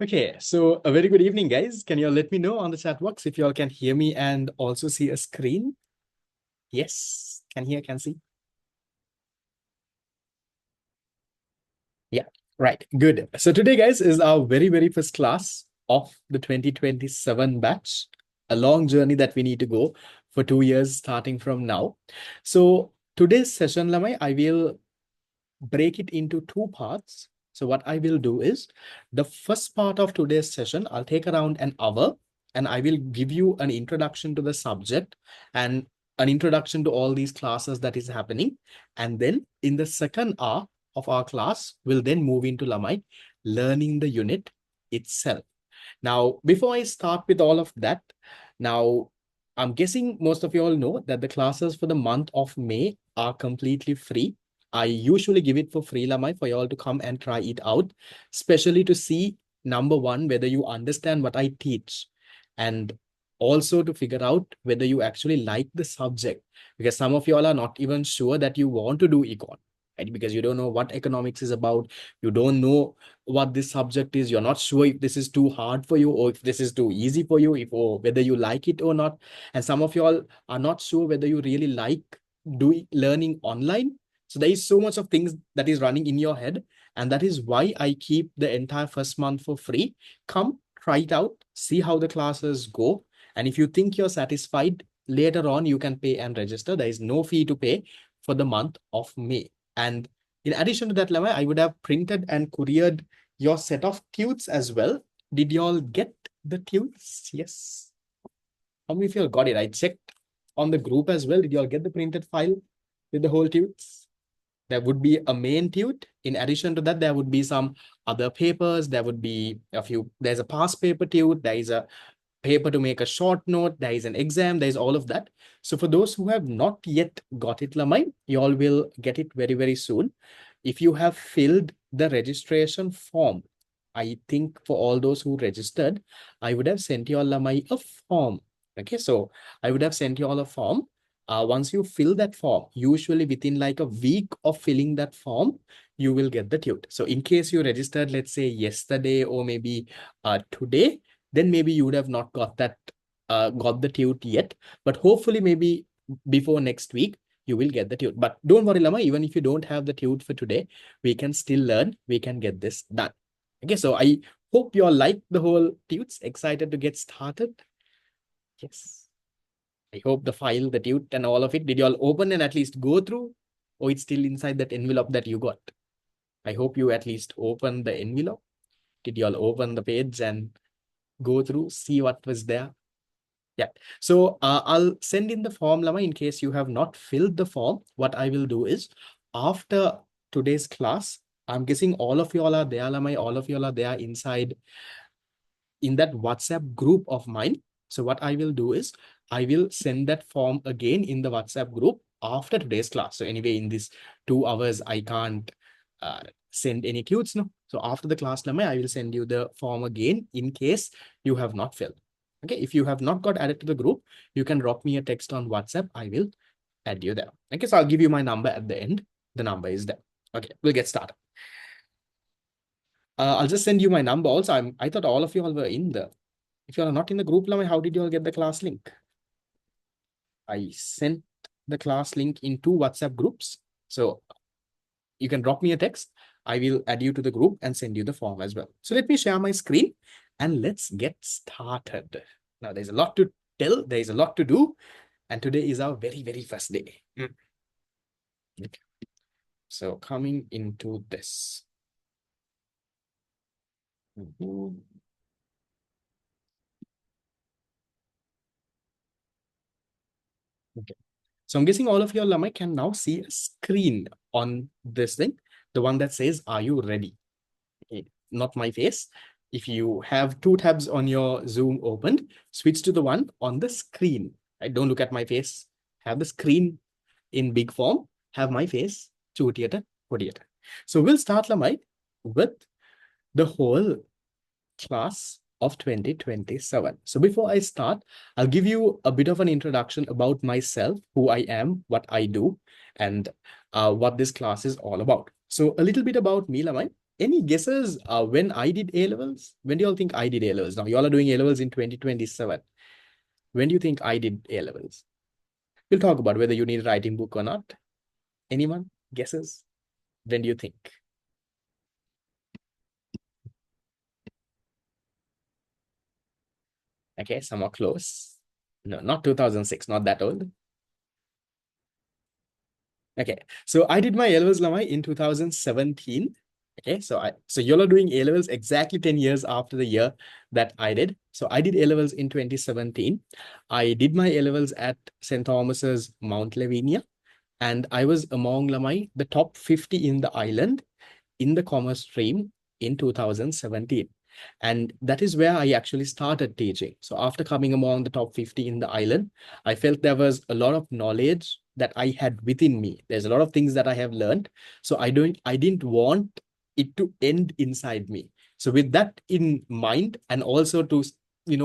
Okay, so a very good evening, guys. Can you all let me know on the chat box if you all can hear me and also see a screen? Yes, can hear, can see. Yeah, right. Good. So today, guys, is our very first class of the 2027 batch, a long journey that we need to go for 2 years starting from now. So today's session, Lamai, I will break it into two parts. So what I will do is the first part of today's session, I'll take around an hour and I will give you an introduction to the subject and an introduction to all these classes that is happening. And then in the second hour of our class, we'll then move into Lamai, learning the unit itself. Now, before I start with all of that, now I'm guessing most of you all know that the classes for the month of May are completely free. I usually give it for free, Lamai, for you all to come and try it out, especially to see, number one, whether you understand what I teach, and also to figure out whether you actually like the subject, because some of you all are not even sure that you want to do econ, right? Because you don't know what economics is about, you don't know what this subject is, you're not sure if this is too hard for you or if this is too easy for you, if or whether you like it or not. And some of you all are not sure whether you really like doing learning online. So there is so much of things that is running in your head, and that is why I keep the entire first month for free. Come try it out, see how the classes go, and if you think you're satisfied, later on you can pay and register. There is no fee to pay for the month of May. And in addition to that, Lama, I would have printed and couriered your set of tudes as well. Did you all get the tudes? Yes. How many of you all got it? I checked on the group as well. Did you all get the printed file with the whole tudes? There would be a main tude. In addition to that, there would be some other papers. There would be a few, there's a past paper tude. There is a paper to make a short note. There is an exam. There is all of that. So for those who have not yet got it, Lamai, you all will get it very soon. If you have filled the registration form, I think for all those who registered, I would have sent you all, Lamai, a form. Okay, so I would have sent you all a form. Once you fill that form, usually within like a week of filling that form, you will get the tude. So in case you registered, let's say yesterday or maybe today, then maybe you would have not got that, got the tude yet. But hopefully maybe before next week, you will get the tude. But don't worry, Lama, even if you don't have the tude for today, we can still learn, we can get this done. Okay, so I hope you all like the whole tudes, excited to get started. Yes. I hope the file, the tude and all of it, did you all open and at least go through? Or it's still inside that envelope that you got? I hope you at least open the envelope. Did you all open the page and go through, see what was there? Yeah. So I'll send in the form, Lama, in case you have not filled the form. What I will do is after today's class, I'm guessing all of you all are there, Lama, all of you all are there inside in that WhatsApp group of mine. So what I will do is I will send that form again in the WhatsApp group after today's class. So anyway, in this 2 hours, I can't send any tudes, no. So after the class, Lama, I will send you the form again in case you have not filled. Okay, if you have not got added to the group, you can drop me a text on WhatsApp. I will add you there. Okay, so I'll give you my number at the end. The number is there. Okay, we'll get started. I'll just send you my number also. I thought all of you all were in the. If you are not in the group, Lama, how did you all get the class link? I sent the class link in 2 WhatsApp groups. So you can drop me a text. I will add you to the group and send you the form as well. So let me share my screen and let's get started. Now, there's a lot to tell. There's a lot to do. And today is our very first day. Okay. So coming into this. Okay. So I'm guessing all of your Lamai can now see a screen on this thing, the one that says, "Are you ready?" Okay. Not my face. If you have 2 tabs on your Zoom opened, switch to the one on the screen. Right? Don't look at my face. Have the screen in big form. Have my face. So we'll start, Lamai, with the whole class of 2027. So before I start, I'll give you a bit of an introduction about myself, who I am, what I do, and what this class is all about. So a little bit about me, Lamai. Any guesses when I did A levels? When do you all think I did A levels? Now, you all are doing A levels in 2027. When do you think I did A levels? We'll talk about whether you need a writing book or not. Anyone? Guesses? When do you think? Okay, some are close. No, not 2006, not that old. Okay, so I did my A levels Lamai in 2017. Okay, so you're doing A levels exactly 10 years after the year that I did. So I did A levels in 2017. I did my A levels at St. Thomas's Mount Lavinia, and I was among Lamai the top 50 in the island in the commerce stream in 2017. And that is where I actually started teaching. So after coming among the top 50 in the island, I felt there was a lot of knowledge that I had within me. There's a lot of things that I have learned. So I didn't want it to end inside me. So with that in mind, and also to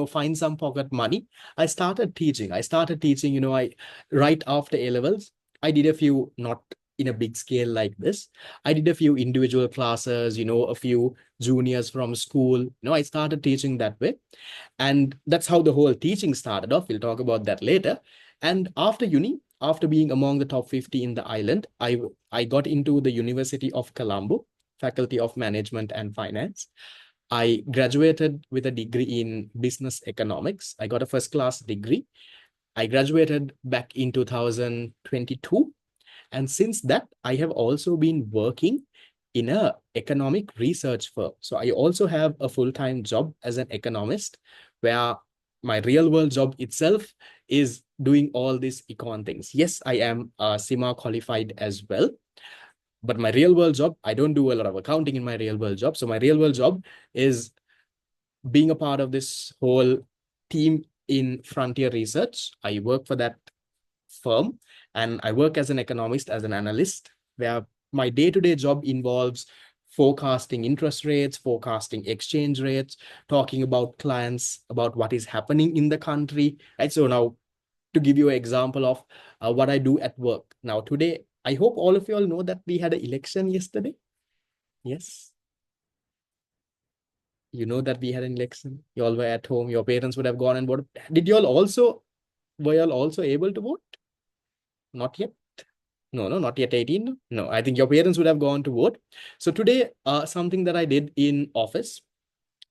find some pocket money, I started teaching. I right after A levels, I did a few, not in a big scale like this. I did a few individual classes, a few juniors from school. I started teaching that way. And that's how the whole teaching started off. We'll talk about that later. And after uni, after being among the top 50 in the island, I got into the University of Colombo, Faculty of Management and Finance. I graduated with a degree in business economics. I got a first class degree. I graduated back in 2022. And since that, I have also been working in a economic research firm. So I also have a full-time job as an economist, where my real world job itself is doing all these econ things. Yes, I am CIMA qualified as well, but my real world job, I don't do a lot of accounting in my real world job. So my real world job is being a part of this whole team in frontier research. I work for that firm, and I work as an economist, as an analyst, where my day-to-day job involves forecasting interest rates, forecasting exchange rates, talking about clients, about what is happening in the country. Right. So now, to give you an example of what I do at work. Now, today, I hope all of you all know that we had an election yesterday. Yes. You know that we had an election. You all were at home. Your parents would have gone and voted. Were you all also able to vote? Not yet. No, not yet 18. No, I think your parents would have gone to vote. So today, something that I did in office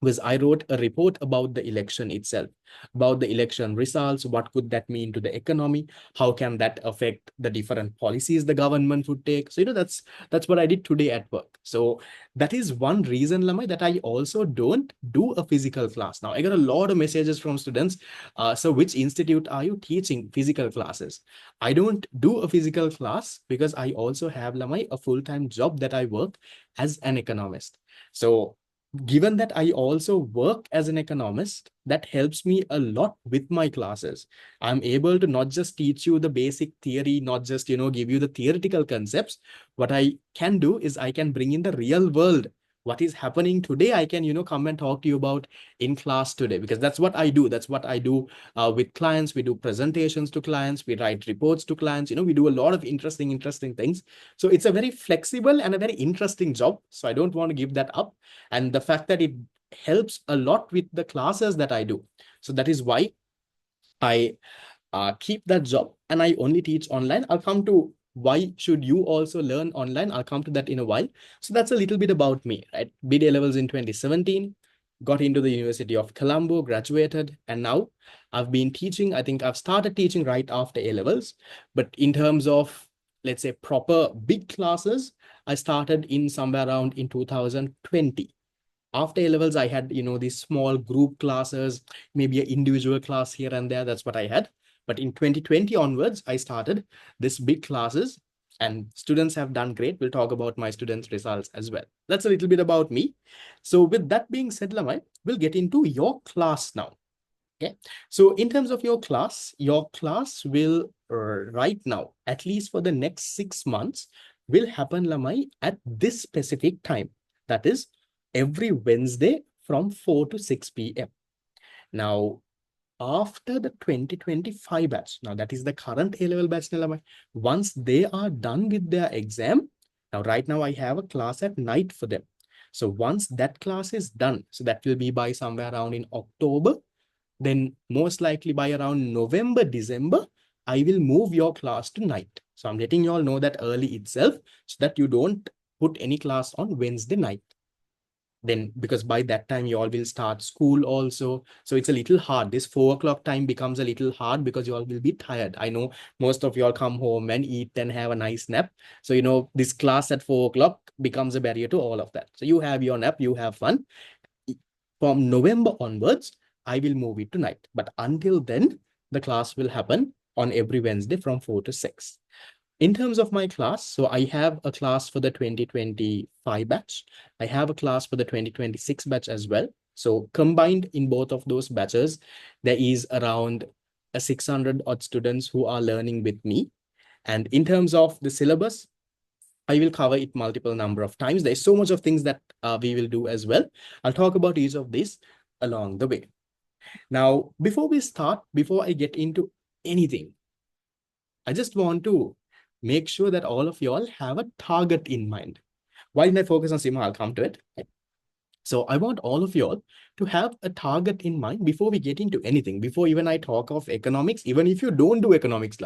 was I wrote a report about the election itself, about the election results. What could that mean to the economy? How can that affect the different policies the government would take? So, that's what I did today at work. So that is one reason, Lamai, that I also don't do a physical class. Now, I got a lot of messages from students. So which institute are you teaching physical classes? I don't do a physical class because I also have, Lamai, a full-time job that I work as an economist. So given that I also work as an economist, that helps me a lot with my classes. I'm able to not just teach you the basic theory, not just, give you the theoretical concepts. What I can do is I can bring in the real world. What is happening today, I can, come and talk to you about in class today, because that's what I do. That's what I do with clients. We do presentations to clients. We write reports to clients. We do a lot of interesting things. So it's a very flexible and a very interesting job. So I don't want to give that up. And the fact that it helps a lot with the classes that I do. So that is why I keep that job and I only teach online. I'll come to why should you also learn online. I'll come to that in a while. So that's a little bit about me, right? Did A levels in 2017, got into the University of Colombo, graduated, and now I've been teaching. I think I've started teaching right after A levels, but in terms of, let's say, proper big classes, I started in somewhere around in 2020. After A levels, I had, these small group classes, maybe an individual class here and there. That's what I had. But in 2020 onwards, I started this big classes, and students have done great. We'll talk about my students' results as well. That's a little bit about me. So with that being said, Lamai, we'll get into your class now. Okay. So in terms of your class will right now, at least for the next 6 months, will happen, Lamai, at this specific time. That is every Wednesday from 4 to 6 p.m. Now, after the 2025 batch, now that is the current A-level batch, once they are done with their exam, now right now I have a class at night for them. So once that class is done, so that will be by somewhere around in October, then most likely by around November, December, I will move your class to night. So I'm letting you all know that early itself so that you don't put any class on Wednesday night. Then because by that time you all will start school also. So it's a little hard. This 4 o'clock time becomes a little hard because you all will be tired. I know most of you all come home and eat and have a nice nap. So, this class at 4 o'clock becomes a barrier to all of that. So you have your nap, you have fun. From November onwards, I will move it to night. But until then, the class will happen on every Wednesday from 4 to 6. In terms of my class, so I have a class for the 2025 batch. I have a class for the 2026 batch as well. So combined in both of those batches, there is around 600 odd students who are learning with me. And in terms of the syllabus, I will cover it multiple number of times. There's so much of things that we will do as well. I'll talk about each of these along the way. Now, before we start, before I get into anything, I just want to make sure that all of you all have a target in mind. Why did I focus on SIMA? I'll come to it. So I want all of you all to have a target in mind before we get into anything, before even I talk of economics, even if you don't do economics,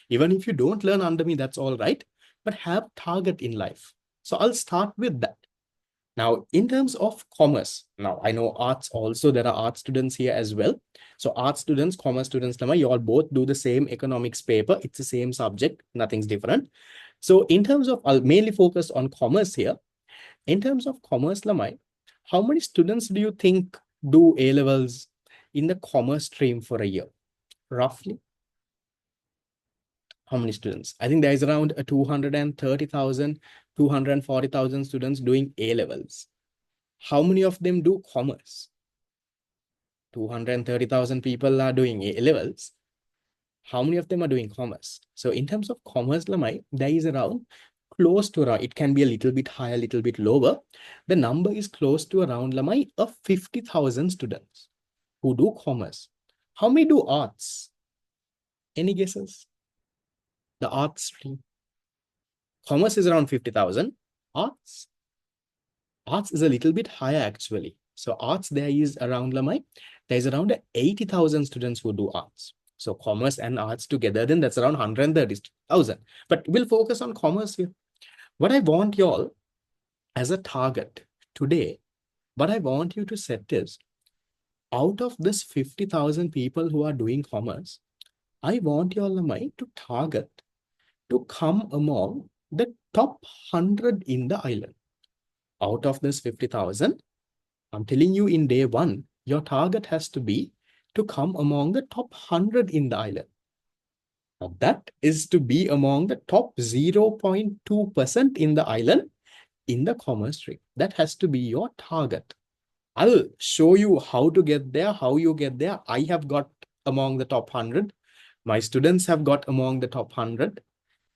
even if you don't learn under me, that's all right, but have target in life. So I'll start with that. Now, in terms of commerce, now I know arts also, there are art students here as well. So art students, commerce students, you all both do the same economics paper. It's the same subject, nothing's different. So in terms of, I'll mainly focus on commerce here. In terms of commerce, how many students do you think do A-levels in the commerce stream for a year? Roughly? How many students? I think there is around 230,000, 240,000 students doing A-levels. How many of them do commerce? 230,000 people are doing A-levels. How many of them are doing commerce? So in terms of commerce, there is around close to around, it can be a little bit higher, a little bit lower. The number is close to around of 50,000 students who do commerce. How many do arts? Any guesses? The arts stream. Commerce is around 50,000. Arts is a little bit higher actually. So arts, there is around there's around 80,000 students who do arts. So commerce and arts together, then that's around 130,000. But we'll focus on commerce here. What I want y'all as a target today, what I want you to set is, out of this 50,000 people who are doing commerce, I want y'all to target to come among the top 100 in the island. Out of this 50,000, I'm telling you in day one, your target has to be to come among the top 100 in the island. Now that is to be among the top 0.2% in the island in the commerce stream. That has to be your target. I'll show you how to get there, how you get there. I have got among the top 100. My students have got among the top 100.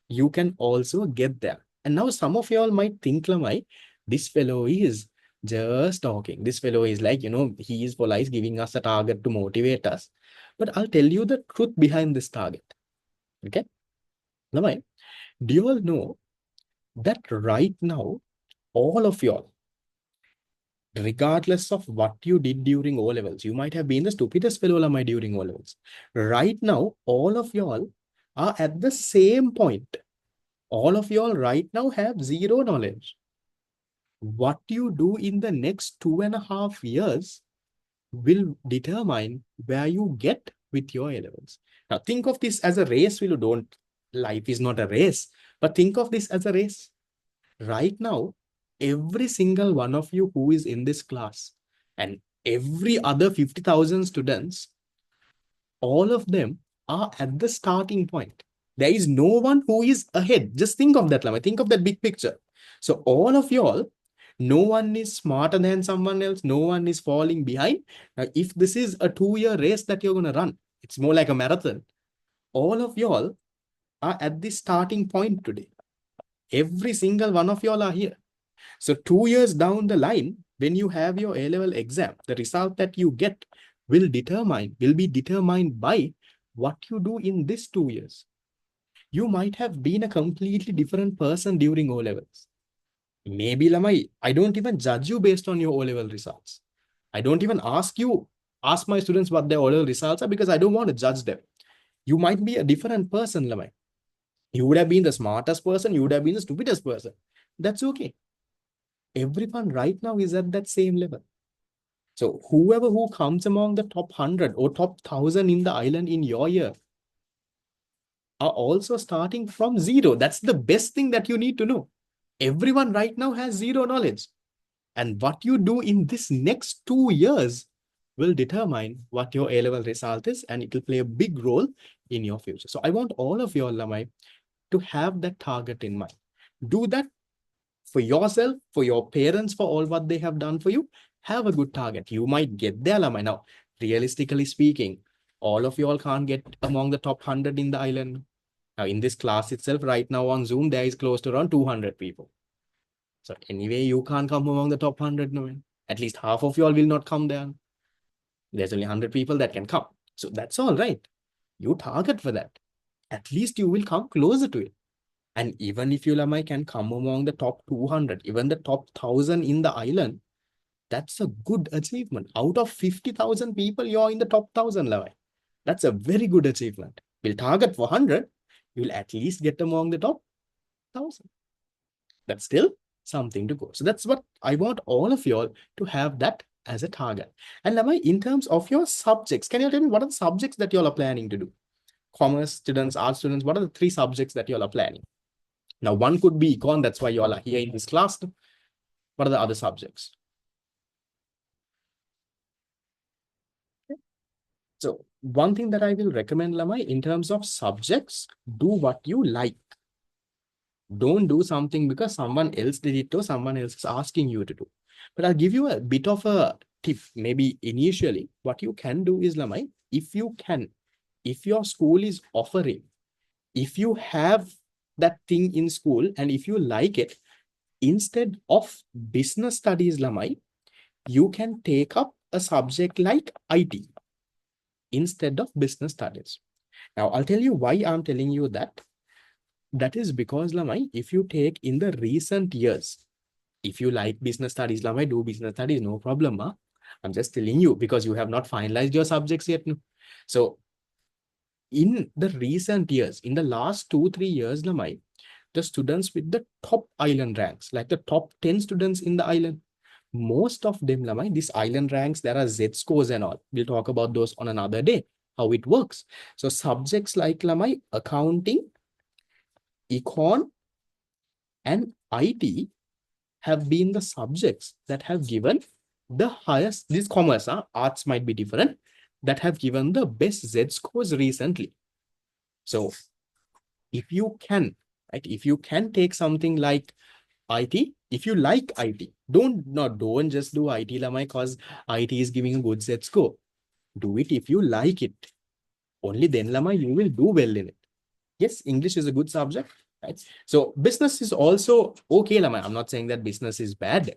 You can also get there. And now some of y'all might think, Lamai, this fellow is just talking. This fellow is like, he is polite, giving us a target to motivate us. But I'll tell you the truth behind this target. Okay? Lamai, do you all know that right now, all of y'all, regardless of what you did during O-levels, you might have been the stupidest fellow Lamai during O-levels. Right now, all of y'all are at the same point. All of y'all right now have zero knowledge. What you do in the next 2.5 years will determine where you get with your A-levels. Now, think of this as a race. Life is not a race, but think of this as a race. Right now, every single one of you who is in this class and every other 50,000 students, all of them are at the starting point. There is no one who is ahead. Just think of that, Lama. Think of that big picture. So all of y'all, no one is smarter than someone else. No one is falling behind. Now, if this is a 2-year race that you're going to run, it's more like a marathon. All of y'all are at the starting point today. Every single one of y'all are here. So 2 years down the line, when you have your A-level exam, the result that you get will be determined by what you do in this 2 years. You might have been a completely different person during O-levels. Maybe, Lamai, I don't even judge you based on your O-level results. I don't even ask my students what their O-level results are because I don't want to judge them. You might be a different person, Lamai. You would have been the smartest person, you would have been the stupidest person. That's okay. Everyone right now is at that same level. So whoever who comes among the top 100 or top 1,000 in the island in your year are also starting from zero. That's the best thing that you need to know. Everyone right now has zero knowledge. And what you do in this next 2 years will determine what your A-level result is, and it will play a big role in your future. So I want all of you, Lamai, to have that target in mind. Do that for yourself, for your parents, for all what they have done for you. Have a good target. You might get there, Lamai. Now, realistically speaking, all of you all can't get among the top 100 in the island. Now, in this class itself, right now on Zoom, there is close to around 200 people. So anyway, you can't come among the top 100. No, at least half of you all will not come there. There's only 100 people that can come. So that's all right. You target for that. At least you will come closer to it. And even if you, Lamai, can come among the top 200, even the top 1,000 in the island, that's a good achievement. Out of 50,000 people, you're in the top 1,000, Lamai. That's a very good achievement. We'll target for 100. You'll at least get among the top 1,000. That's still something to go. So that's what I want all of you all to have that as a target. And Lamai, in terms of your subjects, can you tell me what are the subjects that you all are planning to do? Commerce students, art students, what are the 3 subjects that you all are planning? Now, one could be econ, that's why you all are here in this class. What are the other subjects? So one thing that I will recommend, Lamai, in terms of subjects, do what you like. Don't do something because someone else did it or someone else is asking you to do. But I'll give you a bit of a tip. Maybe initially, what you can do is, Lamai, if you can, if your school is offering, if you have that thing in school and if you like it, instead of business studies, Lamai, you can take up a subject like IT instead of business studies. Now, I'll tell you why I'm telling you that. That is because, Lamai, if you take in the recent years, if you like business studies, Lamai, do business studies, no problem. Huh? I'm just telling you because you have not finalized your subjects yet. No? So in the recent years, in the last 2-3 years, Lamai, the students with the top island ranks, like the top 10 students in the island, most of them, Lamai, these island ranks, there are Z scores and all. We'll talk about those on another day, how it works. So subjects like, Lamai, accounting, econ, and IT have been the subjects that have given the highest, this commerce, arts might be different, that have given the best Z scores recently. So if you can, right, if you can take something like IT, if you like IT, don't just do IT, Lamai, because IT is giving a good Z score. Do it if you like it. Only then, Lamai, you will do well in it. Yes, English is a good subject, right? So business is also okay, Lamai. I'm not saying that business is bad,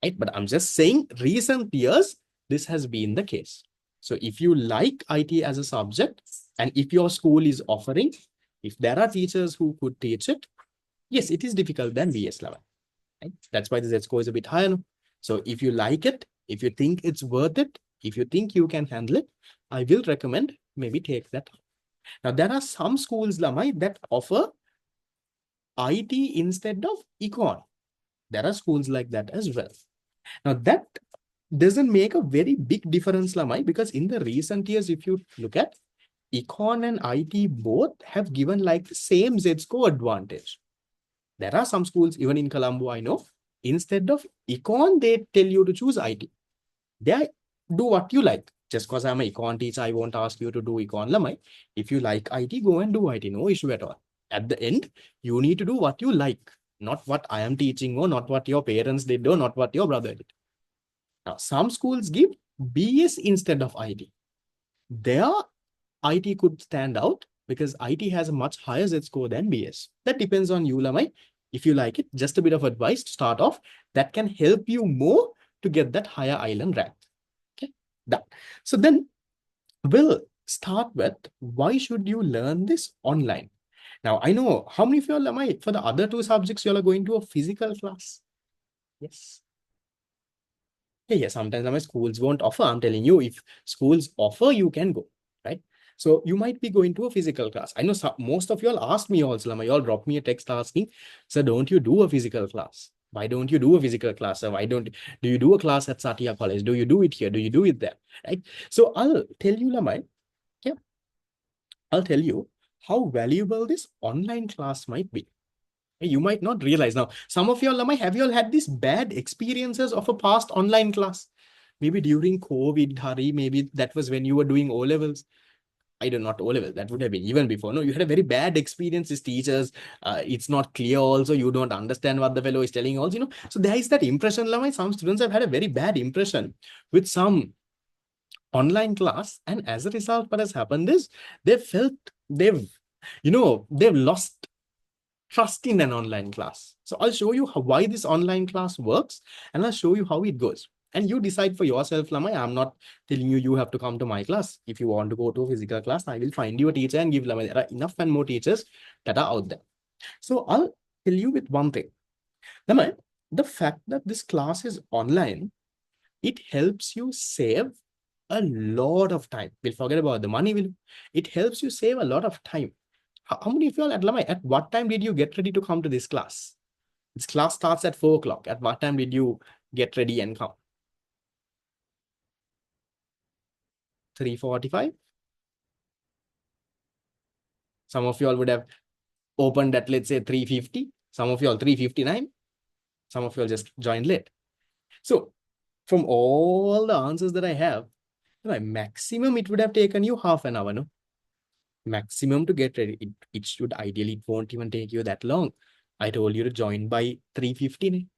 right? But I'm just saying recent years, this has been the case. So if you like IT as a subject, and if your school is offering, if there are teachers who could teach it, yes, it is difficult than BS level. Right? That's why the Z score is a bit higher. So if you like it, if you think it's worth it, if you think you can handle it, I will recommend maybe take that. Now, there are some schools, Lamai, that offer IT instead of econ. There are schools like that as well. Now, that doesn't make a very big difference, Lamai, because in the recent years, if you look at econ and IT, both have given like the same Z score advantage. There are some schools, even in Colombo, I know, instead of econ, they tell you to choose IT. They do what you like. Just because I'm an econ teacher, I won't ask you to do econ, Lamai. If you like IT, go and do IT. No issue at all. At the end, you need to do what you like, not what I am teaching or not what your parents did or not what your brother did. Now, some schools give BS instead of IT. Their IT could stand out because IT has a much higher Z score than BS. That depends on you, Lamai. If you like it, just a bit of advice to start off that can help you more to get that higher island rank. Okay, that. So then we'll start with why should you learn this online? Now, I know how many of you all, Lamai, for the other 2 subjects, you all are going to a physical class. Yes. Yeah, sometimes my schools won't offer. I'm telling you, if schools offer, you can go, right? So you might be going to a physical class. I know most of you all asked me also, Lama, you all drop me a text asking, so don't you do a physical class? Why don't you do a physical class? Or why don't do you do a class at Satya College? Do you do it here? Do you do it there? Right? So I'll tell you, Lama, yeah, I'll tell you how valuable this online class might be. You might not realize now. Some of you all might have you all had these bad experiences of a past online class. Maybe during COVID, Hari, maybe that was when you were doing O levels. I don't know, not O level. That would have been even before. No, you had a very bad experience as teachers. It's not clear. Also, you don't understand what the fellow is telling. Also, so there is that impression. Lamai, some students have had a very bad impression with some online class, and as a result, what has happened is they felt they've lost trust in an online class. So I'll show you why this online class works, and I'll show you how it goes. And you decide for yourself, Lamai. I'm not telling you you have to come to my class. If you want to go to a physical class, I will find you a teacher and give Lamai. There are enough and more teachers that are out there. So I'll tell you with one thing. Lamai, the fact that this class is online, it helps you save a lot of time. We'll forget about the money. It helps you save a lot of time. How many of you all at Lamai, at what time did you get ready to come to this class? This class starts at 4 o'clock. At what time did you get ready and come? 3:45? Some of you all would have opened at, let's say, 3:50. Some of you all 3:59. Some of you all just joined late. So from all the answers that I have, maximum it would have taken you half an hour, no? Maximum to get ready. It should ideally, it won't even take you that long. I told you to join by 3:15.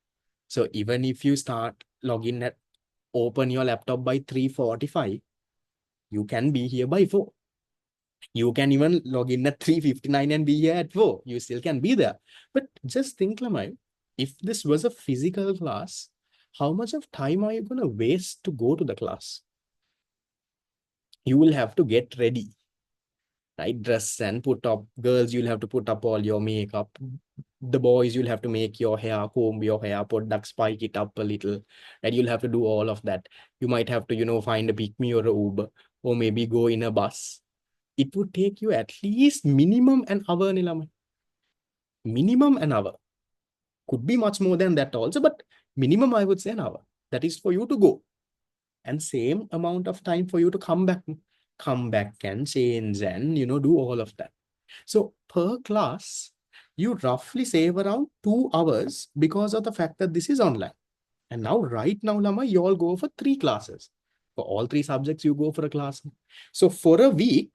So even if you start login at open your laptop by 3:45, you can be here by 4. You can even log in at 3:59 and be here at 4. You still can be there. But just think, Lamai, if this was a physical class, how much of time are you going to waste to go to the class? You will have to get ready, right? Dress and put up. Girls, you'll have to put up all your makeup. The boys, you'll have to make your hair, comb your hair, put duck, spike it up a little, and you'll have to do all of that. You might have to, find a pick me or a Uber, or maybe go in a bus. It would take you at least minimum an hour, Nilamai. Minimum an hour. Could be much more than that also, but minimum I would say an hour. That is for you to go. And same amount of time for you to come back. Come back and change and, do all of that. So per class, you roughly save around 2 hours because of the fact that this is online. And now, right now, Lama, you all go for 3 classes. For all 3 subjects, you go for a class. So for a week,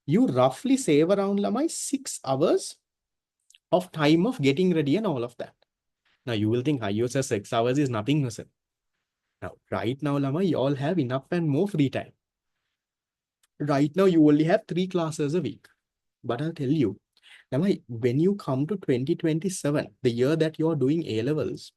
you roughly save around, Lama, 6 hours of time of getting ready and all of that. Now, you will think, IOS 6 hours is nothing, sir. Now, right now, Lama, you all have enough and more free time. Right now, you only have 3 classes a week. But I'll tell you, Lama, when you come to 2027, the year that you're doing A-levels,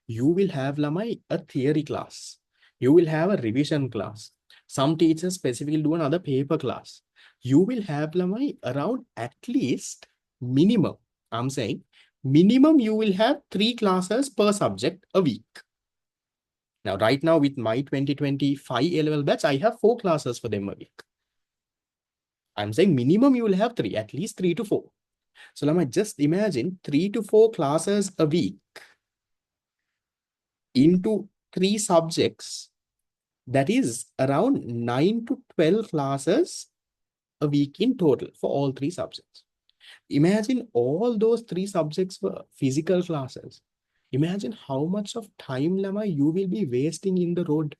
you will have, Lamai, a theory class. You will have a revision class. Some teachers specifically do another paper class. You will have, Lamai, around at least minimum. I'm saying minimum you will have 3 classes per subject a week. Now, right now with my 2025 A-level batch, I have 4 classes for them a week. I'm saying minimum you will have 3, at least 3 to 4. So Lamai, just imagine 3 to 4 classes a week into 3 subjects, that is around 9 to 12 classes a week in total for all 3 subjects. Imagine all those 3 subjects were physical classes. Imagine how much of time, Lama, you will be wasting in the road.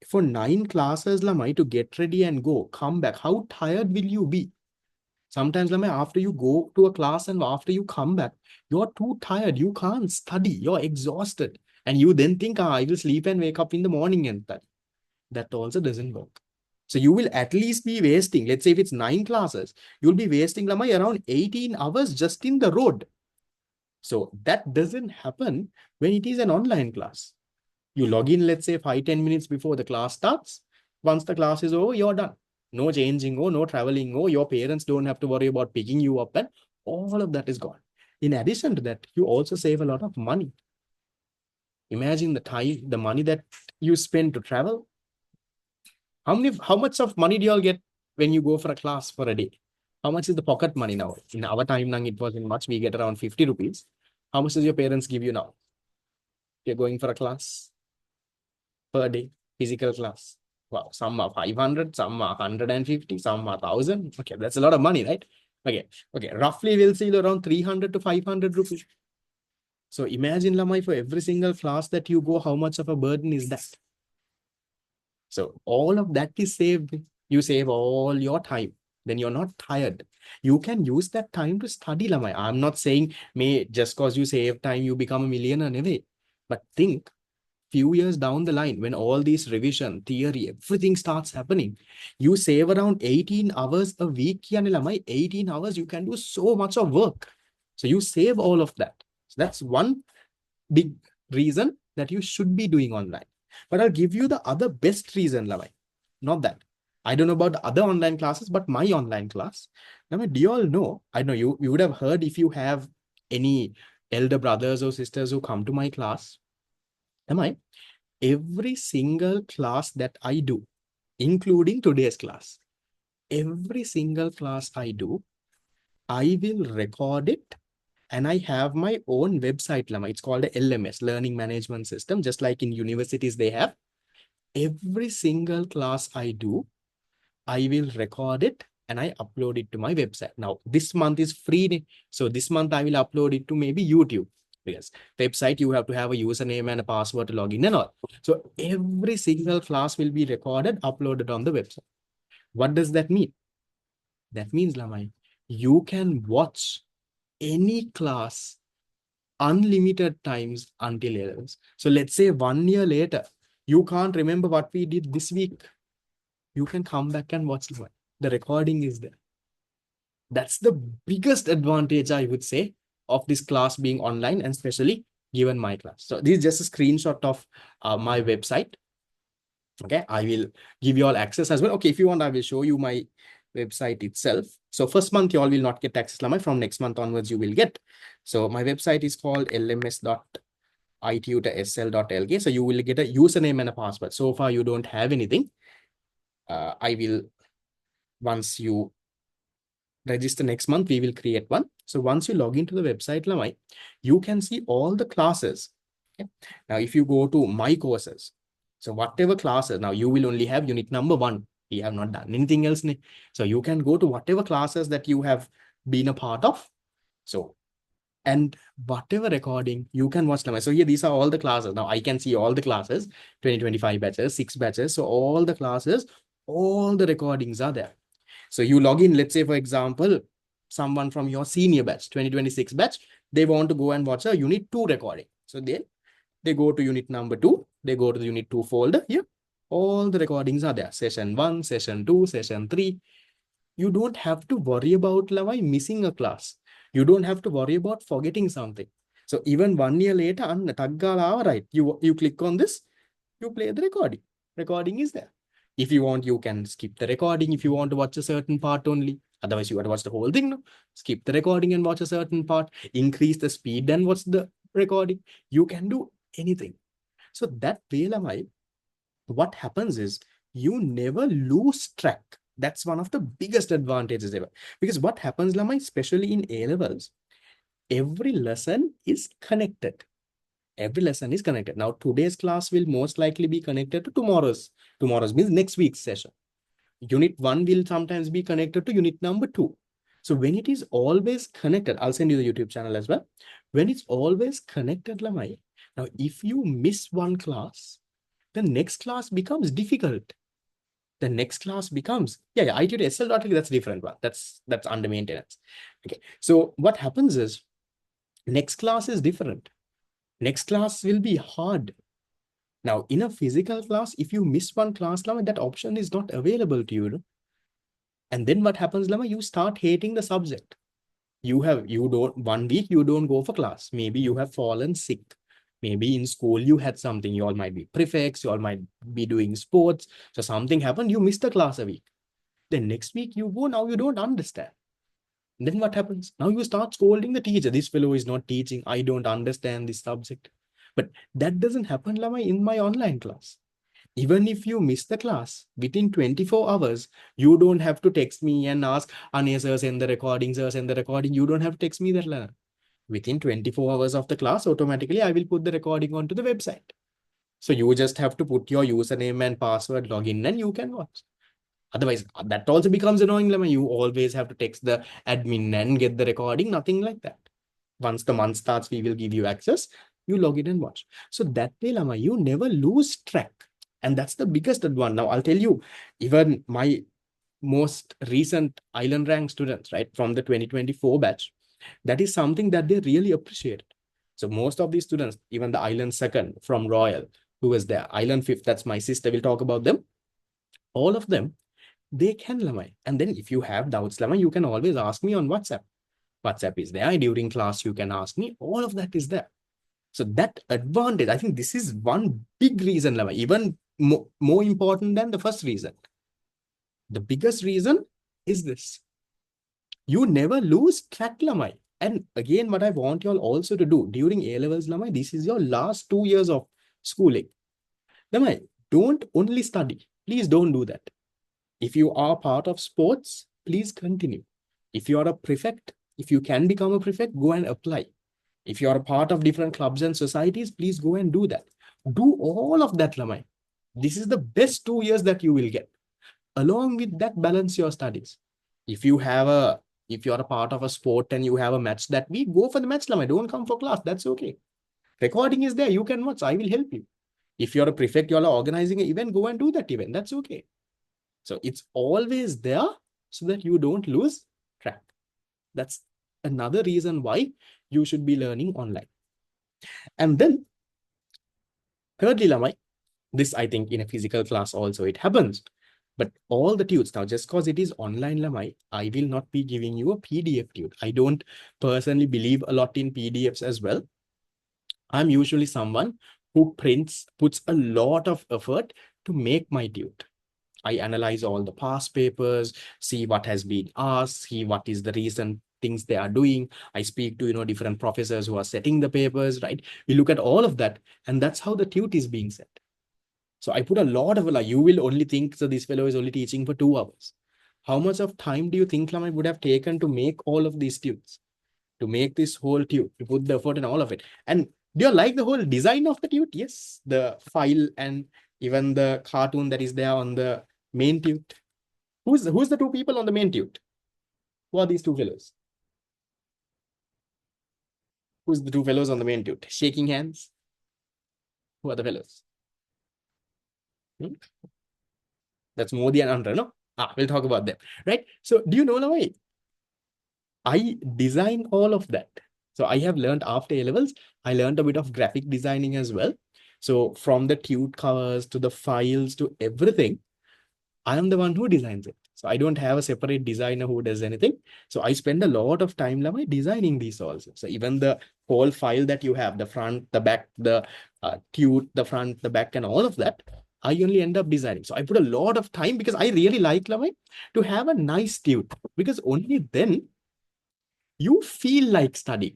For 9 classes, Lama, to get ready and go, come back, how tired will you be? Sometimes, Lama, after you go to a class and after you come back, you're too tired. You can't study. You're exhausted. And you then think, I will sleep and wake up in the morning and study. That also doesn't work. So you will at least be wasting, let's say if it's 9 classes, you'll be wasting, Lamai, around 18 hours just in the road. So that doesn't happen when it is an online class. You log in, let's say 5-10 minutes before the class starts. Once the class is over, you're done. No changing, no traveling, your parents don't have to worry about picking you up, and all of that is gone. In addition to that, you also save a lot of money. Imagine the time, the money that you spend to travel. How much of money do you all get when you go for a class for a day? How much is the pocket money now? In our time, now it wasn't much. We get around 50 rupees. How much does your parents give you now? You're going for a class per day, physical class. Wow, some are 500, some are 150, some are 1,000. Okay, that's a lot of money, right? Okay, roughly we'll see around 300 to 500 rupees. So imagine, Lamai, for every single class that you go, how much of a burden is that? So all of that is saved. You save all your time. Then you're not tired. You can use that time to study, Lamai. I'm not saying, may just because you save time, you become a millionaire. Never. But think, few years down the line, when all these revision, theory, everything starts happening, you save around 18 hours a week. 18 hours, you can do so much of work. So you save all of that. So that's one big reason that you should be doing online. But I'll give you the other best reason, Lavai. Not that. I don't know about the other online classes, but my online class. Now, do you all know? I know you would have heard, if you have any elder brothers or sisters who come to my class. Am I? Every single class that I do, including today's class, every single class I do, I will record it, and I have my own website, Lama. It's called a LMS, Learning Management System, just like in universities they have. Every single class I do, I will record it and I upload it to my website. Now, this month is free. So this month I will upload it to maybe YouTube. Yes, website, you have to have a username and a password to log in and all. So every single class will be recorded, uploaded on the website. What does that mean? That means, Lamai, you can watch any class unlimited times until 11. So let's say 1 year later, you can't remember what we did this week. You can come back and watch the one. The recording is there. That's the biggest advantage, I would say, of this class being online, and especially given my class. So this is just a screenshot of my website. Okay, I will give you all access as well. Okay, if you want, I will show you my website itself. So first month, you all will not get access, Lama. From next month onwards, you will get. So my website is called lms.itutorsl.lk. So you will get a username and a password. So far, you don't have anything. I will, once you register next month, we will create one. So once you log into the website, Lamai, you can see all the classes. Okay? Now, if you go to my courses, so whatever classes, now you will only have unit number 1. We have not done anything else. So you can go to whatever classes that you have been a part of. So, and whatever recording, you can watch them. So here, these are all the classes. Now I can see all the classes, 2025 batches, 6 batches. So all the classes, all the recordings are there. So you log in, let's say, for example, someone from your senior batch, 2026 batch, they want to go and watch a unit 2 recording. So then they go to unit number 2, they go to the unit 2 folder here. All the recordings are there. Session 1, session 2, session 3. You don't have to worry about missing a class. You don't have to worry about forgetting something. So even 1 year later, right, you click on this, you play the recording. Recording is there. If you want, you can skip the recording if you want to watch a certain part only. Otherwise, you got to watch the whole thing. No? Skip the recording and watch a certain part. Increase the speed and watch the recording. You can do anything. So that way, Lamai, what happens is you never lose track. That's one of the biggest advantages ever. Because what happens, Lamai, especially in A-levels, every lesson is connected. Every lesson is connected. Now, today's class will most likely be connected to tomorrow's. Tomorrow's means next week's session. Unit 1 will sometimes be connected to unit number 2. So when it is always connected, I'll send you the YouTube channel as well. When it's always connected, Lamai, now if you miss one class, the next class becomes difficult. The next class becomes, ITUTSL.lk, that's different one. That's under maintenance. Okay. So what happens is, next class is different. Next class will be hard. Now, in a physical class, if you miss one class, Lama, that option is not available to you. And then what happens, Lama? You start hating the subject. One week you don't go for class. Maybe you have fallen sick. Maybe in school you had something. You all might be prefects. You all might be doing sports. So something happened. You missed a class a week. Then next week you go. Now you don't understand. And then what happens? Now you start scolding the teacher. This fellow is not teaching. I don't understand this subject. But that doesn't happen, Lama, in my online class. Even if you miss the class within 24 hours, you don't have to text me and ask, Ane sir, send the recording, sir, send the recording. You don't have to text me that, Lama. Within 24 hours of the class, automatically, I will put the recording onto the website. So you just have to put your username and password, log in, and you can watch. Otherwise, that also becomes annoying, Lama. You always have to text the admin and get the recording, nothing like that. Once the month starts, we will give you access. You log in and watch. So that way, Lama, you never lose track. And that's the biggest advantage. Now, I'll tell you, even my most recent Island Rank students, right, from the 2024 batch, that is something that they really appreciate. So most of these students, even the Island second from Royal, who was there, Island fifth, that's my sister, we'll talk about them. All of them, they can Lamai. And then if you have doubts, Lamai, you can always ask me on WhatsApp. WhatsApp is there. During class, you can ask me. All of that is there. So that advantage, I think this is one big reason, Lamai, even more important than the first reason. The biggest reason is this. You never lose track, Lamai. And again, what I want you all also to do during A-levels, Lamai, this is your last 2 years of schooling. Lamai, don't only study. Please don't do that. If you are part of sports, please continue. If you are a prefect, if you can become a prefect, go and apply. If you are a part of different clubs and societies, please go and do that. Do all of that, Lamai. This is the best 2 years that you will get. Along with that, balance your studies. If you are a part of a sport and you have a match that week, go for the match, Lamai. Don't come for class. That's okay. Recording is there. You can watch. I will help you. If you're a prefect, you're organizing an event, go and do that event. That's okay. So it's always there so that you don't lose track. That's another reason why you should be learning online. And then thirdly, Lamai, this I think in a physical class also it happens. But all the tudes now, just because it is online, Lamai, I will not be giving you a PDF tude. I don't personally believe a lot in PDFs as well. I'm usually someone who puts a lot of effort to make my tude. I analyze all the past papers, see what has been asked, see what is the recent things they are doing. I speak to, different professors who are setting the papers, right? We look at all of that, and that's how the tute is being set. So I put a lot of, you will only think, so this fellow is only teaching for 2 hours. How much of time do you think, Lamai, would have taken to make all of these tutes? To make this whole tute, to put the effort in all of it. And do you like the whole design of the tute? Yes, the file and even the cartoon that is there on the main tute. Who's the two people on the main tute? Who are these two fellows? Who's the two fellows on the main tute? Shaking hands. Who are the fellows? That's Modi and Andhra, no? We'll talk about them, right? So do you know, Lavai? I design all of that. So I have learned after A-levels, I learned a bit of graphic designing as well. So from the tute covers to the files to everything, I am the one who designs it. So I don't have a separate designer who does anything. So I spend a lot of time designing these also. So even the whole file that you have, the front, the back, the tute, the front, the back, and all of that, I only end up designing. So I put a lot of time because I really like Lavai to have a nice tute, because only then you feel like studying.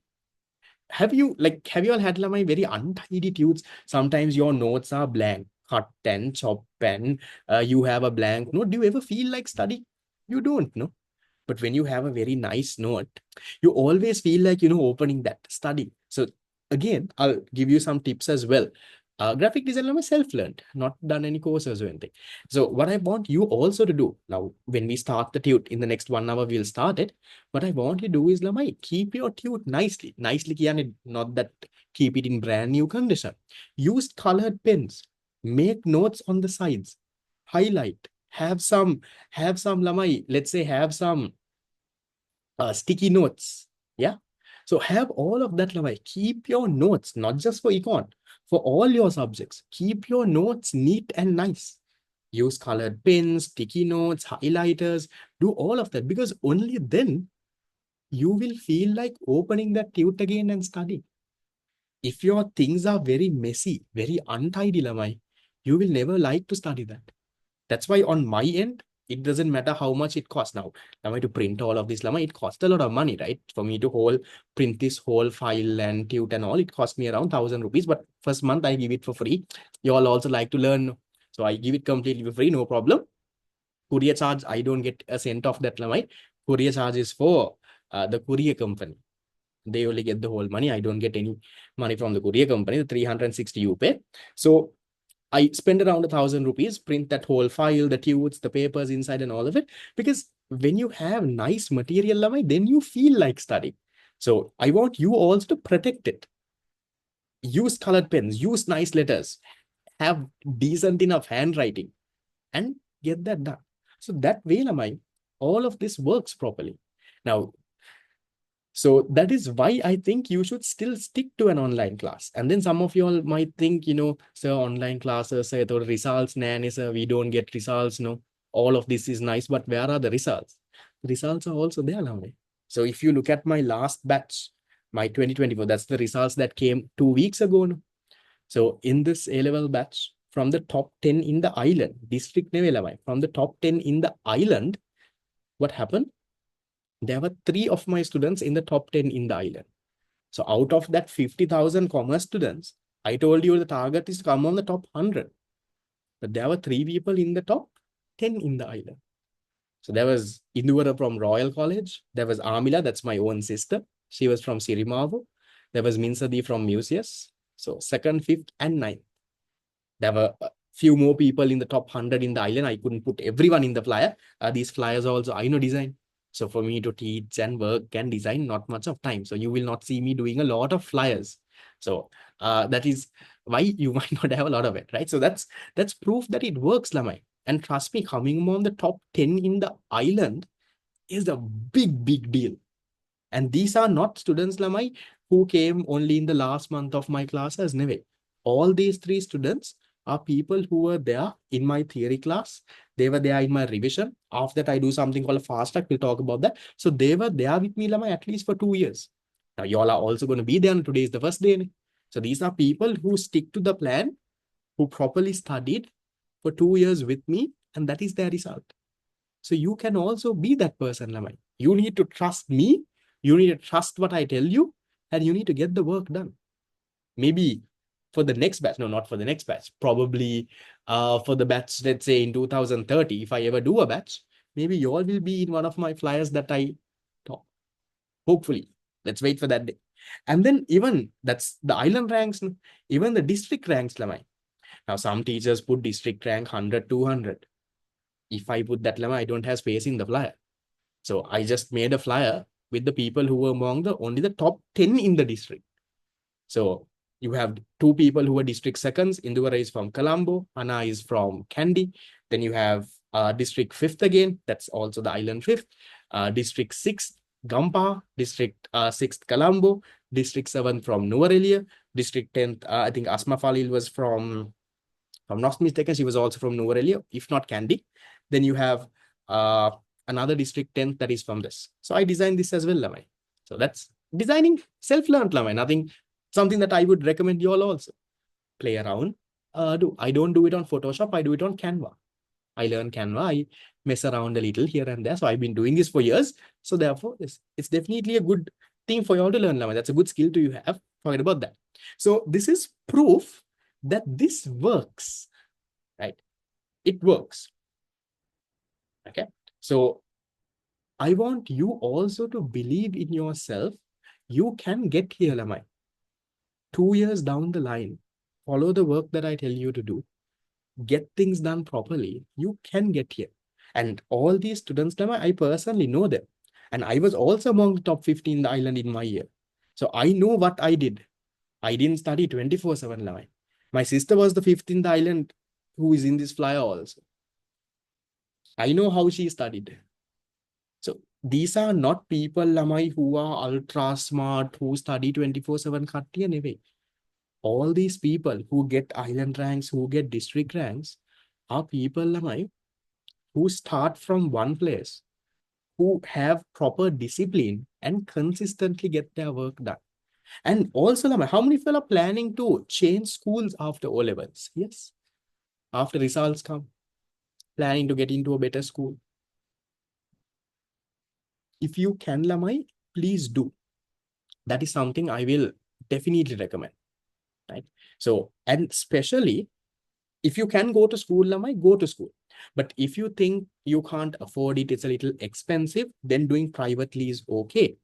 Have you all had Lamai very untidy tutes? Sometimes your notes are blank, cut pen, chop pen. You have a blank note. Do you ever feel like studying? You don't, no? But when you have a very nice note, you always feel like, opening that, study. So again, I'll give you some tips as well. Graphic design, I'm self-learned, not done any courses or anything. So what I want you also to do now, when we start the tute in the next 1 hour, we'll start it. What I want you to do is, Lamai, keep your tute nicely. Nicely, not that keep it in brand new condition. Use colored pens. Make notes on the sides. Highlight. Have some Lamai, let's say have some sticky notes. Yeah. So have all of that, Lavai. Keep your notes, not just for econ, for all your subjects. Keep your notes neat and nice. Use colored pens, sticky notes, highlighters, do all of that, because only then you will feel like opening that tute again and studying. If your things are very messy, very untidy, Lamai, you will never like to study that. That's why on my end, It doesn't matter how much it costs now. To print all of this, it costs a lot of money, right? For me to print this whole file and tute and all, it cost me around 1,000 rupees. But first month I give it for free. You all also like to learn, so I give it completely for free, no problem. Courier charge, I don't get a cent of that. Courier charge is for the courier company. They only get the whole money. I don't get any money from the courier company. The 360 you pay. So I spend around 1,000 rupees, print that whole file, the tutes, the papers inside and all of it. Because when you have nice material, then you feel like studying. So I want you also to protect it. Use colored pens, use nice letters, have decent enough handwriting, and get that done. So that way, all of this works properly. Now, so that is why I think you should still stick to an online class. And then some of you all might think, sir, online classes, sir, the results, nanny, sir, we don't get results, no. All of this is nice, but where are the results? The results are also there now. So if you look at my last batch, my 2024, that's the results that came 2 weeks ago. No? So in this A-level batch, from the top 10 in the island, district level, from the top 10 in the island, what happened? There were 3 of my students in the top 10 in the island. So out of that 50,000 commerce students, I told you the target is to come on the top 100. But there were 3 people in the top 10 in the island. So there was Induvara from Royal College. There was Amila, that's my own sister. She was from Sirimavo. There was Minsadi from Museus. So 2nd, 5th, and 9th. There were a few more people in the top 100 in the island. I couldn't put everyone in the flyer. These flyers also, I know design. So for me to teach and work and design, not much of time. So you will not see me doing a lot of flyers. So that is why you might not have a lot of it, right? So that's proof that it works, Lamai. And trust me, coming among the top 10 in the island is a big, big deal. And these are not students, Lamai, who came only in the last month of my classes. Never. All these 3 students are people who were there in my theory class. They were there in my revision. After that, I do something called a fast track. We'll talk about that. So they were there with me, Lamai, at least for 2 years. Now, you all are also going to be there. And today is the first day. So these are people who stick to the plan, who properly studied for 2 years with me, and that is their result. So you can also be that person, Lamai. You need to trust me. You need to trust what I tell you, and you need to get the work done. Maybe for the next batch, no, not for the next batch, probably for the batch, let's say in 2030, if I ever do a batch, maybe you all will be in one of my flyers that I talk. Hopefully, let's wait for that day. And then even that's the island ranks, even the district ranks, Lamai. Now, some teachers put district rank 100, 200. If I put that, Lamai, I don't have space in the flyer. So I just made a flyer with the people who were among only the top 10 in the district. So you have 2 people who are district seconds. Induvara is from Colombo. Anna is from Kandy. Then you have district 5th again. That's also the island 5th. District 6th, Gampa. District 6th, Colombo. District 7th from Nuvarelia. District 10th, I think Asma Falil was from, if I'm not mistaken, she was also from Nuvarelia, if not Kandy. Then you have another district 10th that is from this. So I designed this as well, Lamai. So that's designing self-learned, Lamai. Nothing, something that I would recommend you all also. Play around. I don't do it on Photoshop. I do it on Canva. I learn Canva. I mess around a little here and there. So I've been doing this for years. So therefore, it's definitely a good thing for you all to learn, Lamai. That's a good skill to you have. Forget about that. So this is proof that this works, right? It works. Okay. So I want you also to believe in yourself. You can get here, Lamai. 2 years down the line, follow the work that I tell you to do. Get things done properly. You can get here. And all these students, Lamai, I personally know them. And I was also among the top 50 in the island in my year. So I know what I did. I didn't study 24/7, Lamai. My sister was the 5th in the island who is in this flyer also. I know how she studied. So these are not people, Lamai, who are ultra smart, who study 24/7 khatti and away. All these people who get island ranks, who get district ranks, are people, Lamai, who start from one place, who have proper discipline and consistently get their work done. And also, Lamai, how many people are planning to change schools after O levels? Yes. After results come. planning to get into a better school? If you can, Lamai, please do. That is something I will definitely recommend, right? So, and especially if you can go to school, Lamai, go to school. But if you think you can't afford it, it's a little expensive, then doing privately is okay.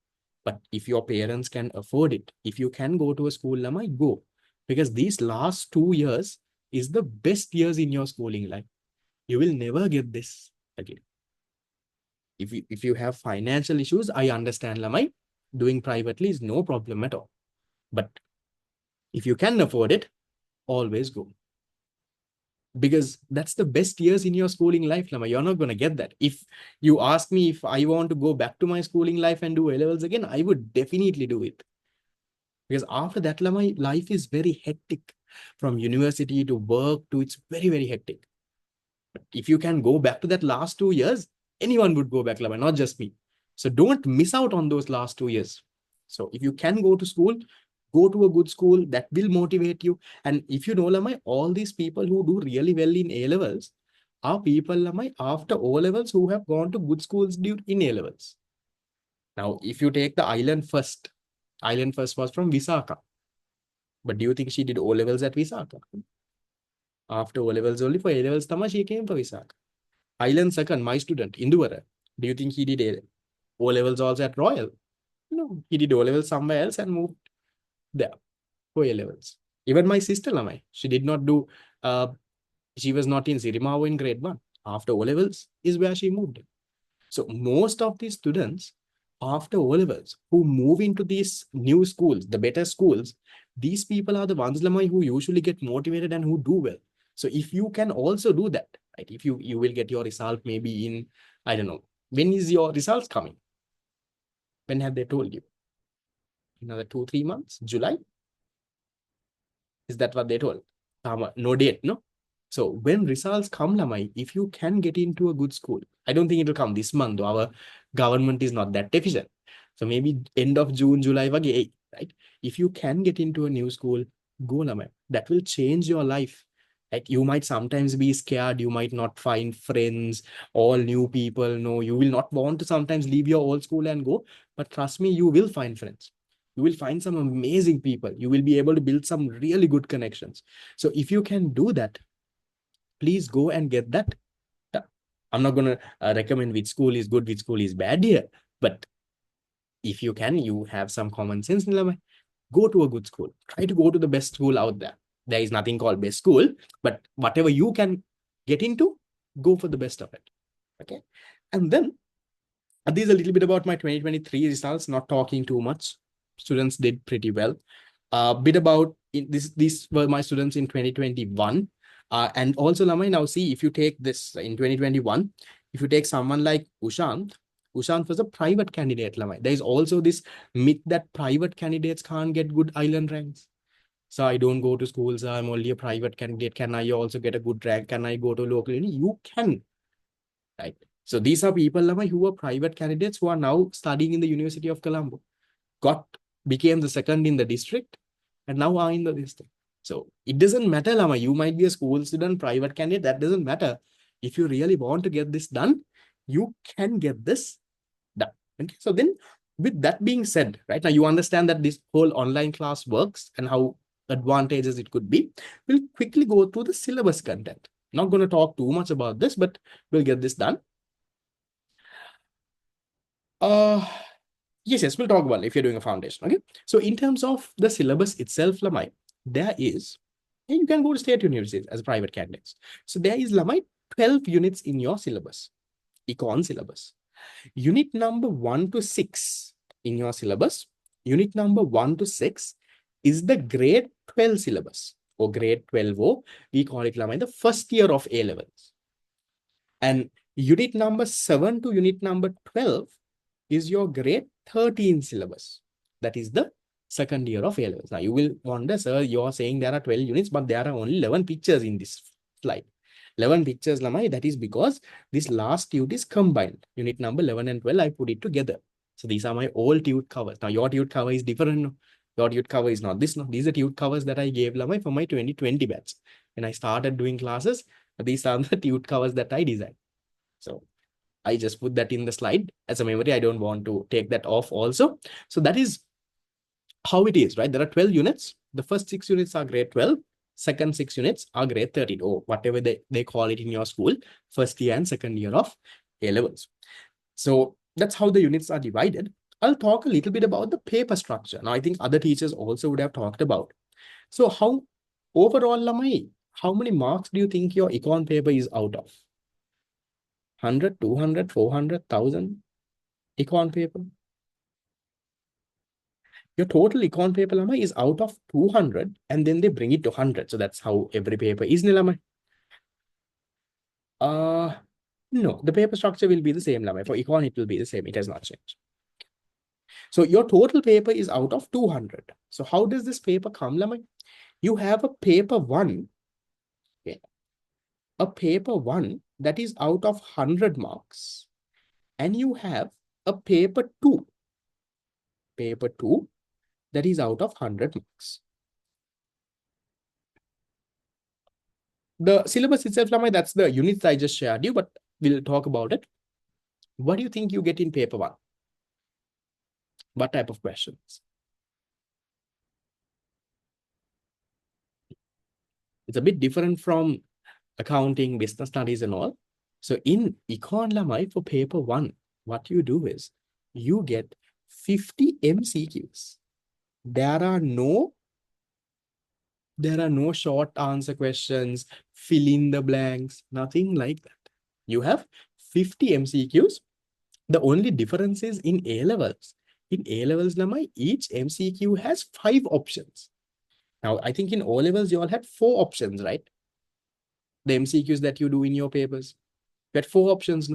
But if your parents can afford it, if you can go to a school, Lamai, go. Because these last 2 years is the best years in your schooling life. You will never get this again. If you have financial issues, I understand, Lamai. Doing privately is no problem at all. But if you can afford it, always go. Because that's the best years in your schooling life, Lama. You're not going to get that. If you ask me if I want to go back to my schooling life and do A-levels again, I would definitely do it. Because after that, Lama, life is very hectic. From university to work to, it's very, very hectic. But if you can go back to that last 2 years, anyone would go back, Lama, not just me. So don't miss out on those last 2 years. So if you can go to school, go to a good school that will motivate you. And if you know, Lamai, all these people who do really well in A-levels are people, Lamai, after O-levels who have gone to good schools in A-levels. Now, if you take the Island First was from Visakha. But do you think she did O-levels at Visakha? After O-levels only, for A-levels, Tama, she came for Visakha. Island Second, my student, Induvara. Do you think he did O-levels also at Royal? No, he did O-levels somewhere else and moved there for A-levels. Even my sister, Lamai, she did not do, she was not in Sirimao in grade 1. After O-levels is where she moved. So most of these students after O-levels who move into these new schools, the better schools, these people are the ones, Lamai, who usually get motivated and who do well. So if you can also do that, right? If you will get your result maybe in, I don't know, when is your results coming? When have they told you? Another 2-3 months? July? Is that what they told? No date, no? So when results come, Lamai, if you can get into a good school, I don't think it will come this month. Our government is not that efficient. So maybe end of June, July, right? If you can get into a new school, go, Lamai. That will change your life. Like you might sometimes be scared, you might not find friends, all new people. No, you will not want to sometimes leave your old school and go. But trust me, you will find friends. You will find some amazing people. You will be able to build some really good connections. So if you can do that, please go and get that. I'm not going to recommend which school is good, which school is bad here. But if you can, you have some common sense, go to a good school. Try to go to the best school out there. There is nothing called best school, but whatever you can get into, go for the best of it. Okay. And then this is a little bit about my 2023 results, not talking too much. Students did pretty well. A bit about this. These were my students in 2021. And also, Lamai, now see, if you take this in 2021, if you take someone like Ushant was a private candidate, Lamai. There is also this myth that private candidates can't get good island ranks. So I don't go to schools. I'm only a private candidate. Can I also get a good rank? Can I go to local uni? You can, right? So these are people, Lamai, who are private candidates who are now studying in the University of Colombo. Became the second in the district and now are in the district. So it doesn't matter, Lama. You might be a school student, private candidate. That doesn't matter. If you really want to get this done, you can get this done. Okay. So then with that being said, right now you understand that this whole online class works and how advantageous it could be. We'll quickly go through the syllabus content. Not going to talk too much about this, but we'll get this done. Yes, we'll talk about it if you're doing a foundation. Okay. So in terms of the syllabus itself, Lamai, there is, you can go to state universities as private candidates. So there is, Lamai, 12 units in your syllabus, econ syllabus. Unit number 1 to 6 in your syllabus, unit number 1 to 6 is the grade 12 syllabus or grade 12O. We call it, Lamai, the first year of A levels. And unit number 7 to unit number 12 is your grade 13 syllabus. That is the second year of A levels. Now you will wonder, sir, you're saying there are 12 units, but there are only 11 pictures in this slide. 11 pictures, Lamai, that is because this last tute is combined. Unit number 11 and 12, I put it together. So these are my old tute covers. Now your tute cover is different. Your tute cover is not this. No. These are tute covers that I gave, Lamai, for my 2020 batch. When I started doing classes, These are the tute covers that I designed. So I just put that in the slide as a memory. I don't want to take that off also. So that is how it is, right? There are 12 units. The first 6 units are grade 12. Second 6 units are grade 13, or whatever they call it in your school, first year and second year of A levels. So that's how the units are divided. I'll talk a little bit about the paper structure. Now, I think other teachers also would have talked about. So how overall, Lamai, how many marks do you think your econ paper is out of? 100, 200, 400, 1000 econ paper? Your total econ paper, Lamai, is out of 200, and then they bring it to 100. So that's how every paper is, Lamai. No, the paper structure will be the same, Lamai. For econ, it will be the same. It has not changed. So your total paper is out of 200. So how does this paper come, Lamai? You have a paper 1, okay, a paper 1 that is out of 100 marks, and you have a paper 2 that is out of 100 marks. The syllabus itself, Lamai, that's the units I just shared you, but we'll talk about it. What do you think you get in paper 1? What type of questions? It's a bit different from accounting, business studies and all. So in Econ Lamai for paper 1, what you do is you get 50 MCQs. There are no short answer questions, fill in the blanks, nothing like that. You have 50 MCQs. The only difference is in A levels. In A levels, Lamai, each MCQ has 5 options. Now, I think in O levels, you all had 4 options, right? The MCQs that you do in your papers. You had 4 options.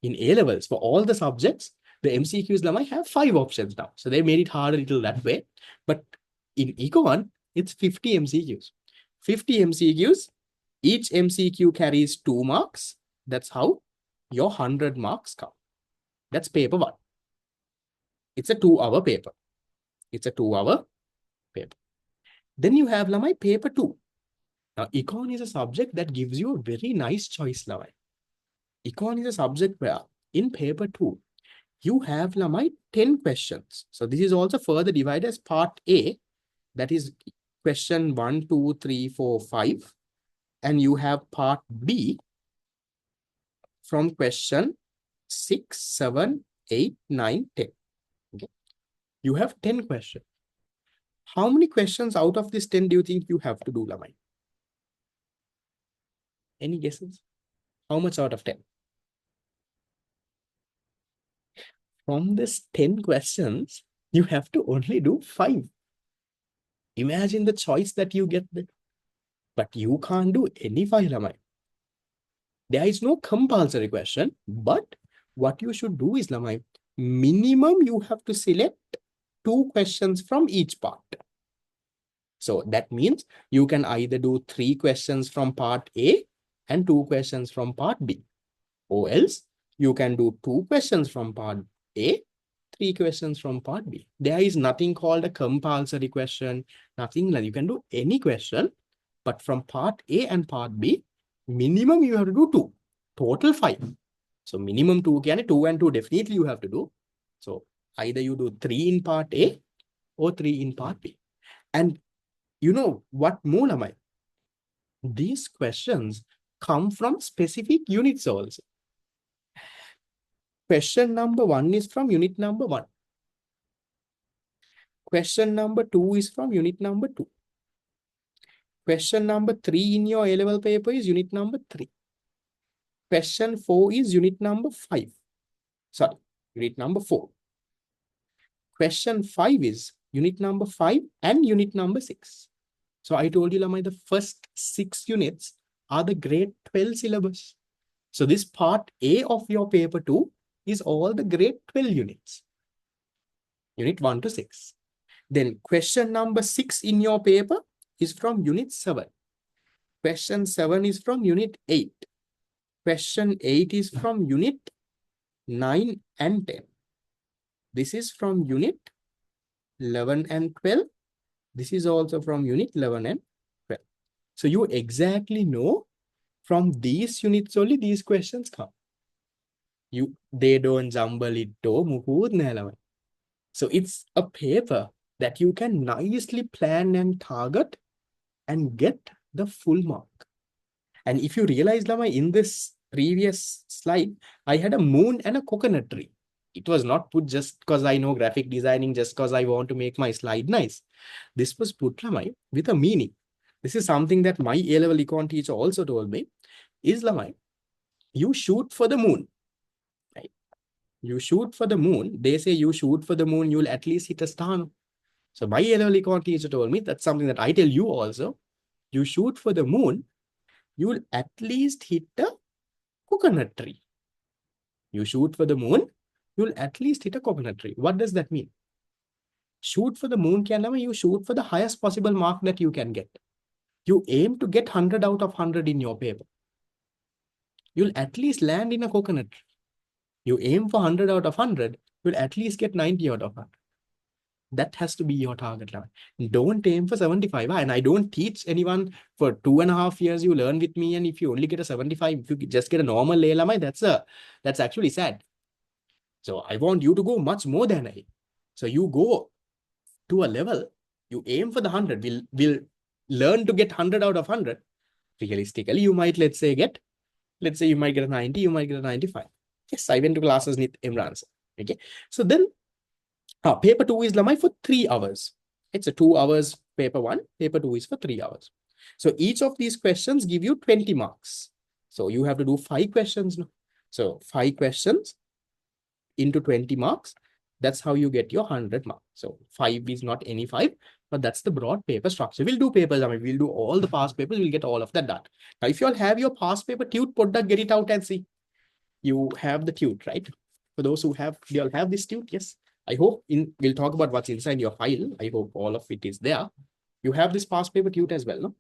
In A levels, for all the subjects, the MCQs, Lamai, have 5 options now. So they made it harder a little that way. But in Econ, it's 50 MCQs. 50 MCQs, each MCQ carries 2 marks. That's how your 100 marks come. That's paper 1. It's a 2-hour paper. It's a 2-hour paper. Then you have, Lamai, paper 2. Now, Econ is a subject that gives you a very nice choice, Lamai. Econ is a subject where in paper 2, you have, Lamai, 10 questions. So this is also further divided as part A, that is question 1, 2, 3, 4, 5. And you have part B from question 6, 7, 8, 9, 10. Okay. You have 10 questions. How many questions out of this 10 do you think you have to do, Lamai? Any guesses? How much out of 10? From this 10 questions, you have to only do 5. Imagine the choice that you get there. But you can't do any 5, Lamai. There is no compulsory question, but what you should do is, Lamai, minimum you have to select 2 questions from each part. So that means you can either do 3 questions from part A and 2 questions from part B. Or else you can do 2 questions from part A, 3 questions from part B. There is nothing called a compulsory question, nothing like you can do any question, but from part A and part B, minimum you have to do 2, total 5. So minimum 2 can 2 and 2 definitely you have to do. So either you do 3 in part A or 3 in part B. And you know what more, Lamai? These questions come from specific units also. Question number 1 is from unit number 1. Question number 2 is from unit number 2. Question number 3 in your A-level paper is unit number 3. Question 4 is unit number 5. Sorry, unit number 4. Question 5 is unit number 5 and unit number 6. So I told you, Lamai, the first 6 units are the grade 12 syllabus. So this part A of your paper 2 is all the grade 12 units. Unit 1 to 6. Then question number 6 in your paper is from unit 7. Question 7 is from unit 8. Question 8 is from unit 9 and 10. This is from unit 11 and 12. This is also from unit 11 and 12. So you exactly know From these units only, these questions come. They don't jumble it to mukud nela. So it's a paper that you can nicely plan and target and get the full mark. And if you realize, Lama, in this previous slide, I had a moon and a coconut tree. It was not put just because I know graphic designing, just because I want to make my slide nice. This was put, Lama, with a meaning. This is something that my A-level econ teacher also told me, is, Lama, you shoot for the moon. Right? You shoot for the moon. They say you shoot for the moon, you'll at least hit a star. So my A-level econ teacher told me, that's something that I tell you also. You shoot for the moon, you'll at least hit a coconut tree. You shoot for the moon, you'll at least hit a coconut tree. What does that mean? Shoot for the moon, you shoot for the highest possible mark that you can get. You aim to get 100 out of 100 in your paper. You'll at least land in a coconut tree. You aim for 100 out of 100, you'll at least get 90 out of 100. That has to be your target level. Don't aim for 75. And I don't teach anyone for 2.5 years. You learn with me, and if you only get a 75, if you just get a normal LMI, that's actually sad. So I want you to go much more than I. So you go to a level, you aim for the 100. We'll learn to get 100 out of 100. Realistically, you might, let's say you might get a 90, you might get a 95. Yes, I went to classes with Imran. Okay. So then paper 2 is Lamai for 3 hours. It's a 2 hours paper 1. Paper 2 is for 3 hours. So each of these questions give you 20 marks. So you have to do 5 questions. So 5 questions into 20 marks. That's how you get your 100 marks. So 5 is not any 5, but that's the broad paper structure. We'll do papers. I mean, we'll do all the past papers. We'll get all of that done. Now, if you all have your past paper tute, get it out and see. You have the tute, right? For those who have, you all have this tute, yes. I hope we'll talk about what's inside your file. I hope all of it is there. You have this past paper tute as well, no?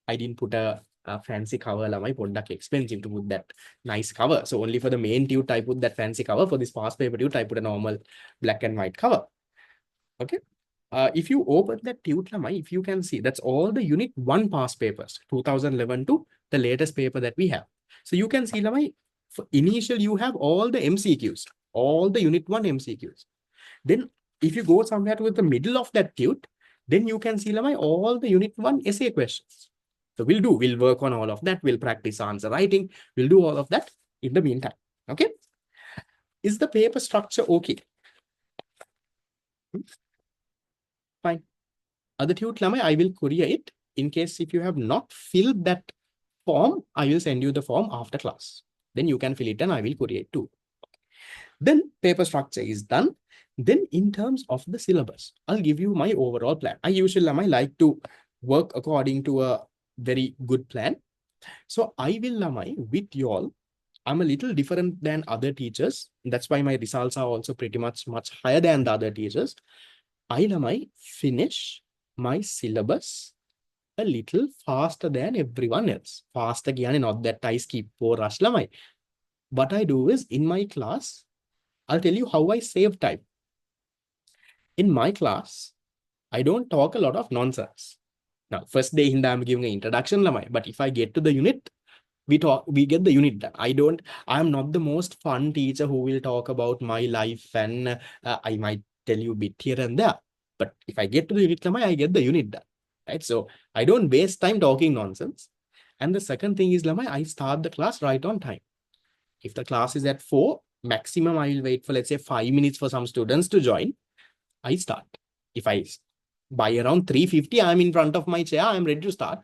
I didn't put a fancy cover. My product expensive to put that nice cover. So only for the main tute, I put that fancy cover. For this past paper tute, I put a normal black and white cover. Okay. If you open that tute, if you can see, that's all the unit 1 past papers, 2011 to the latest paper that we have. So you can see, for initial, you have all the MCQs, all the unit 1 MCQs. Then if you go somewhere to the middle of that tute, then you can see all the unit 1 essay questions. So we'll work on all of that. We'll practice answer writing. We'll do all of that in the meantime. Okay. Is the paper structure okay? Fine. Other tute, I will courier it. In case if you have not filled that form, I will send you the form after class. Then you can fill it and I will courier it too. Then paper structure is done. Then in terms of the syllabus, I'll give you my overall plan. I usually like to work according to a very good plan. So I will, with you all, I'm a little different than other teachers. That's why my results are also pretty much higher than the other teachers. I finish my syllabus a little faster than everyone else. Faster again, not that I skip or rush. What I do is in my class, I'll tell you how I save time. In my class, I don't talk a lot of nonsense. Now, first day I'm giving an introduction, but if I get to the unit, we get the unit done. I'm not the most fun teacher who will talk about my life and I might tell you a bit here and there. But if I get to the unit, I get the unit done. Right? So I don't waste time talking nonsense. And the second thing is, I start the class right on time. If the class is at 4, maximum I will wait for, let's say, 5 minutes for some students to join. I start. If by around 3:50, I'm in front of my chair, I'm ready to start.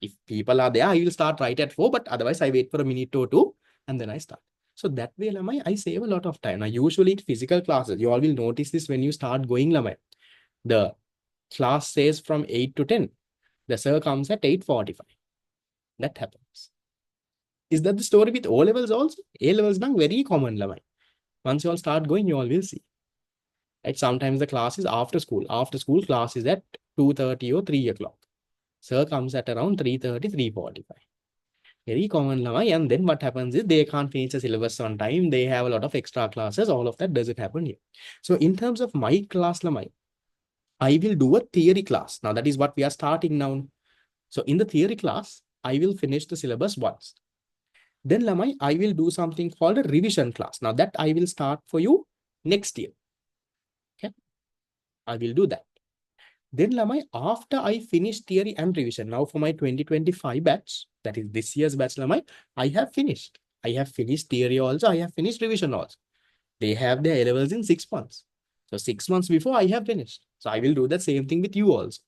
If people are there, I will start right at 4, but otherwise I wait for a minute or 2 and then I start. So that way, I save a lot of time. Now, usually physical classes, you all will notice this when you start going, the class says from 8 to 10. The sir comes at 8:45. That happens. Is that the story with O levels also? A levels now very common. Once you all start going, you all will see. Right? Sometimes the class is after school. After school class is at 2:30 or 3 o'clock. Sir comes at around 3:30, 3:45. Very common. And then what happens is they can't finish the syllabus on time. They have a lot of extra classes. All of that doesn't happen here. So in terms of my class, I will do a theory class. Now that is what we are starting now. So in the theory class, I will finish the syllabus once. Then Lamai, I will do something called a revision class. Now that I will start for you next year. Okay, I will do that. Then Lamai, after I finish theory and revision, now for my 2025 batch, that is this year's batch Lamai, I have finished. I have finished theory also, I have finished revision also. They have their A levels in 6 months. So 6 months before I have finished. So I will do the same thing with you also.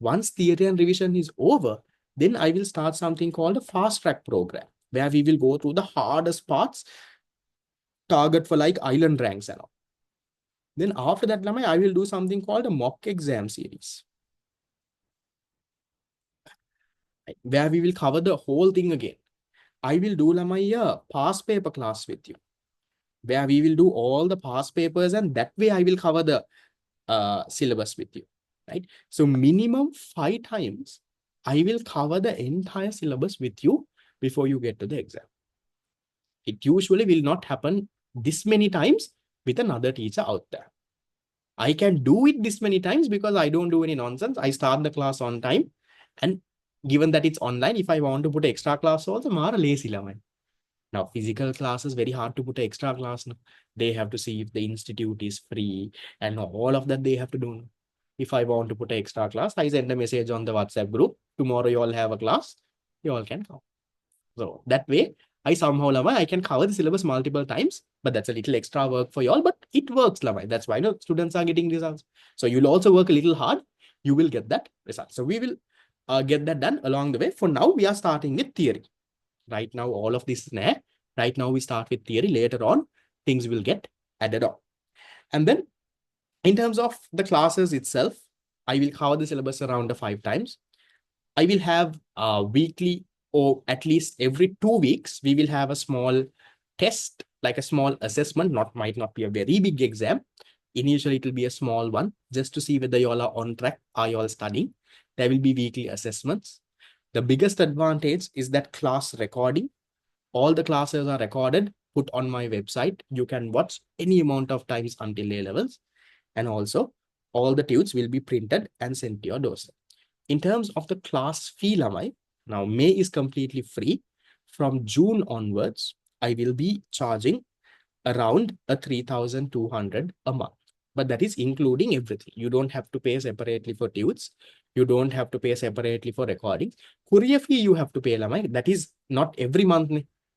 Once theory and revision is over, then I will start something called a fast track program, where we will go through the hardest parts, target for like island ranks and all. Then after that, Lamai, I will do something called a mock exam series, where we will cover the whole thing again. I will do Lamai a past paper class with you, where we will do all the past papers, and that way I will cover the syllabus with you, right? So minimum 5 times, I will cover the entire syllabus with you before you get to the exam. It usually will not happen this many times with another teacher out there. I can do it this many times because I don't do any nonsense. I start the class on time. And given that it's online, if I want to put extra class also, mara lazy lamai. Now, physical class is very hard to put an extra class. No? They have to see if the institute is free and all of that they have to do. If I want to put an extra class, I send a message on the WhatsApp group. Tomorrow you all have a class. You all can come. So that way, I somehow, Lamai, I can cover the syllabus multiple times, but that's a little extra work for you all, but it works, Lamai. That's why no students are getting results. So you'll also work a little hard. You will get that result. So we will get that done along the way. For now, we are starting with theory. Right now, all of this is there. Right now, we start with theory. Later on, things will get added on. And then in terms of the classes itself, I will cover the syllabus around 5 times. I will have weekly, or at least every 2 weeks, we will have a small test, like a small assessment. Might not be a very big exam. Initially, it will be a small one, just to see whether you all are on track. Are you all studying? There will be weekly assessments. The biggest advantage is that class recording. All the classes are recorded, put on my website. You can watch any amount of times until A levels. And also, all the tunes will be printed and sent to your doorstep. In terms of the class fee, Lamai, now May is completely free. From June onwards, I will be charging around 3,200 a month. But that is including everything. You don't have to pay separately for tunes. You don't have to pay separately for recording. Courier fee you have to pay, Lamai. That is not every month.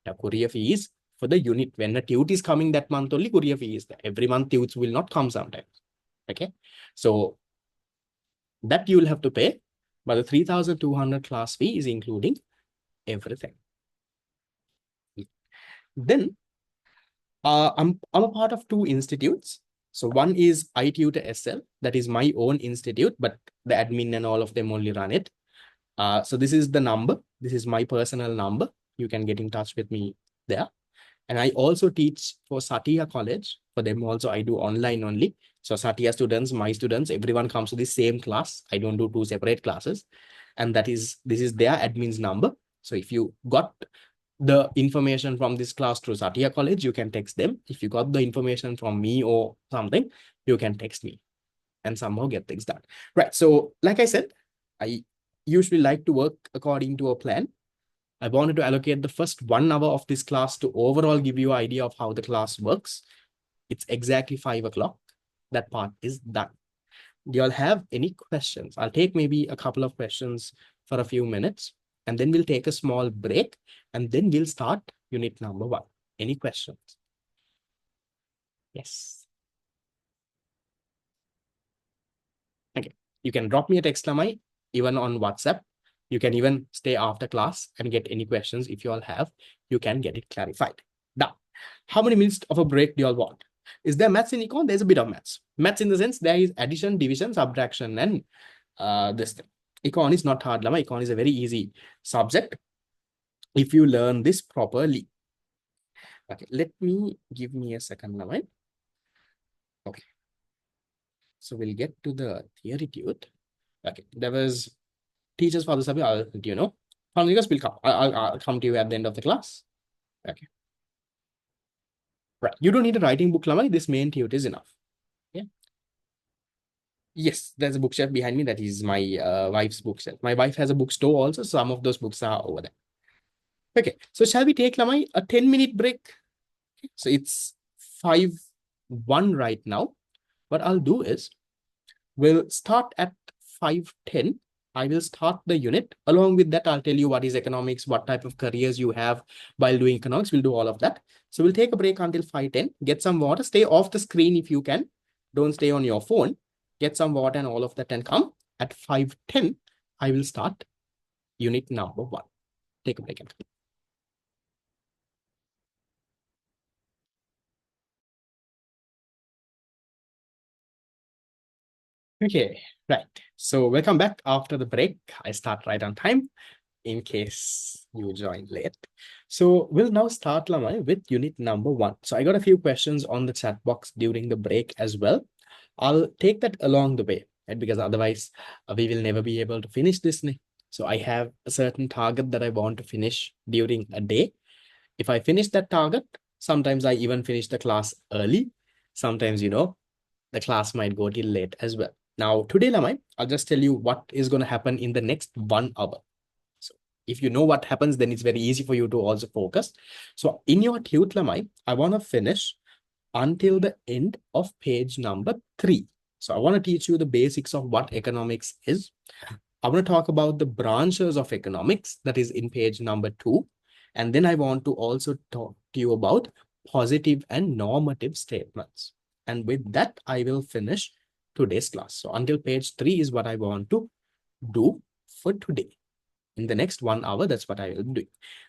The courier fee is for the unit. When a tute is coming that month, only courier fee is there. Every month tutes will not come sometimes. Okay. So that you will have to pay. But the 3,200 class fee is including everything. Then I'm a part of 2 institutes. So one is iTutor SL, that is my own institute, but the admin and all of them only run it. So this is the number. This is my personal number. You can get in touch with me there. And I also teach for Satya College. For them also, I do online only. So Satya students, my students, everyone comes to the same class. I don't do 2 separate classes. And this is their admin's number. So if you got the information from this class through Satya College, you can text them. If you got the information from me or something, you can text me and somehow get things done. Right. So like I said, I usually like to work according to a plan. I wanted to allocate the first 1 hour of this class to overall give you an idea of how the class works. It's exactly 5 o'clock. That part is done. Do you all have any questions? I'll take maybe a couple of questions for a few minutes, and then we'll take a small break, and then we'll start unit number 1. Any questions? Yes. Okay. You can drop me a text, Lamai, even on WhatsApp. You can even stay after class and get any questions if you all have. You can get it clarified. Now, how many minutes of a break do you all want? Is there maths in econ? There's a bit of maths. Maths in the sense there is addition, division, subtraction, and this thing. Econ is not hard, Lama. Econ is a very easy subject if you learn this properly. Okay, give me a second, Lama. Okay. So we'll get to the theory tude. Okay, there was teachers for the subject. I'll let you know. Because will come. I'll come to you at the end of the class. Okay. Right. You don't need a writing book, Lama. This main tude is enough. Yeah. Yes, there's a bookshelf behind me. That is my wife's bookshelf. My wife has a bookstore also. Some of those books are over there. Okay, so shall we take, Lamai, a 10-minute break? So it's 5:01 right now. What I'll do is we'll start at 5:10. I will start the unit. Along with that, I'll tell you what is economics, what type of careers you have while doing economics. We'll do all of that. So we'll take a break until 5:10. Get some water. Stay off the screen if you can. Don't stay on your phone. Get some water and all of that and come. At 5:10, I will start unit number 1. Take a break and come. Okay, right. So welcome back after the break. I start right on time in case you joined late. So we'll now start, Lamai, with unit number 1. So I got a few questions on the chat box during the break as well. I'll take that along the way, right? Because otherwise we will never be able to finish this. So I have a certain target that I want to finish during a day. If I finish that target, sometimes I even finish the class early. Sometimes, the class might go till late as well. Now, today, Lamai, I'll just tell you what is going to happen in the next 1 hour. So if you know what happens, then it's very easy for you to also focus. So in your tute, Lamai, I want to finish until the end of page number 3. So I want to teach you the basics of what economics is. I want to talk about the branches of economics that is in page number 2. And then I want to also talk to you about positive and normative statements. And with that, I will finish today's class. So until page 3 is what I want to do for today. In the next 1 hour, that's what I will do.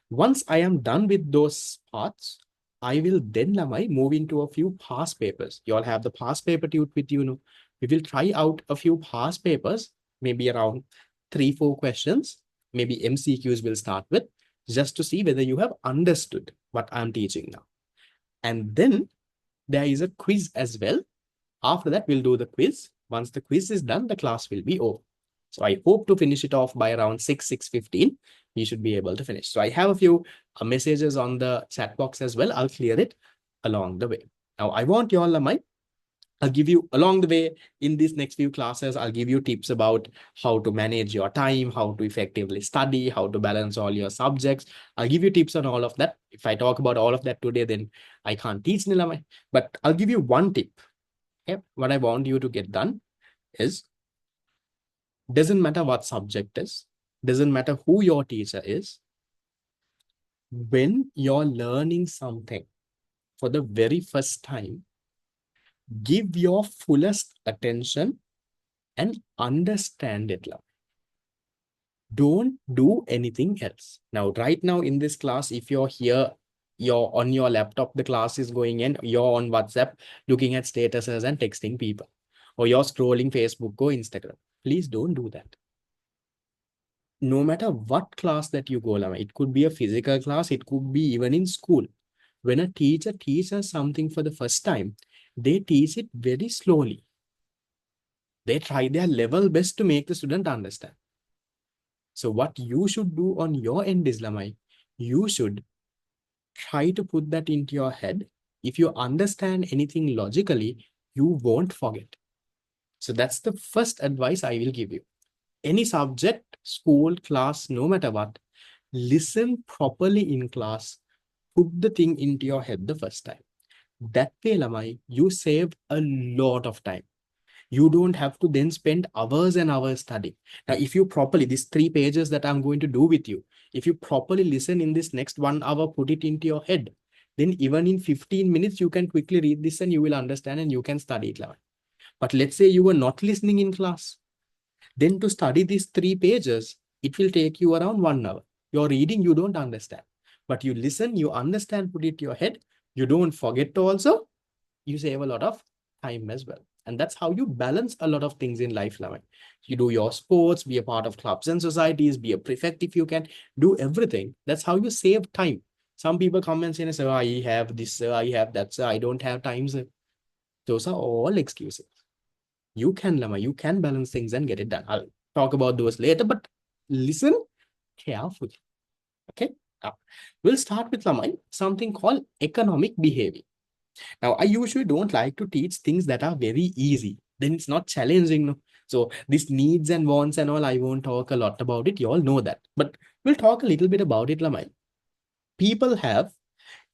Once I am done with those parts, I will then, Lamai, move into a few past papers. You all have the past paper tute with you. We will try out a few past papers, maybe around 3-4 questions. Maybe MCQs will start with, just to see whether you have understood what I'm teaching now. And then there is a quiz as well. After that, we'll do the quiz. Once the quiz is done, the class will be over. So I hope to finish it off by around 6:15. We should be able to finish. So I have a few messages on the chat box as well. I'll clear it along the way. Now, I want you all, Lamai, I'll give you along the way in these next few classes, I'll give you tips about how to manage your time, how to effectively study, how to balance all your subjects. I'll give you tips on all of that. If I talk about all of that today, then I can't teach Nilamai. But I'll give you one tip. Okay? What I want you to get done is, doesn't matter what subject is, doesn't matter who your teacher is, when you're learning something for the very first time, give your fullest attention and understand it. Don't do anything else. Now, right now in this class, if you're here, you're on your laptop, the class is going in, you're on WhatsApp, looking at statuses and texting people, or you're scrolling Facebook or Instagram. Please don't do that. No matter what class that you go, Lama, it could be a physical class, it could be even in school. When a teacher teaches something for the first time, they teach it very slowly. They try their level best to make the student understand. So what you should do on your end is, Lamai, you should try to put that into your head. If you understand anything logically, you won't forget. So that's the first advice I will give you. Any subject, school, class, no matter what, listen properly in class. Put the thing into your head the first time. That way, Lamai, you save a lot of time. You don't have to then spend hours and hours studying. Now, if you properly, these 3 pages that I'm going to do with you, if you properly listen in this next 1 hour, put it into your head, then even in 15 minutes, you can quickly read this and you will understand and you can study it. But let's say you were not listening in class. Then to study these 3 pages, it will take you around 1 hour. You're reading, you don't understand. But you listen, you understand, put it to your head. You don't forget to also, you save a lot of time as well. And that's how you balance a lot of things in life, Lavin. You do your sports, be a part of clubs and societies, be a prefect if you can, do everything. That's how you save time. Some people come and say, sir, I have this, sir, I have that, sir, I don't have time, sir. Those are all excuses. You can, Lama, you can balance things and get it done. I'll talk about those later, but listen carefully. Okay? Now, we'll start with, Lama, something called economic behavior. Now, I usually don't like to teach things that are very easy. then it's not challenging. No? So these needs and wants and all, I won't talk a lot about it. You all know that. But we'll talk a little bit about it, Lamai. People have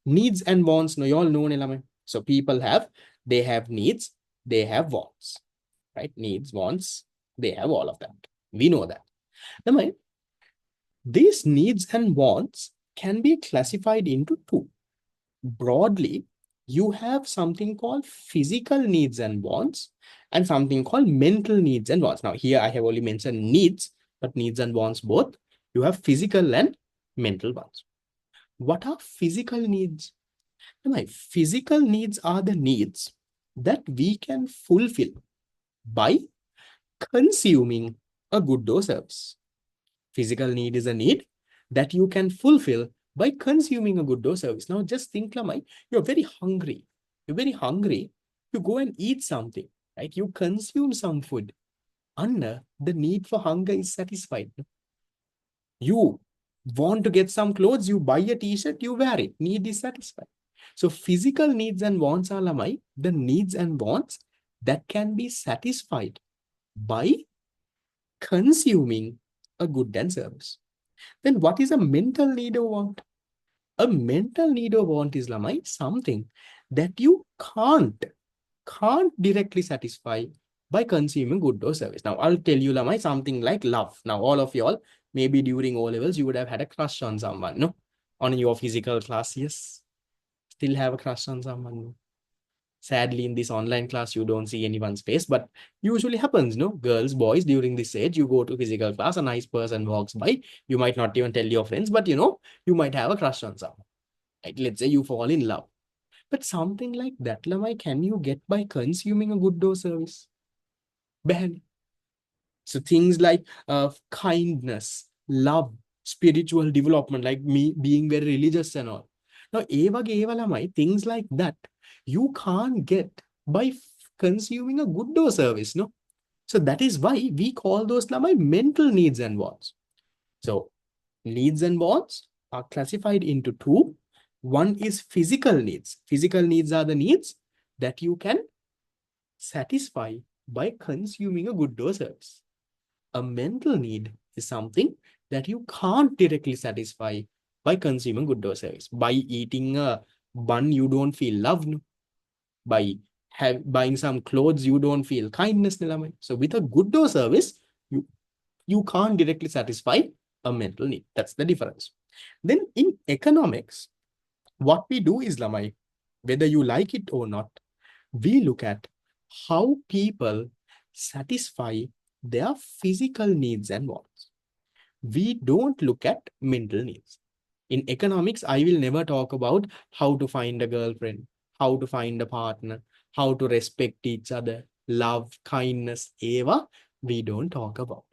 needs and wants. No, you all know, Lamai. So people have, they have needs, they have wants, right? Needs, wants, they have all of that. We know that. Lamai, these needs and wants can be classified into two. Broadly, you have something called physical needs and wants and something called mental needs and wants. Now, here I have only mentioned needs, but needs and wants both. You have physical and mental wants. What are physical needs? My physical needs are the needs that we can fulfill by consuming a good or service. Physical need is a need that you can fulfill by consuming a good or service. Now, just think, Lamai, you're very hungry. You're very hungry. You go and eat something, right? You consume some food. Anna, the need for hunger is satisfied. You want to get some clothes, you buy a t-shirt, you wear it. Need is satisfied. So physical needs and wants are, Lamai, the needs and wants that can be satisfied by consuming a good and service. Then what is a mental need or want? A mental need or want is, Lamai, something that you can't directly satisfy by consuming good or service. Now, I'll tell you, Lamai, something like love. Now, all of y'all, maybe during O levels, you would have had a crush on someone, no? On your physical class, yes. Still have a crush on someone, no? Sadly, in this online class, you don't see anyone's face, but usually happens, no? Girls, boys, during this age, you go to physical class, a nice person walks by. You might not even tell your friends, but you might have a crush on someone. Right? Let's say you fall in love. But something like that, Lamai, can you get by consuming a good or service? Barely. So things like kindness, love, spiritual development, like me being very religious and all. Now, things like that, you can't get by consuming a good or service, no? So that is why we call those Lamai mental needs and wants. So needs and wants are classified into two. One is physical needs. Physical needs are the needs that you can satisfy by consuming a good or service. A mental need is something that you can't directly satisfy by consuming good or service. By eating a bun, you don't feel love. By buying some clothes, you don't feel kindness. So with a good or service, you can't directly satisfy a mental need. That's the difference. Then in economics, what we do is, Lamai, whether you like it or not, we look at how people satisfy their physical needs and wants. We don't look at mental needs. In economics, I will never talk about how to find a girlfriend, how to find a partner, how to respect each other, love, kindness, eva, we don't talk about.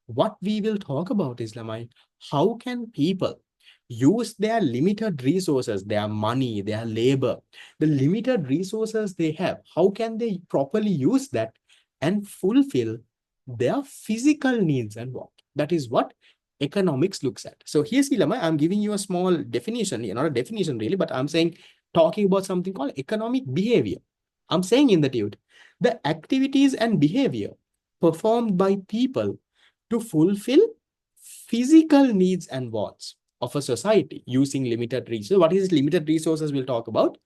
What we will talk about is, Lamai, how can people use their limited resources, their money, their labor, the limited resources they have, how can they properly use that and fulfill their physical needs and what? That is what economics looks at. So here's Lamai, I'm giving you a small definition, not a definition really, but I'm saying, talking about something called economic behavior. I'm saying in the dude, the activities and behavior performed by people to fulfill physical needs and wants of a society using limited resources. What is limited resources we'll talk about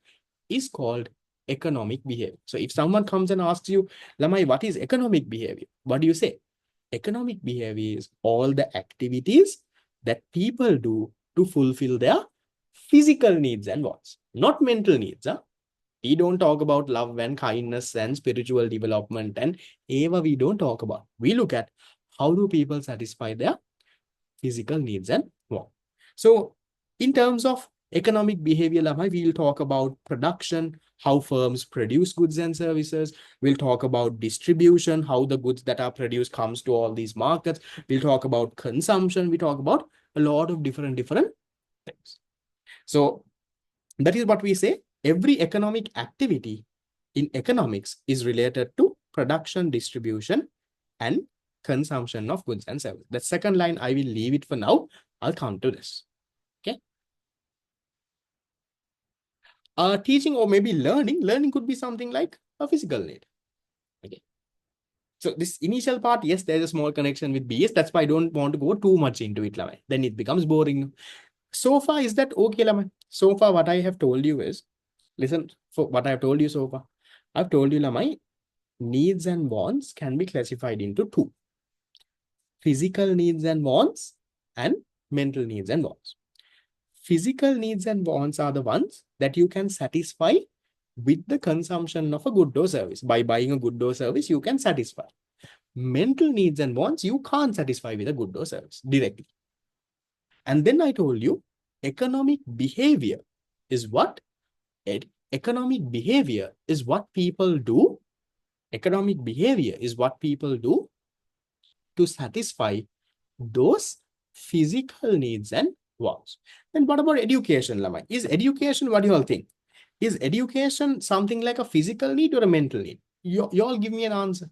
is called economic behavior. So if someone comes and asks you, Lamai, what is economic behavior? What do you say? Economic behavior is all the activities that people do to fulfill their physical needs and wants, not mental needs. Huh? We don't talk about love and kindness and spiritual development and eva we don't talk about. We look at how do people satisfy their physical needs and wants. So in terms of economic behavior, we will talk about production, how firms produce goods and services. We'll talk about distribution, how the goods that are produced comes to all these markets. We'll talk about consumption. We talk about a lot of different things. So that is what we say. Every economic activity in economics is related to production, distribution, and consumption of goods and services. The second line, I will leave it for now. I'll come to this. Okay. Teaching or maybe learning. Learning could be something like a physical need. Okay. So this initial part, yes, there's a small connection with BS. That's why I don't want to go too much into it, Lamai. Then it becomes boring. So far, is that okay, Lamai? So far, what I have told you is, listen, for what I have told you so far. I've told you, Lamai, needs and wants can be classified into two: physical needs and wants and mental needs and wants. Physical needs and wants are the ones that you can satisfy with the consumption of a good or service. By buying a good or service, you can satisfy. Mental needs and wants, you can't satisfy with a good or service directly. And then I told you, economic behavior is what? Economic behavior is what people do. Economic behavior is what people do to satisfy those physical needs and wants. Then what about education, Lamai? Is education, what do you all think? Is education something like a physical need or a mental need? You all give me an answer.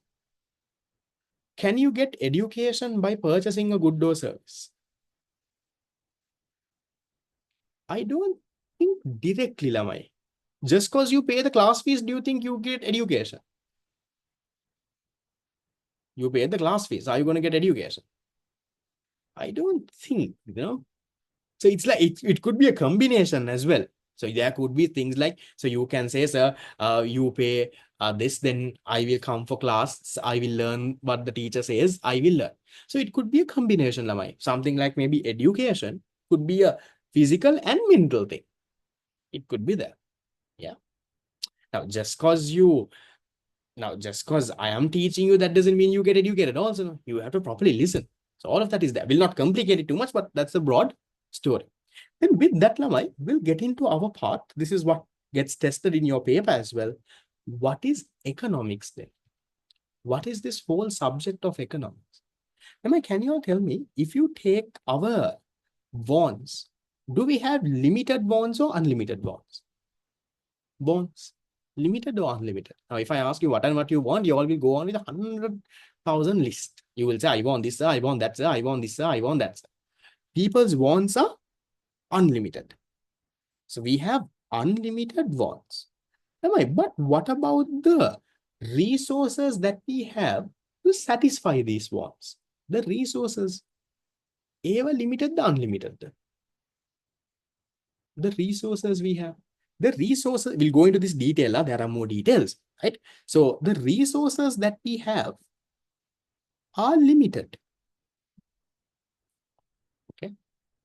Can you get education by purchasing a good or service? I don't think directly, Lamai. Just because you pay the class fees, do you think you get education? You pay the class fees. Are you going to get education? I don't think, So it's like it could be a combination as well. So there could be things like, so you can say, sir, you pay this, then I will come for class. I will learn what the teacher says. I will learn. So it could be a combination, Lamai. Something like maybe education could be a physical and mental thing. It could be there. Yeah. Now, just because I am teaching you, that doesn't mean you get educated. Also, you have to properly listen. So all of that is there. We'll not complicate it too much, but that's the broad story. Then with that, Lamai, we'll get into our part. This is what gets tested in your paper as well. What is economics then? What is this whole subject of economics? Lamai, can you all tell me, if you take our bonds, do we have limited bonds or unlimited bonds? Bonds. Limited or unlimited? Now, if I ask you what and what you want, you all will go on with 100,000 list. You will say, I want this, sir, I want that, sir, I want this, sir, I want that, sir. People's wants are unlimited. So we have unlimited wants. But what about the resources that we have to satisfy these wants? The resources, ever limited, the unlimited. The resources we have. The resources, we'll go into this detail. There are more details, right? So the resources that we have are limited. Okay.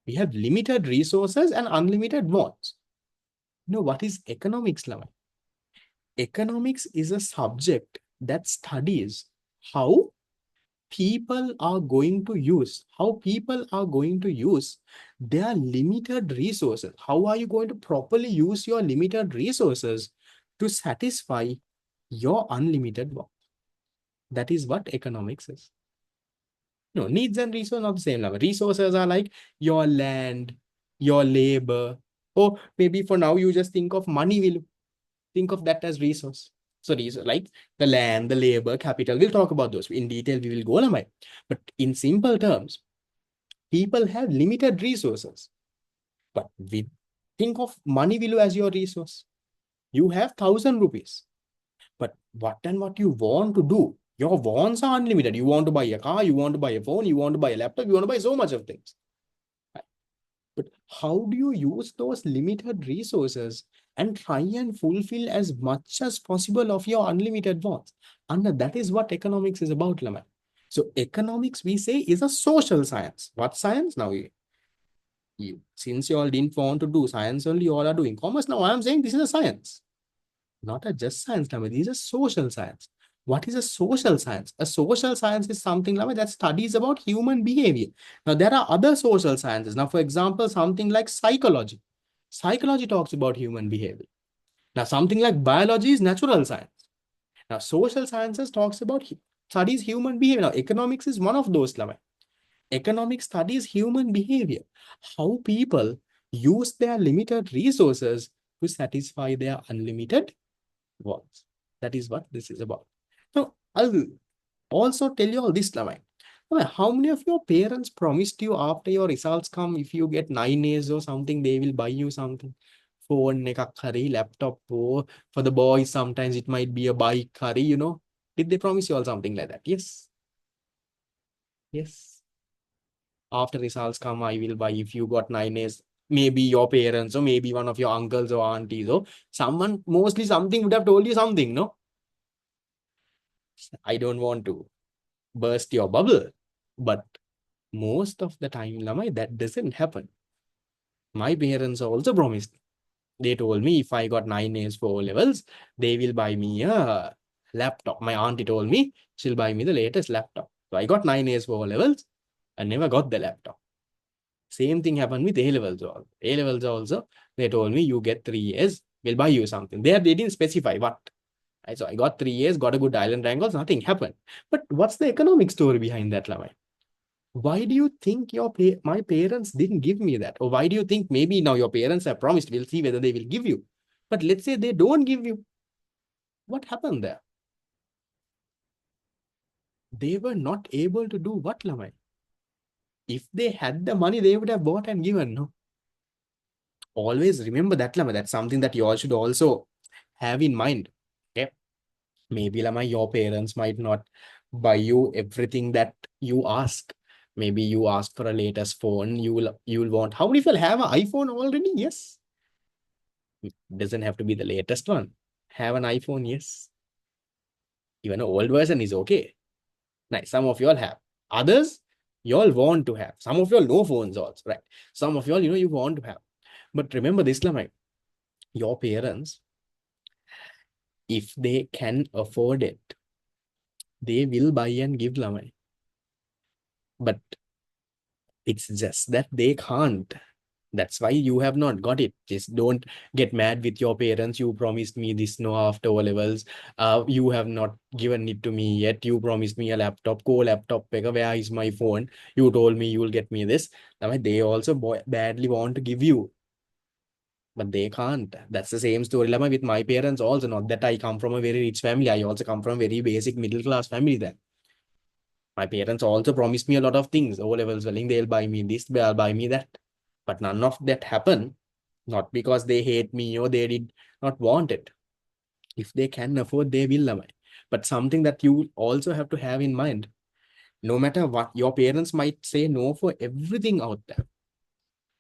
We have limited resources and unlimited wants. What is economics, Lamai? Economics is a subject that studies how people are going to use their limited resources. How are you going to properly use your limited resources to satisfy your unlimited wants? That is what economics is. No, needs and resources are not the same level. Resources are like your land, your labor, or maybe for now you just think of money. Will think of that as resource. So these are like the land, the labor, capital. We'll talk about those in detail. We will go on. But in simple terms, people have limited resources. But we think of money value as your resource. You have 1,000 rupees. But what you want to do? Your wants are unlimited. You want to buy a car, you want to buy a phone, you want to buy a laptop, you want to buy so much of things. But how do you use those limited resources and try and fulfill as much as possible of your unlimited wants? And that is what economics is about, Lamai. So economics, we say, is a social science. What science? Now, since you all didn't want to do science only, you all are doing commerce. Now I am saying this is a science. Not a just science, Lamai. This is a social science. What is a social science? A social science is something like that studies about human behavior. Now, there are other social sciences. Now, for example, something like psychology. Psychology talks about human behavior. Now, something like biology is natural science. Now, social sciences talks about studies human behavior. Now, economics is one of those, Lamai. Economics studies human behavior. How people use their limited resources to satisfy their unlimited wants. That is what this is about. Now, I'll also tell you all this, Lamai. How many of your parents promised you after your results come, if you get 9 A's or something, they will buy you something? Phone, laptop, for the boys, sometimes it might be a bike, Did they promise you all something like that? Yes. Yes. After results come, I will buy. If you got 9As, maybe your parents or maybe one of your uncles or aunties or someone, mostly something would have told you something, no? I don't want to burst your bubble, but most of the time, Lamai, that doesn't happen. My parents also promised. They told me if I got 9As for O levels, they will buy me a laptop. My auntie told me she'll buy me the latest laptop. So I got 9As for O levels. I never got the laptop. Same thing happened with A levels also. A levels also, they told me you get 3 As, we'll buy you something. They didn't specify what. So I got 3 As, got a good island rank, also nothing happened. But what's the economic story behind that, Lamai? Why do you think my parents didn't give me that? Or why do you think maybe now your parents have promised, we'll see whether they will give you. But let's say they don't give you. What happened there? They were not able to do what, Lamai? If they had the money, they would have bought and given. No. Always remember that, Lamai. That's something that you all should also have in mind. Okay. Maybe, Lamai, your parents might not buy you everything that you ask. Maybe you ask for a latest phone. You'll want. How many people have an iPhone already? Yes. Doesn't have to be the latest one. Have an iPhone, yes. Even an old version is okay. Nice. Some of you all have. Others, you all want to have. Some of you all know phones also, right? Some of you all, you want to have. But remember this, Lamai, your parents, if they can afford it, they will buy and give, Lamai. But it's just that they can't. That's why you have not got it. Just don't get mad with your parents. You promised me this no after O levels. You have not given it to me yet. You promised me a laptop. Go laptop. Where is my phone? You told me you will get me this. Now, they also badly want to give you, but they can't. That's the same story with my parents also. Not that I come from a very rich family. I also come from a very basic middle class family then. My parents also promised me a lot of things. O levels, they'll buy me this, they'll buy me that. But none of that happened, not because they hate me or they did not want it. If they can afford, they will love it. But something that you also have to have in mind, no matter what, your parents might say no for everything out there.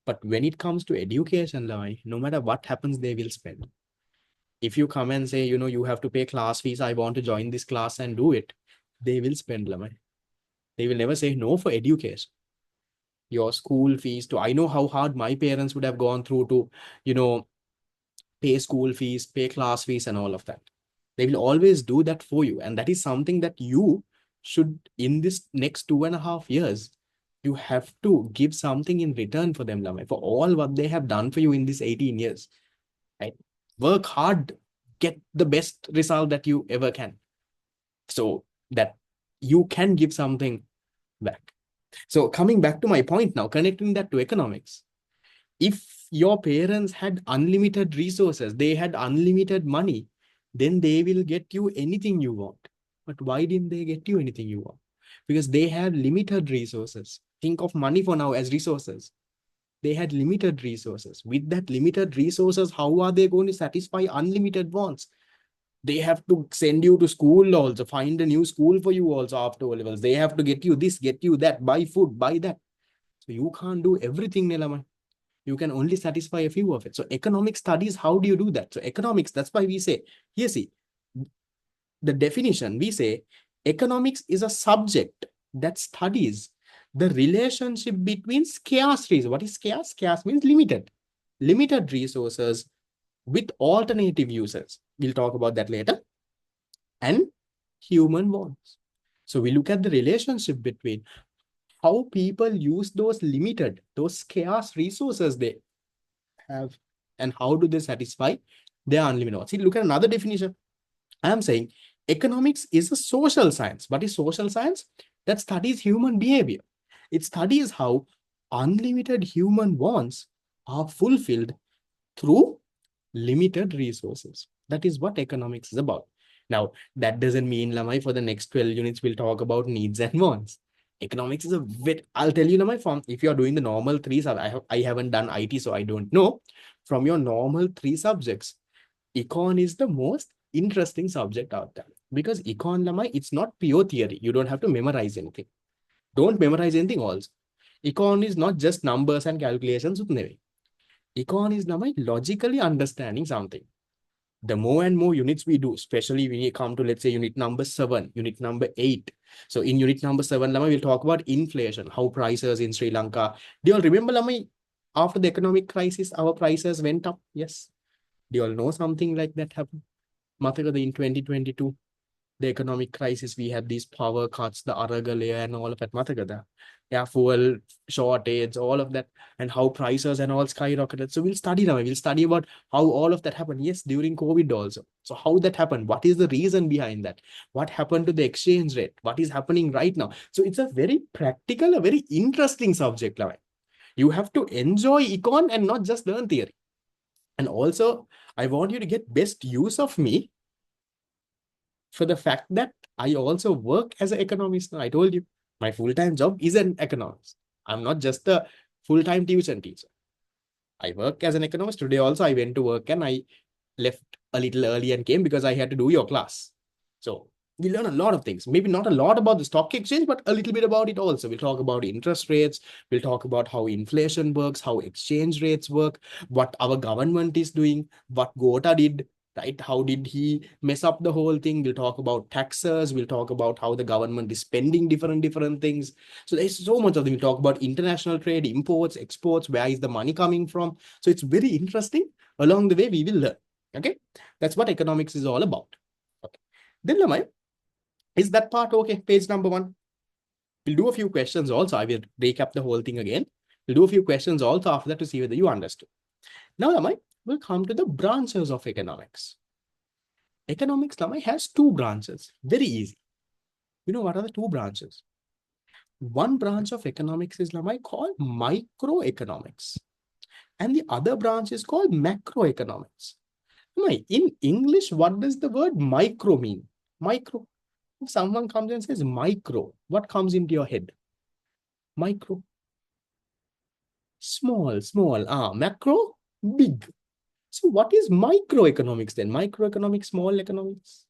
But when it comes to education, no matter what happens, they will spend. If you come and say, you have to pay class fees, I want to join this class and do it, they will spend. They will never say no for education. Your school fees too. I know how hard my parents would have gone through to, pay school fees, pay class fees, and all of that. They will always do that for you. And that is something that you should, in this next 2.5 years, you have to give something in return for them, Lamai, for all what they have done for you in these 18 years. Right? Work hard, get the best result that you ever can, so that you can give something back. So coming back to my point now, connecting that to economics. If your parents had unlimited resources, they had unlimited money, then they will get you anything you want. But why didn't they get you anything you want? Because they have limited resources. Think of money for now as resources. They had limited resources. With that limited resources, how are they going to satisfy unlimited wants? They have to send you to school also, find a new school for you also after O levels. They have to get you this, get you that, buy food, buy that. So you can't do everything, Nilama. You can only satisfy a few of it. So economic studies, how do you do that? So economics, that's why we say, here see, the definition, we say economics is a subject that studies the relationship between scarce resources. What is scarce? Scarce means limited. Limited resources with alternative uses. We'll talk about that later. And human wants. So we look at the relationship between how people use those limited, those scarce resources they have, and how do they satisfy their unlimited wants. See, look at another definition. I am saying economics is a social science. What is social science? That studies human behavior. It studies how unlimited human wants are fulfilled through limited resources. That is what economics is about. Now, that doesn't mean, Lamai, for the next 12 units, we'll talk about needs and wants. Economics is a bit, I'll tell you, Lamai, from if you're doing the normal three, I haven't done IT, so I don't know. From your normal three subjects, econ is the most interesting subject out there. Because econ lamai, it's not pure theory. You don't have to memorize anything. Don't memorize anything also. Econ is not just numbers and calculations. Econ is lamai logically understanding something. The more and more units we do, especially when you come to, let's say, unit number 7, unit number 8. So in unit number 7, Lama, we'll talk about inflation, how prices in Sri Lanka. Do you all remember, Lama, after the economic crisis, our prices went up? Yes. Do you all know something like that happened? Mathagada in 2022, the economic crisis, we had these power cuts, the Aragalaya and all of that. Mathagada. Yeah, fuel shortage, all of that, and how prices and all skyrocketed. So we'll study now. We'll study about how all of that happened. Yes, during COVID also. So how that happened? What is the reason behind that? What happened to the exchange rate? What is happening right now? So it's a very practical, a very interesting subject. You have to enjoy econ and not just learn theory. And also, I want you to get best use of me for the fact that I also work as an economist. I told you, my full-time job is an economist. I'm not just a full-time tuition teacher. I work as an economist. Today also, I went to work and I left a little early and came because I had to do your class. So we learn a lot of things. Maybe not a lot about the stock exchange, but a little bit about it also. We'll talk about interest rates. We'll talk about how inflation works, how exchange rates work, what our government is doing, what Gota did, right? How did he mess up the whole thing? We'll talk about taxes. We'll talk about how the government is spending different things. So there's so much of them. We'll talk about international trade, imports, exports, where is the money coming from? So it's very interesting. Along the way, we will learn. Okay, that's what economics is all about. Okay, then Lamai, is that part okay? Page number 1. We'll do a few questions also. I will recap the whole thing again. We'll do a few questions also after that to see whether you understood. Now, Lamai, we'll come to the branches of economics. Economics, Lamai, has 2 branches. Very easy. You know what are the 2 branches? One branch of economics is, Lamai, called microeconomics. And the other branch is called macroeconomics. In English, what does the word micro mean? Micro. If someone comes and says micro, what comes into your head? Micro. Small, small. Macro, big. So what is microeconomics then? Microeconomics, small economics?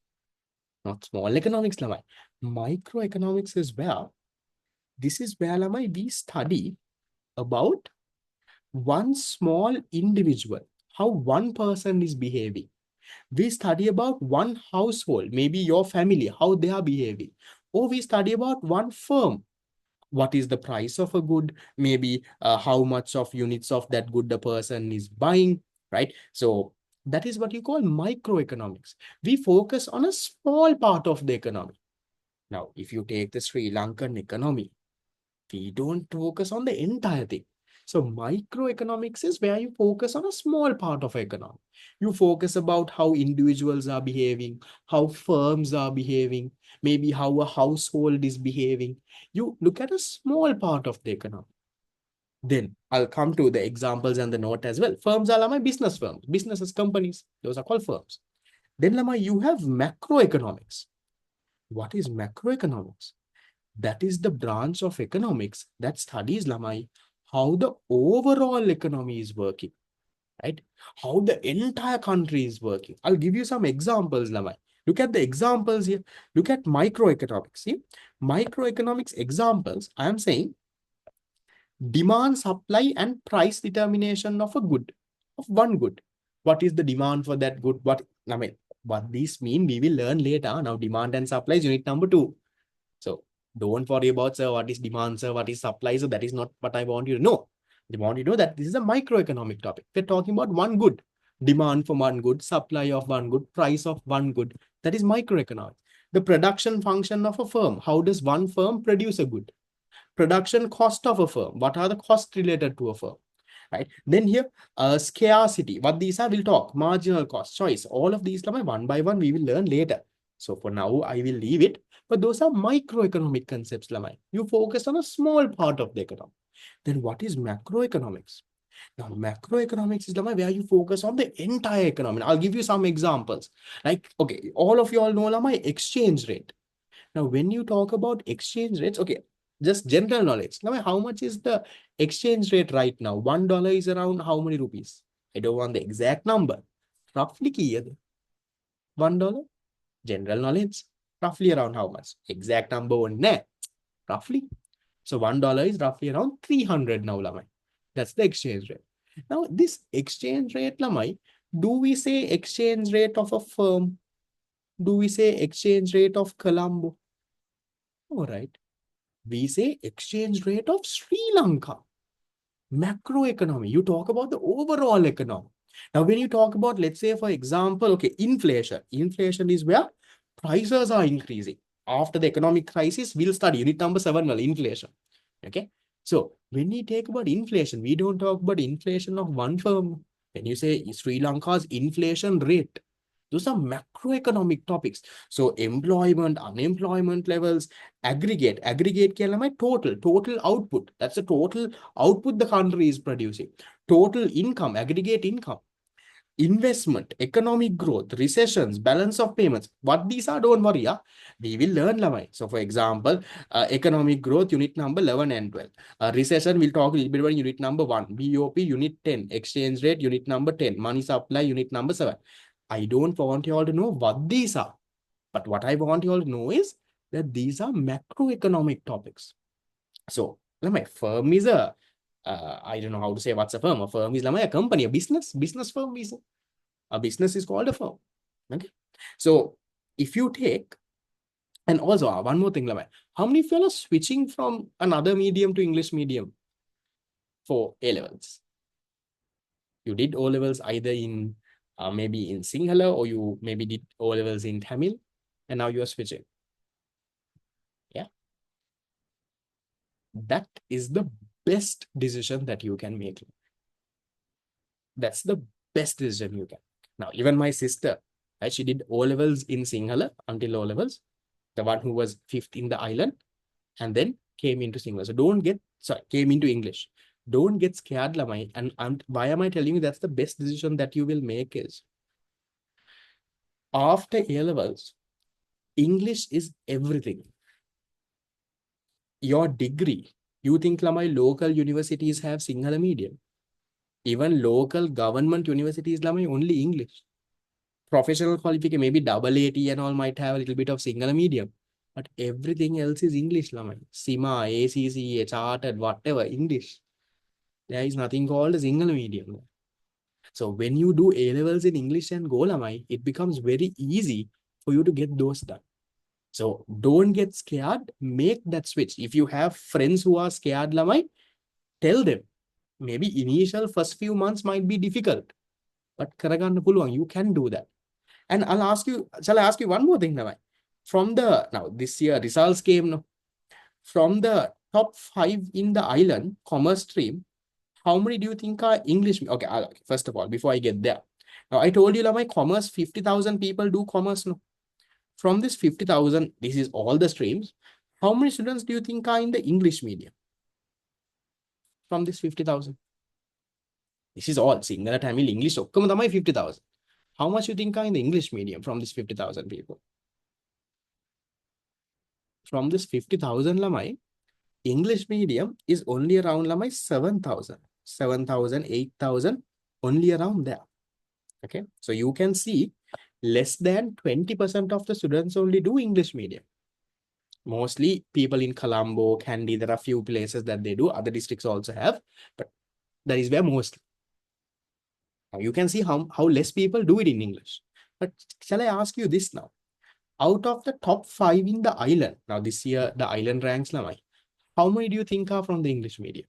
Not small economics, Lamai. Microeconomics is where, this is where, Lamai, we study about one small individual, how one person is behaving. We study about one household, maybe your family, how they are behaving. Or we study about one firm. What is the price of a good? Maybe how much of units of that good the person is buying, right? So that is what you call microeconomics. We focus on a small part of the economy. Now, if you take the Sri Lankan economy, we don't focus on the entire thing. So microeconomics is where you focus on a small part of economy. You focus about how individuals are behaving, how firms are behaving, maybe how a household is behaving. You look at a small part of the economy. Then I'll come to the examples and the note as well. Firms are my business firms, businesses, companies. Those are called firms. Then Lama, you have macroeconomics. What is macroeconomics? That is the branch of economics that studies, Lamai, how the overall economy is working, right? How the entire country is working. I'll give you some examples, Lamai. Look at the examples here. Look at microeconomics. See, microeconomics examples, I am saying demand, supply, and price determination of a good, of one good. What is the demand for that good? What these mean, we will learn later. Now, demand and supply is unit number 2. So don't worry about, sir, what is demand, sir, what is supply. So that is not what I want you to know. I want you to know that this is a microeconomic topic. We're talking about one good, demand for one good, supply of one good, price of one good. That is microeconomics. The production function of a firm. How does one firm produce a good? Production cost of a firm. What are the costs related to a firm? Right. Then here, scarcity. What these are, we'll talk. Marginal cost, choice. All of these, one by one, we will learn later. So for now, I will leave it. But those are microeconomic concepts, Lamai. You focus on a small part of the economy. Then what is macroeconomics? Now, macroeconomics is, Lamai, where you focus on the entire economy. I'll give you some examples. Like, okay, all of you all know, Lamai, exchange rate. Now, when you talk about exchange rates, okay, just general knowledge. Now, how much is the exchange rate right now? $1 is around how many rupees? I don't want the exact number. Roughly, $1? General knowledge. Roughly around how much? Exact number one net. Roughly. So $1 is roughly around 300 now, Lamai. That's the exchange rate. Now, this exchange rate, Lamai, do we say exchange rate of a firm? Do we say exchange rate of Colombo? All right. We say exchange rate of Sri Lanka. Macroeconomy. You talk about the overall economy. Now, when you talk about, let's say, for example, okay, inflation. Inflation is where prices are increasing. After the economic crisis, we'll study unit number 7, well, inflation. Okay. So when we take about inflation, we don't talk about inflation of one firm. When you say Sri Lanka's inflation rate, those are macroeconomic topics. So employment, unemployment levels, aggregate kya lamai total output. That's the total output the country is producing. Total income, aggregate income, investment, economic growth, recessions, balance of payments. What these are, don't worry. Yeah? We will learn lamai. So for example, economic growth, unit number 11 and 12. Recession, we'll talk a little bit about unit number 1. BOP, unit 10. Exchange rate, unit number 10. Money supply, unit number 7. I don't want you all to know what these are. But what I want you all to know is that these are macroeconomic topics. So, my firm is I don't know how to say what's a firm. A firm is a company, a business firm is a business is called a firm. Okay. So, if you take, and also one more thing, how many of you are switching from another medium to English medium for A levels? You did O levels either in maybe in Sinhala, or you maybe did O levels in Tamil, and now you are switching. Yeah. That is the best decision that you can make. That's the best decision you can. Now, even my sister, she did O levels in Sinhala until O levels, the one who was 5th in the island, and then came into Sinhala. So came into English. Don't get scared, Lamai. And why am I telling you that's the best decision that you will make is, after A levels, English is everything. Your degree, you think Lamai local universities have Sinhala medium? Even local government universities, Lamai, only English. Professional qualification, maybe double AT and all might have a little bit of Sinhala medium. But everything else is English, Lamai. SIMA, ACCA, Chartered, whatever, English. There is nothing called a Sinhala medium. So when you do A levels in English and go, Lamai, it becomes very easy for you to get those done. So don't get scared, make that switch. If you have friends who are scared, Lamai, tell them. Maybe initial first few months might be difficult, but karaganna puluwan, you can do that. And shall I ask you one more thing, Lamai? Now this year results came, no? From the top 5 in the island, commerce stream, how many do you think are English? Okay, first of all, before I get there. Now I told you, Lamai, commerce, 50,000 people do commerce, no? From this 50,000, this is all the streams. How many students do you think are in the English medium? From this 50,000. This is all Sinhala, Tamil, English. So, 50,000. How much you think are in the English medium from this 50,000 people? From this 50,000, Lamai, English medium is only around, Lamai, 7,000. 7,000, 8,000, only around there. Okay. So you can see less than 20% of the students only do English medium. Mostly people in Colombo, Kandy, there are few places that they do. Other districts also have, but that is where most. Now you can see how less people do it in English. But shall I ask you this now? Out of the top 5 in the island, now this year the island ranks, Lamai, how many do you think are from the English medium?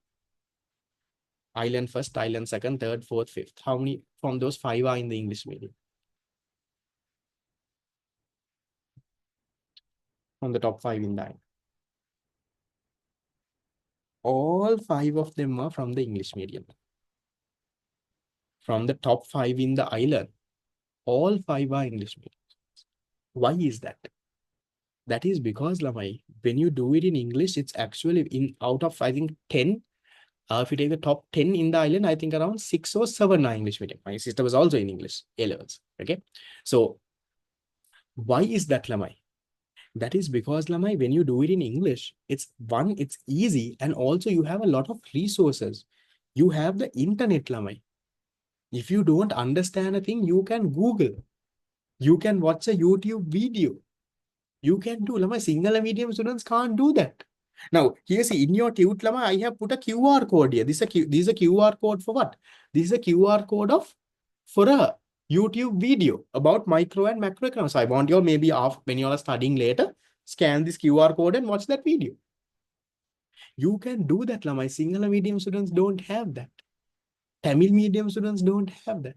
Island first, island second, third, fourth, fifth. How many from those 5 are in the English medium? From the top 5 in the island. All 5 of them are from the English medium. From the top 5 in the island, all 5 are English medium. Why is that? That is because, Lamai, when you do it in English, it's actually out of, I think, 10. If you take the top 10 in the island, I think around 6 or 7 are English medium. My sister was also in English, A levels. Okay. So why is that, Lamai? That is because, Lamai, when you do it in English, it's easy, and also you have a lot of resources. You have the internet, Lamai. If you don't understand a thing, you can Google. You can watch a YouTube video. You can do. Lama, Sinhala medium students can't do that. Now, here see in your tute, Lama, I have put a QR code here. This is a QR code for what? This is a QR code of for a YouTube video about micro and macroeconomics. So I want you all maybe after when you all are studying later, scan this QR code and watch that video. You can do that, Lama. Sinhala medium students don't have that. Tamil medium students don't have that.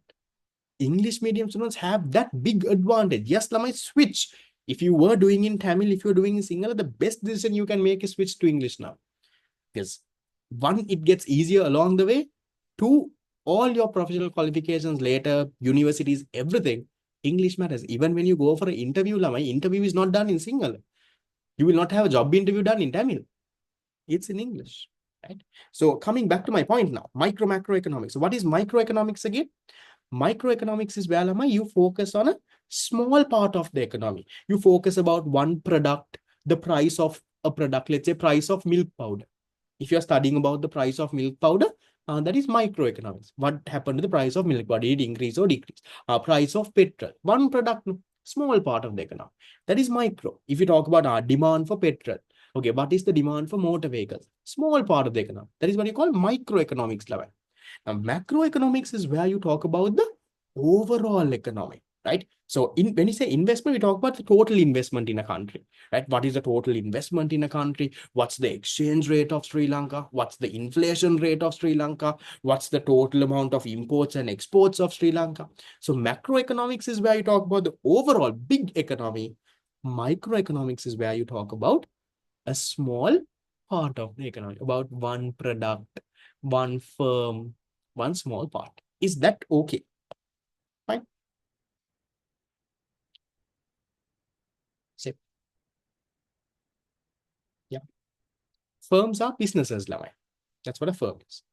English medium students have that big advantage. Yes, Lama, switch. If you were doing in Tamil, if you're doing in Sinhala, the best decision you can make is switch to English now. Because one, it gets easier along the way. Two, all your professional qualifications later, universities, everything, English matters. Even when you go for an interview, Lama, interview is not done in Sinhala. You will not have a job interview done in Tamil. It's in English. Right? So coming back to my point now, macroeconomics. So what is microeconomics again? Microeconomics is where, Lama, you focus on a small part of the economy. You focus about one product, the price of a product, let's say price of milk powder. If you're studying about the price of milk powder, that is microeconomics. What happened to the price of milk powder? Did it increase or decrease? Price of petrol, one product, small part of the economy. That is micro. If you talk about demand for petrol, okay, what is the demand for motor vehicles? Small part of the economy. That is what you call microeconomics level. Now, macroeconomics is where you talk about the overall economy, right? So when you say investment, we talk about the total investment in a country, right? What is the total investment in a country? What's the exchange rate of Sri Lanka? What's the inflation rate of Sri Lanka? What's the total amount of imports and exports of Sri Lanka? So macroeconomics is where you talk about the overall big economy. Microeconomics is where you talk about a small part of the economy, about one product, one firm, one small part. Is that okay? Fine. Say, yeah. Firms are businesses, Lamai. That's what a firm is.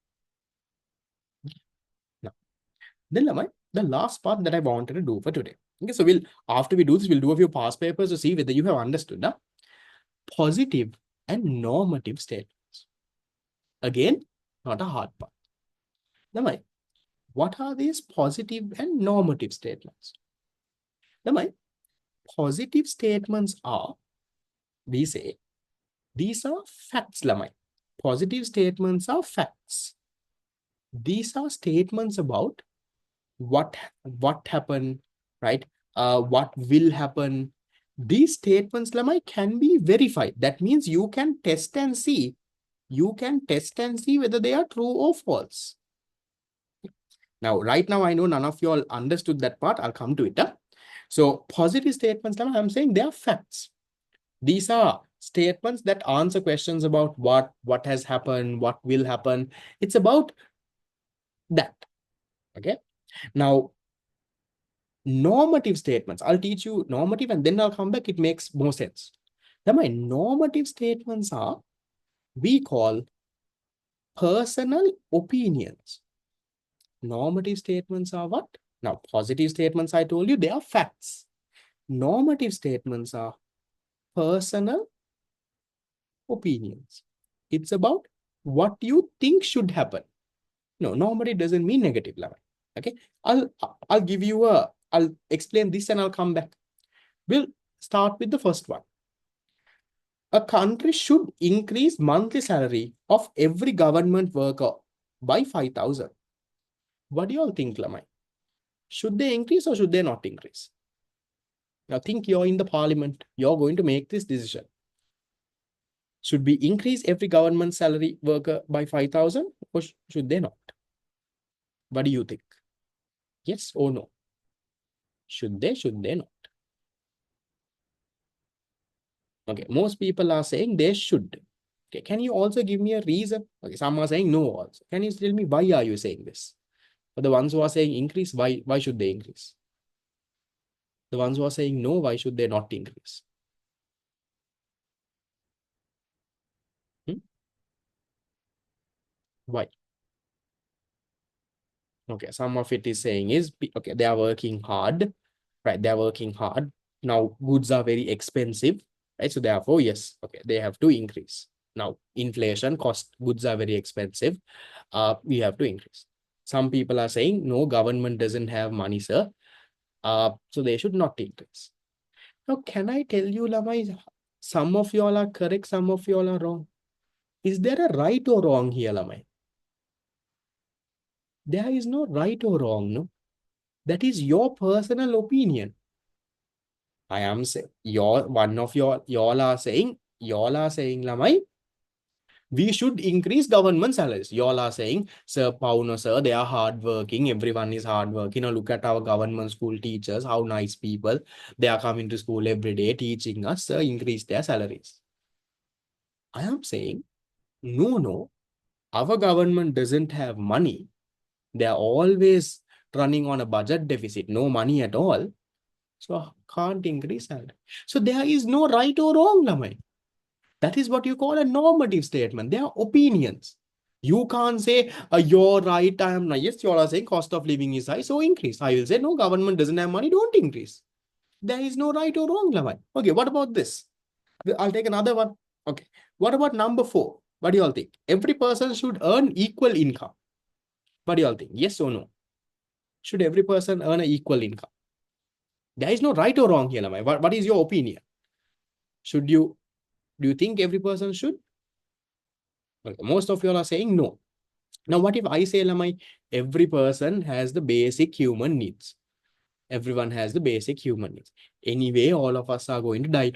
Now, then Lamai, the last part that I wanted to do for today. Okay, so after we do this, we'll do a few past papers to see whether you have understood now. Positive and normative statements. Again, not a hard part. Lamai, what are these positive and normative statements? Lamai, positive statements are, we say, these are facts, Lamai. Positive statements are facts. These are statements about what happened, right? What will happen. These statements, Lamai, can be verified. That means you can test and see. You can test and see whether they are true or false. Now, right now, I know none of you all understood that part. I'll come to it. So positive statements, Lamai, I'm saying they are facts. These are statements that answer questions about what has happened, what will happen. It's about that. Okay. Now, normative statements. I'll teach you normative and then I'll come back. It makes more sense. Now, my normative statements are, we call personal opinions. Normative statements are what? Now, positive statements, I told you, they are facts. Normative statements are personal opinions. It's about what you think should happen. No, normative doesn't mean negative level. Okay, I'll give you I'll explain this and I'll come back. We'll start with the first one. A country should increase monthly salary of every government worker by 5,000. What do you all think, Lamai? Should they increase or should they not increase? Now think you're in the parliament. You're going to make this decision. Should we increase every government salary worker by 5,000 or should they not? What do you think? Yes or no? Should they not? Okay, most people are saying they should. Okay, can you also give me a reason? Okay, some are saying no also. Can you tell me why are you saying this? For the ones who are saying increase, why should they increase? The ones who are saying no, why should they not increase? Hmm? Why? Okay, some of it is saying is, okay, they are working hard, right? They are working hard. Now, goods are very expensive, right? So therefore, yes, okay, they have to increase. Now, inflation, cost, goods are very expensive. We have to increase. Some people are saying, no, government doesn't have money, sir. So they should not increase. Now, can I tell you, Lamai, some of y'all are correct, some of y'all are wrong. Is there a right or wrong here, Lamai? There is no right or wrong, no. That is your personal opinion. I am saying, y'all are saying, Lamai, we should increase government salaries. Y'all are saying, Sir Pauno, sir, they are hardworking. Everyone is hardworking. Now look at our government school teachers, how nice people. They are coming to school every day teaching us, sir, increase their salaries. I am saying, no. Our government doesn't have money. They are always running on a budget deficit, no money at all. So can't increase salary. So there is no right or wrong, Lamai. That is what you call a normative statement. They are opinions. You can't say, you're right, I am not. Yes, you all are saying cost of living is high, so increase. I will say, no, government doesn't have money, don't increase. There is no right or wrong, Lamai. Okay, what about this? I'll take another one. Okay, what about number 4? What do you all think? Every person should earn equal income. What do you all think? Yes or no? Should every person earn an equal income? There is no right or wrong here, Lamai. What is your opinion? Should you, do you think every person should? Okay, most of you all are saying no. Now, what if I say, Lamai, every person has the basic human needs? Everyone has the basic human needs. Anyway, all of us are going to die.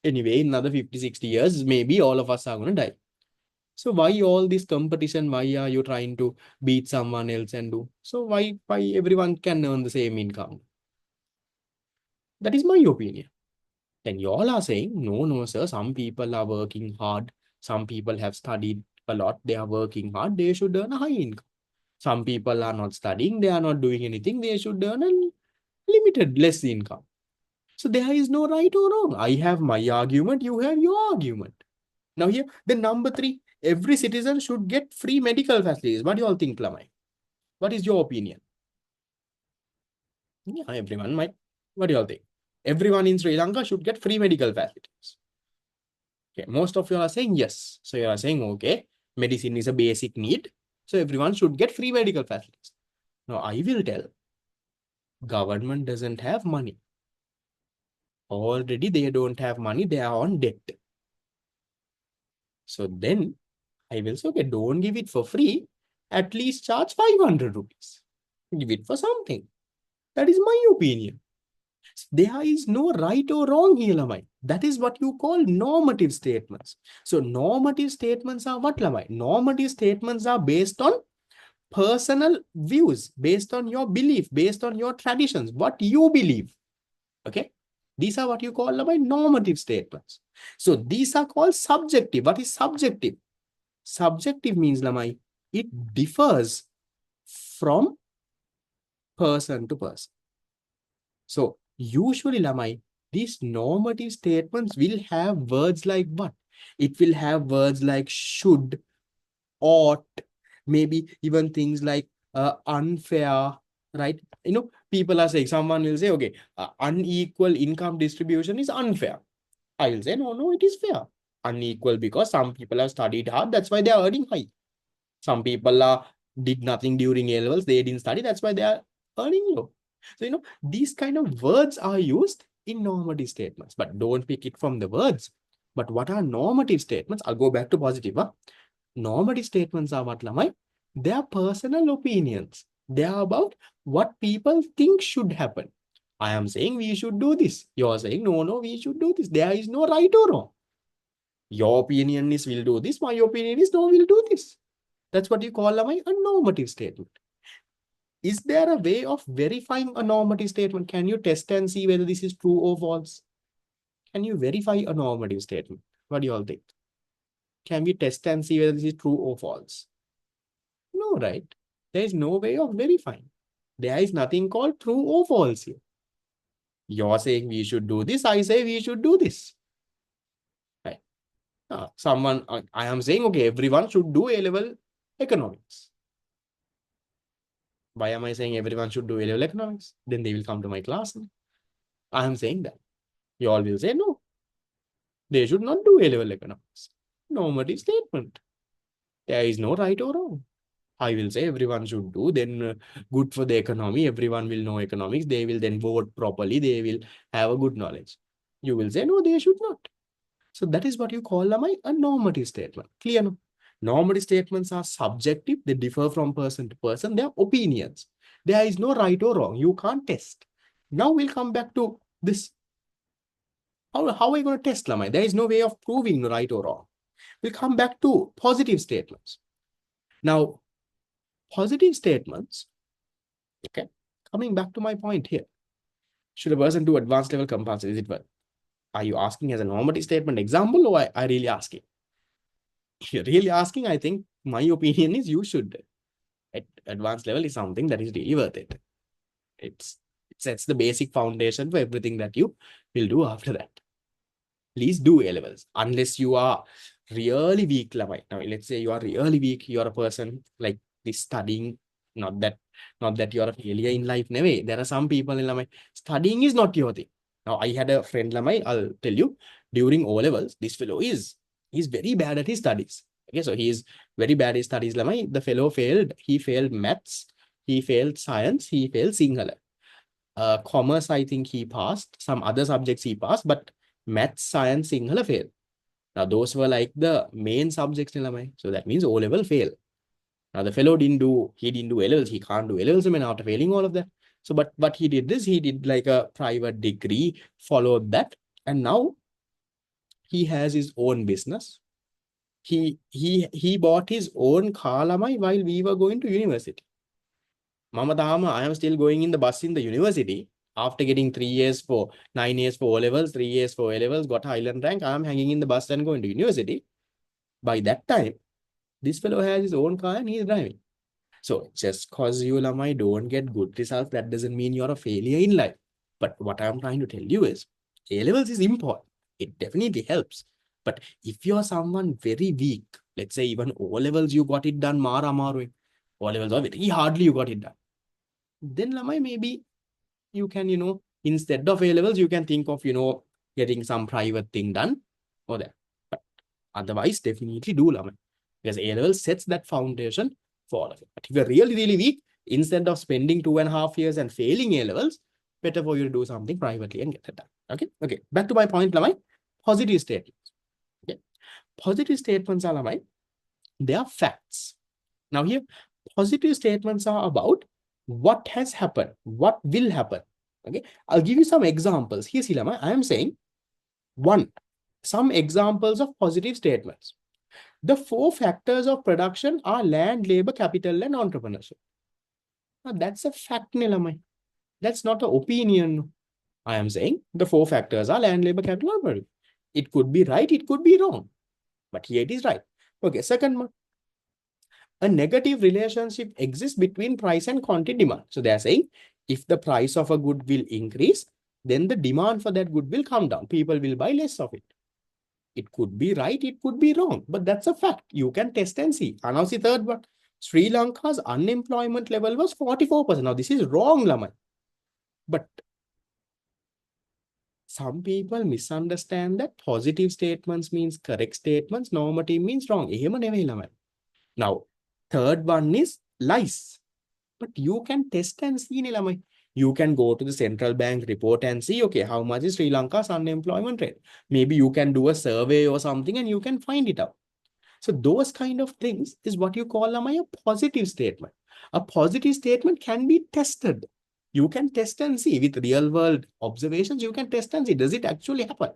Anyway, in another 50, 60 years, maybe all of us are going to die. So why all this competition? Why are you trying to beat someone else and do? So why everyone can earn the same income? That is my opinion. Then you all are saying, no, sir, some people are working hard. Some people have studied a lot. They are working hard. They should earn a high income. Some people are not studying. They are not doing anything. They should earn a limited, less income. So there is no right or wrong. I have my argument. You have your argument. Now here, the number 3, every citizen should get free medical facilities. What do you all think, Lamai? What is your opinion? Yeah, everyone might. What do you all think? Everyone in Sri Lanka should get free medical facilities. Okay, most of you are saying yes. So you are saying, okay, medicine is a basic need. So everyone should get free medical facilities. Now I will tell, government doesn't have money. Already they don't have money. They are on debt. So then I will say, okay, don't give it for free. At least charge 500 rupees. Give it for something. That is my opinion. There is no right or wrong here, Lamai. That is what you call normative statements. So normative statements are what, Lamai? Normative statements are based on personal views, based on your belief, based on your traditions, what you believe. Okay. These are what you call, Lamai, normative statements. So these are called subjective. What is subjective? Subjective means, Lamai, it differs from person to person. So usually, Lamai, these normative statements will have words like what? It will have words like should, ought, maybe even things like unfair, right? People are saying, someone will say, okay, unequal income distribution is unfair. I will say, no, it is fair. Unequal because some people have studied hard, that's why they are earning high. Some people did nothing during A levels, they didn't study, that's why they are earning low. So, these kind of words are used in normative statements, but don't pick it from the words. But what are normative statements? I'll go back to positive. Huh? Normative statements are what, Lamai? They are personal opinions. They are about what people think should happen. I am saying we should do this. You are saying, no, we should do this. There is no right or wrong. Your opinion is we'll do this. My opinion is no, we'll do this. That's what you call, Lamai, a normative statement. Is there a way of verifying a normative statement? Can you test and see whether this is true or false? Can you verify a normative statement? What do you all think? Can we test and see whether this is true or false? No, right? There is no way of verifying. There is nothing called true or false here. You're saying we should do this. I say we should do this. Right? I am saying, okay, everyone should do A-level economics. Why am I saying everyone should do A-level economics? Then they will come to my class. I am saying that. You all will say no. They should not do A-level economics. Normative statement. There is no right or wrong. I will say everyone should do, then good for the economy. Everyone will know economics. They will then vote properly. They will have a good knowledge. You will say, no, they should not. So that is what you call a normative statement. Clear? No? Normative statements are subjective. They differ from person to person. They are opinions. There is no right or wrong. You can't test. Now we'll come back to this. How are you going to test, Lamai? There is no way of proving right or wrong. We'll come back to positive statements. Now, positive statements, okay, coming back to my point here. Should a person do advanced level comparison? Is it what? Are you asking as a normative statement example, or I really asking? If you're really asking, I think my opinion is you should. At advanced level is something that is really worth it. It sets the basic foundation for everything that you will do after that. Please do A levels unless you are really weak. Now, let's say you are really weak. You're a person like this studying. Not that you're a failure in life. Never. There are some people in Lamai. Studying is not your thing. Now, I had a friend Lamai. I'll tell you, during O levels, this fellow he's very bad at his studies. Okay, so he is very bad at his studies. Lamai. The fellow failed. He failed maths. He failed science. He failed Sinhala. Commerce, I think he passed. Some other subjects he passed, but maths, science, Sinhala failed. Now, those were like the main subjects in Lamai. So that means O level fail. Now, the fellow didn't do A levels. He can't do A levels, I mean, after failing all of that. So, but he did this. He did like a private degree, followed that, and now he has his own business. He bought his own car, Lamai, while we were going to university. Mama Dama, I am still going in the bus in the university. After getting 9 years for O levels, 3 years for A levels, got Highland rank, I am hanging in the bus and going to university. By that time, this fellow has his own car and he is driving. So just because you, Lamai, don't get good results, that doesn't mean you're a failure in life. But what I'm trying to tell you is, A levels is important. It definitely helps. But if you're someone very weak, let's say even O levels, you got it done, Mara Maru. O levels are very hardly you got it done. Then Lamai, maybe you can, instead of A levels, you can think of, getting some private thing done or that. But otherwise, definitely do Lamai. Because A levels sets that foundation for all of it. But if you're really, really weak, instead of spending 2.5 years and failing A levels, better for you to do something privately and get it done. Okay. Okay. Back to my point, Lamai. Positive statements. Okay. Positive statements are Lamai. They are facts. Now here, positive statements are about what has happened, what will happen. Okay, I'll give you some examples. Here, Silama, I am saying some examples of positive statements. The 4 factors of production are land, labor, capital, and entrepreneurship. Now, that's a fact, Nilamai. That's not an opinion. I am saying the 4 factors are land, labor, capital, and entrepreneurship. It could be right, it could be wrong. But here it is right. Okay, second one. A negative relationship exists between price and quantity demand. So they are saying if the price of a good will increase, then the demand for that good will come down. People will buy less of it. It could be right, it could be wrong, but that's a fact. You can test and see. And now see third one. Sri Lanka's unemployment level was 44%. Now this is wrong, Laman. But some people misunderstand that positive statements means correct statements, normative means wrong. Now, third one is lies. But you can test and see, Nilamai. You can go to the central bank report and see, okay, how much is Sri Lanka's unemployment rate? Maybe you can do a survey or something and you can find it out. So those kind of things is what you call, Nilamai, a positive statement. A positive statement can be tested. You can test and see with real world observations. You can test and see, does it actually happen?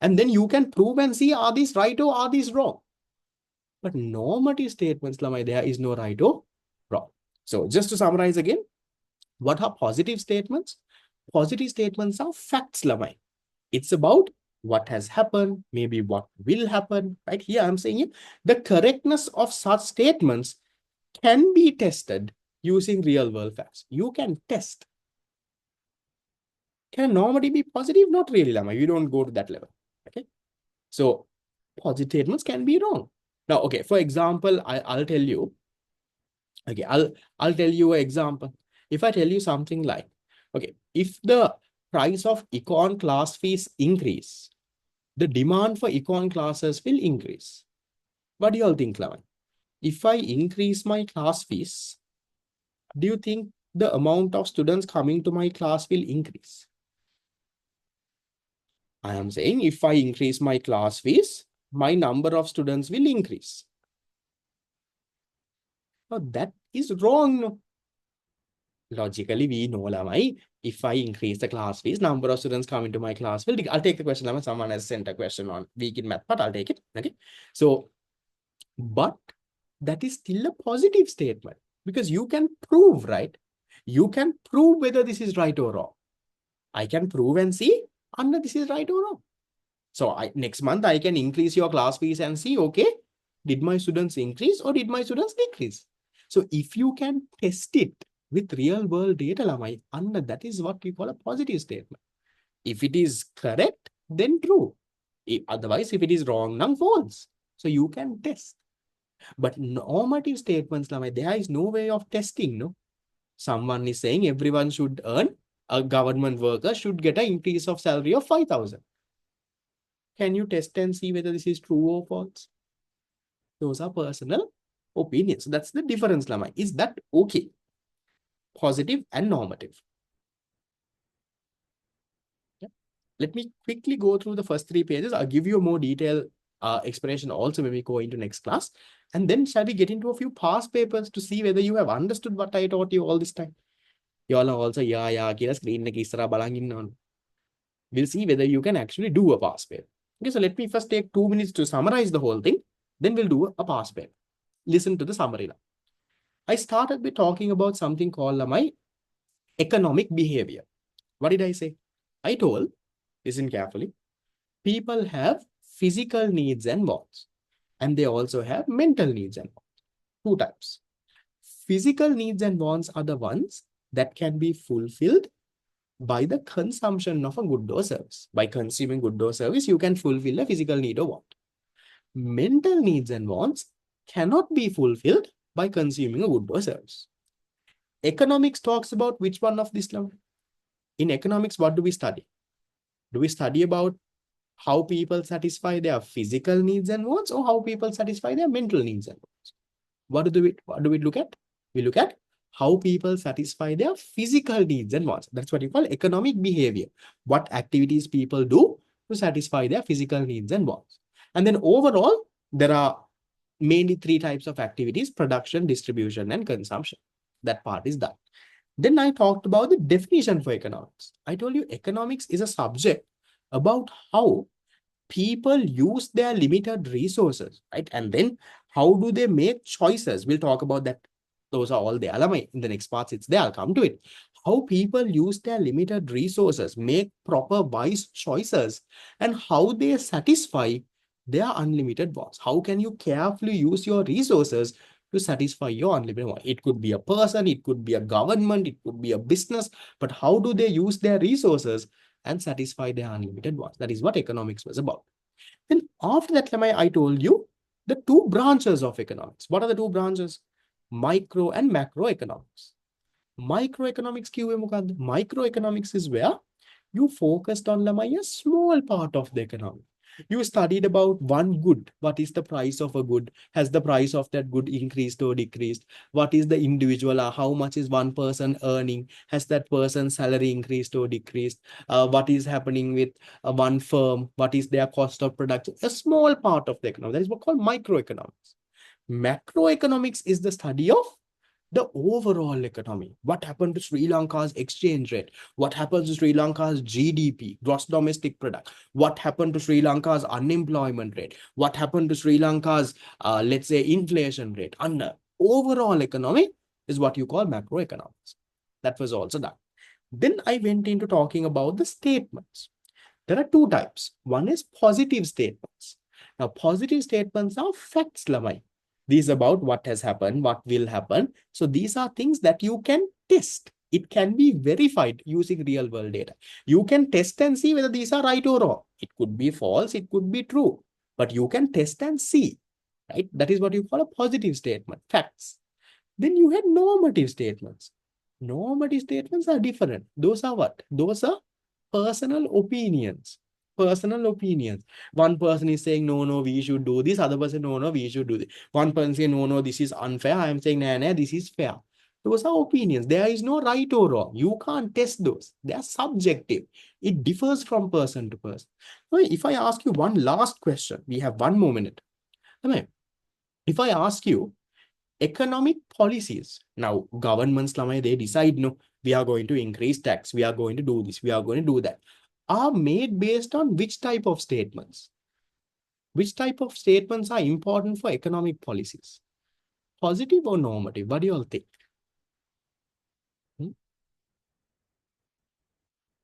And then you can prove and see, are these right or are these wrong? But normative statements, Lamai, there is no right or wrong. So just to summarize again, what are positive statements? Positive statements are facts, Lamai. It's about what has happened, maybe what will happen. Right here, I'm saying the correctness of such statements can be tested using real world facts. You can test. Can normative be positive? Not really, Lamai. You don't go to that level. Okay. So positive statements can be wrong. Now, okay, for example, I'll tell you. Okay, I'll tell you an example. If I tell you something like, okay, if the price of econ class fees increase, the demand for econ classes will increase. What do you all think, Lavan? If I increase my class fees, do you think the amount of students coming to my class will increase? I am saying if I increase my class fees, my number of students will increase. Now that is wrong. No? Logically, we know, Lamai, if I increase the class fees, number of students coming to my class will. I'll take the question, Lamai. Someone has sent a question on weak in math, but I'll take it. Okay. So, but that is still a positive statement because you can prove, right? You can prove whether this is right or wrong. I can prove and see whether this is right or wrong. So next month, I can increase your class fees and see, okay, did my students increase or did my students decrease? So if you can test it with real world data, Lamai, that is what we call a positive statement. If it is correct, then true. Otherwise, if it is wrong, then false. So you can test. But normative statements, Lamai, there is no way of testing, no? Someone is saying everyone should earn, a government worker should get an increase of salary of 5,000. Can you test and see whether this is true or false? Those are personal opinions. That's the difference, Lama. Is that okay? Positive and normative. Yeah. Let me quickly go through the first 3 pages. I'll give you a more detailed explanation also when we go into next class. And then shall we get into a few past papers to see whether you have understood what I taught you all this time? You all are also, yeah, screen we'll see whether you can actually do a past paper. Okay, so let me first take 2 minutes to summarize the whole thing. Then we'll do a past paper. Listen to the summary now. I started by talking about something called my economic behavior. What did I say? I told, listen carefully, people have physical needs and wants, and they also have mental needs and wants. 2 types. Physical needs and wants are the ones that can be fulfilled by the consumption of a good or service. By consuming good or service, you can fulfill a physical need or want. Mental needs and wants cannot be fulfilled by consuming a good or service. Economics talks about which one of these now? In economics, what do we study? Do we study about how people satisfy their physical needs and wants or how people satisfy their mental needs and wants? What do we look at? We look at how people satisfy their physical needs and wants. That's what you call economic behavior. What activities people do to satisfy their physical needs and wants. And then overall, there are mainly 3 types of activities: production, distribution, and consumption. That part is done. Then I talked about the definition for economics. I told you economics is a subject about how people use their limited resources, right? And then how do they make choices? We'll talk about that. Those are all there. In the next parts, it's there. I'll come to it. How people use their limited resources, make proper wise choices, and how they satisfy their unlimited wants. How can you carefully use your resources to satisfy your unlimited wants? It could be a person, it could be a government, it could be a business, but how do they use their resources and satisfy their unlimited wants? That is what economics was about. Then after that, I told you the 2 branches of economics. What are the 2 branches? Micro and macroeconomics. Microeconomics Microeconomics is where you focused on a small part of the economy. You studied about one good. What is the price of a good? Has the price of that good increased or decreased? What is the individual? How much is one person earning? Has that person's salary increased or decreased? What is happening with one firm? What is their cost of production? A small part of the economy. That is what called microeconomics. Macroeconomics is the study of the overall economy. What happened to Sri Lanka's exchange rate? What happens to Sri Lanka's GDP, gross domestic product? What happened to Sri Lanka's unemployment rate? What happened to Sri Lanka's, let's say, inflation rate? Under overall economy is what you call macroeconomics. That was also done. Then I went into talking about the statements. There are 2 types. One is positive statements. Now, positive statements are facts, Lamai. These about what has happened, what will happen. So these are things that you can test. It can be verified using real world data. You can test and see whether these are right or wrong. It could be false, it could be true, but you can test and see, right? That is what you call a positive statement, facts. Then you had normative statements. Normative statements are different. Those are what? Those are personal opinions. Personal opinions. One person is saying, no, we should do this. Other person, no, we should do this. One person saying, no, this is unfair. I am saying, no, this is fair. Those are opinions. There is no right or wrong. You can't test those. They are subjective. It differs from person to person. Now, if I ask you one last question, we have 1 more minute. Okay. If I ask you economic policies, now governments, they decide, no, we are going to increase tax, we are going to do this, we are going to do that, are made based on which type of statements? Which type of statements are important for economic policies? Positive or normative? What do you all think?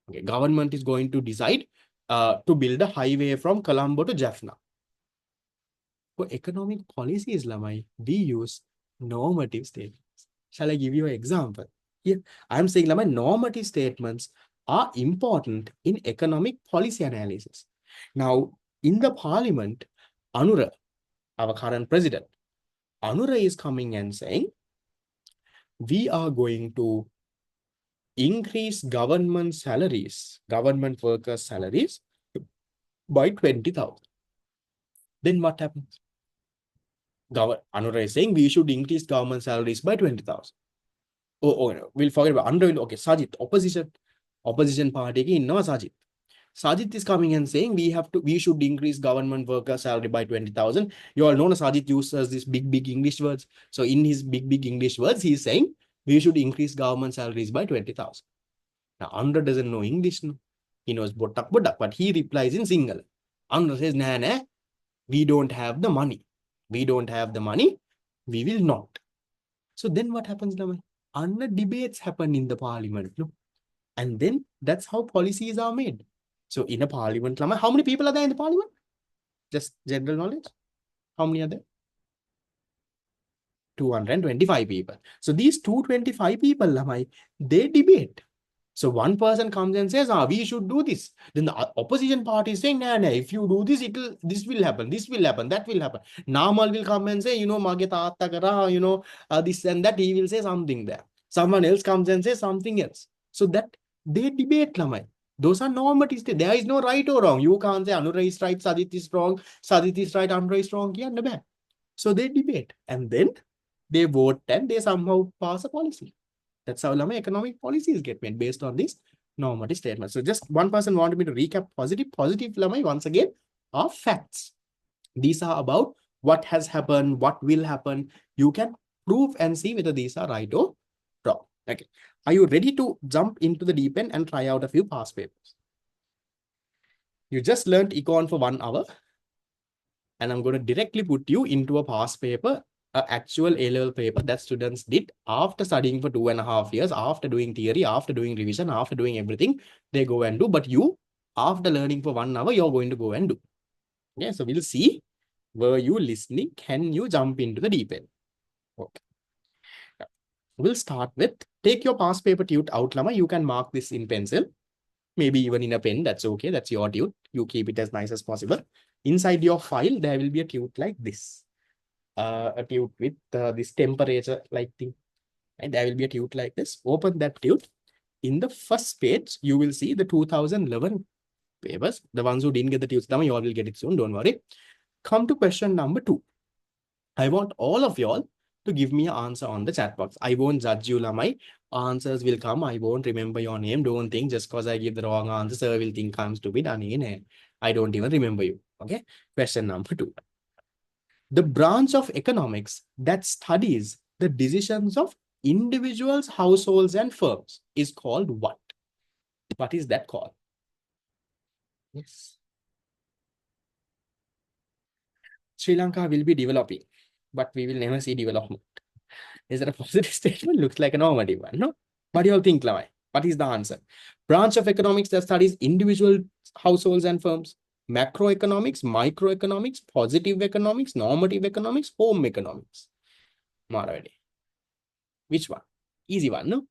Okay, government is going to decide to build a highway from Colombo to Jaffna. For economic policies, Lamai, we use normative statements. Shall I give you an example? Here, I am saying Lamai, normative statements are important in economic policy analysis. Now, in the parliament, Anura, our current president, Anura is coming and saying, we are going to increase government salaries, government workers' salaries by 20,000. Then what happens? Anura is saying we should increase government salaries by 20,000. Oh, no, we'll forget about Anura. Okay, Sajid, opposition party ki innawa Sajid. Sajid is coming and saying we should increase government worker salary by 20,000. You all know Sajid uses these big English words. So in his big English words, he's saying we should increase government salaries by 20,000. Now, Anura doesn't know English. No? He knows botak, but he replies in Sinhala. Anura says, nah, we don't have the money. We don't have the money. We will not. So then what happens, Lamai? Anura debates happen in the parliament. No? And then that's how policies are made. So in a parliament, Lamai, how many people are there in the parliament? Just general knowledge. How many are there? 225 people. So these 225 people, Lamai, they debate. So one person comes and says, we should do this. Then the opposition party is saying, nah, if you do this, this will happen, that will happen. Namal will come and say, this and that, he will say something there. Someone else comes and says something else. So that they debate, Lamai. Those are normative. There is no right or wrong. You can't say Anura is right, Sajid is wrong, Sajid is right, Anura is wrong. Yeah, no bad. So they debate and then they vote and they somehow pass a policy. That's how economic policies get made based on this normative statement. So just one person wanted me to recap positive. Positive, once again, are facts. These are about what has happened, what will happen. You can prove and see whether these are right or wrong. Okay. Are you ready to jump into the deep end and try out a few past papers? You just learned econ for 1 hour. And I'm going to directly put you into a past paper, an actual A-level paper that students did after studying for 2.5 years, after doing theory, after doing revision, after doing everything, they go and do. But you, after learning for 1 hour, you're going to go and do. Yeah, so we'll see. Were you listening? Can you jump into the deep end? Okay. We'll start with, take your past paper tute out, Lama. You can mark this in pencil, maybe even in a pen. That's okay. That's your tute. You keep it as nice as possible. Inside your file, there will be a tute like this. A tute with this temperature like thing. And there will be a tute like this. Open that tute. In the first page, you will see the 2011 papers. The ones who didn't get the tutes, you all will get it soon. Don't worry. Come to question number 2. I want all of y'all to give me an answer on the chat box. I won't judge you, Lamai. Answers will come. I won't remember your name. Don't think just because I give the wrong answer, sir will think I'm stupid. I don't even remember you. Okay. Question number 2. The branch of economics that studies the decisions of individuals, households, and firms is called what? What is that called? Yes. Sri Lanka will be developing, but we will never see development. Is that a positive statement? Looks like a normative one, no? What do you all think, Lamai? What is the answer? Branch of economics that studies individual households and firms. Macroeconomics, microeconomics, positive economics, normative economics, home economics. Maravadi. Which one? Easy one, no?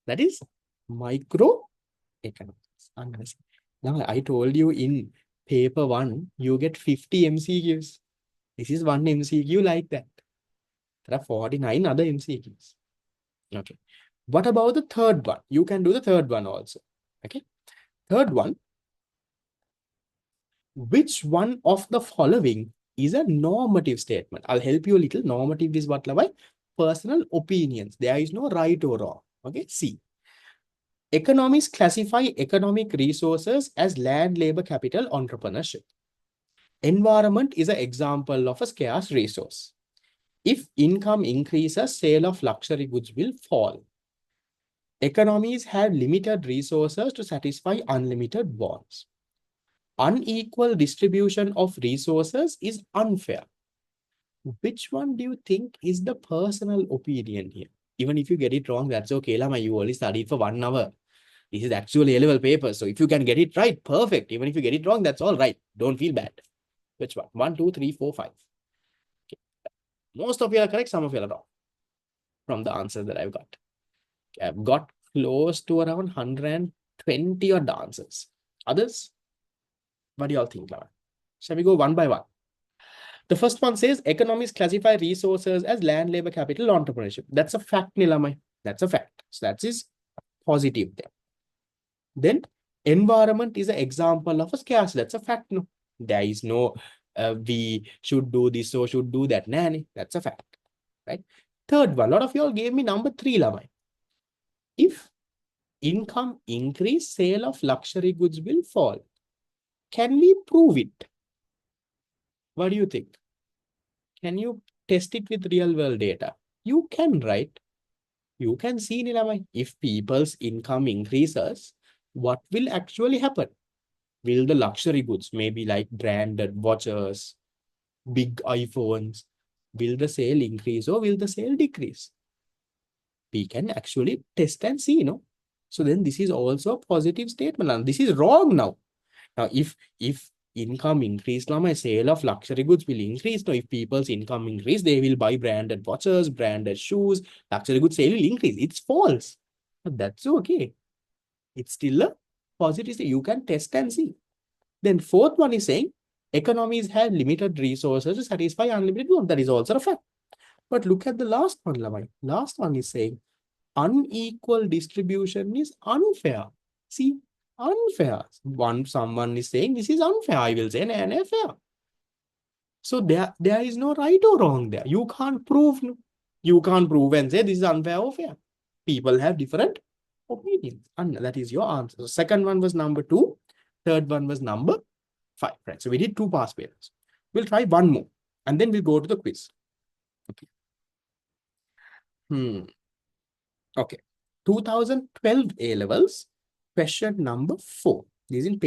That is microeconomics. Now, I told you in paper 1, you get 50 MCQs. This is one MCQ like that. There are 49 other MCQs. Okay. What about the third one? You can do the third one also. Okay. Third one. Which one of the following is a normative statement? I'll help you a little. Normative is what, Lavai? personal opinions. There is no right or wrong. Okay, C. Economists classify economic resources as land, labor, capital, entrepreneurship. Environment is an example of a scarce resource. If income increases, sale of luxury goods will fall. Economies have limited resources to satisfy unlimited wants. Unequal distribution of resources is unfair. Which one do you think is the personal opinion here? Even if you get it wrong, that's okay, Lama. You only studied for 1 hour. This is actually A-level paper. So if you can get it right, perfect. Even if you get it wrong, that's all right. Don't feel bad. Which one? 1, 2, 3, 4, 5. Okay. Most of you are correct. Some of you are wrong from the answers that I've got. I've got close to around 120 odd answers. Others? What do you all think, Lama? Shall we go one by one? The first one says economists classify resources as land, labor, capital, entrepreneurship. That's a fact, Nilamai. That's a fact. So that is positive there. Then environment is an example of a scarce. That's a fact. No, there is no we should do this or should do that. Nanny. That's a fact. Right. Third one. A lot of you all gave me number 3, Lamai. If income increase, sale of luxury goods will fall. Can we prove it? What do you think? Can you test it with real world data? You can, right? You can see, Nilamai, if people's income increases, what will actually happen? Will the luxury goods, maybe like branded watches, big iPhones, will the sale increase or will the sale decrease? We can actually test and see, So then this is also a positive statement. And this is wrong now. Now, if income increase, now my sale of luxury goods will increase. Now, if people's income increase, they will buy branded watches, branded shoes, luxury goods sale will increase. It's false. But that's okay. It's still a positive. You can test and see. Then fourth one is saying economies have limited resources to satisfy unlimited wants. That is also a fact. But look at the last one, Lamai. Last one is saying unequal distribution is unfair. See, unfair. Someone is saying this is unfair. I will say unfair. So there is no right or wrong there. You can't prove. You can't prove and say this is unfair or fair. People have different opinions. And that is your answer. So second one was number 2. Third one was number 5. Right. So we did 2 past papers. We'll try one more. And then we'll go to the quiz. Okay. Okay. 2012 A-levels, question number 4. This is in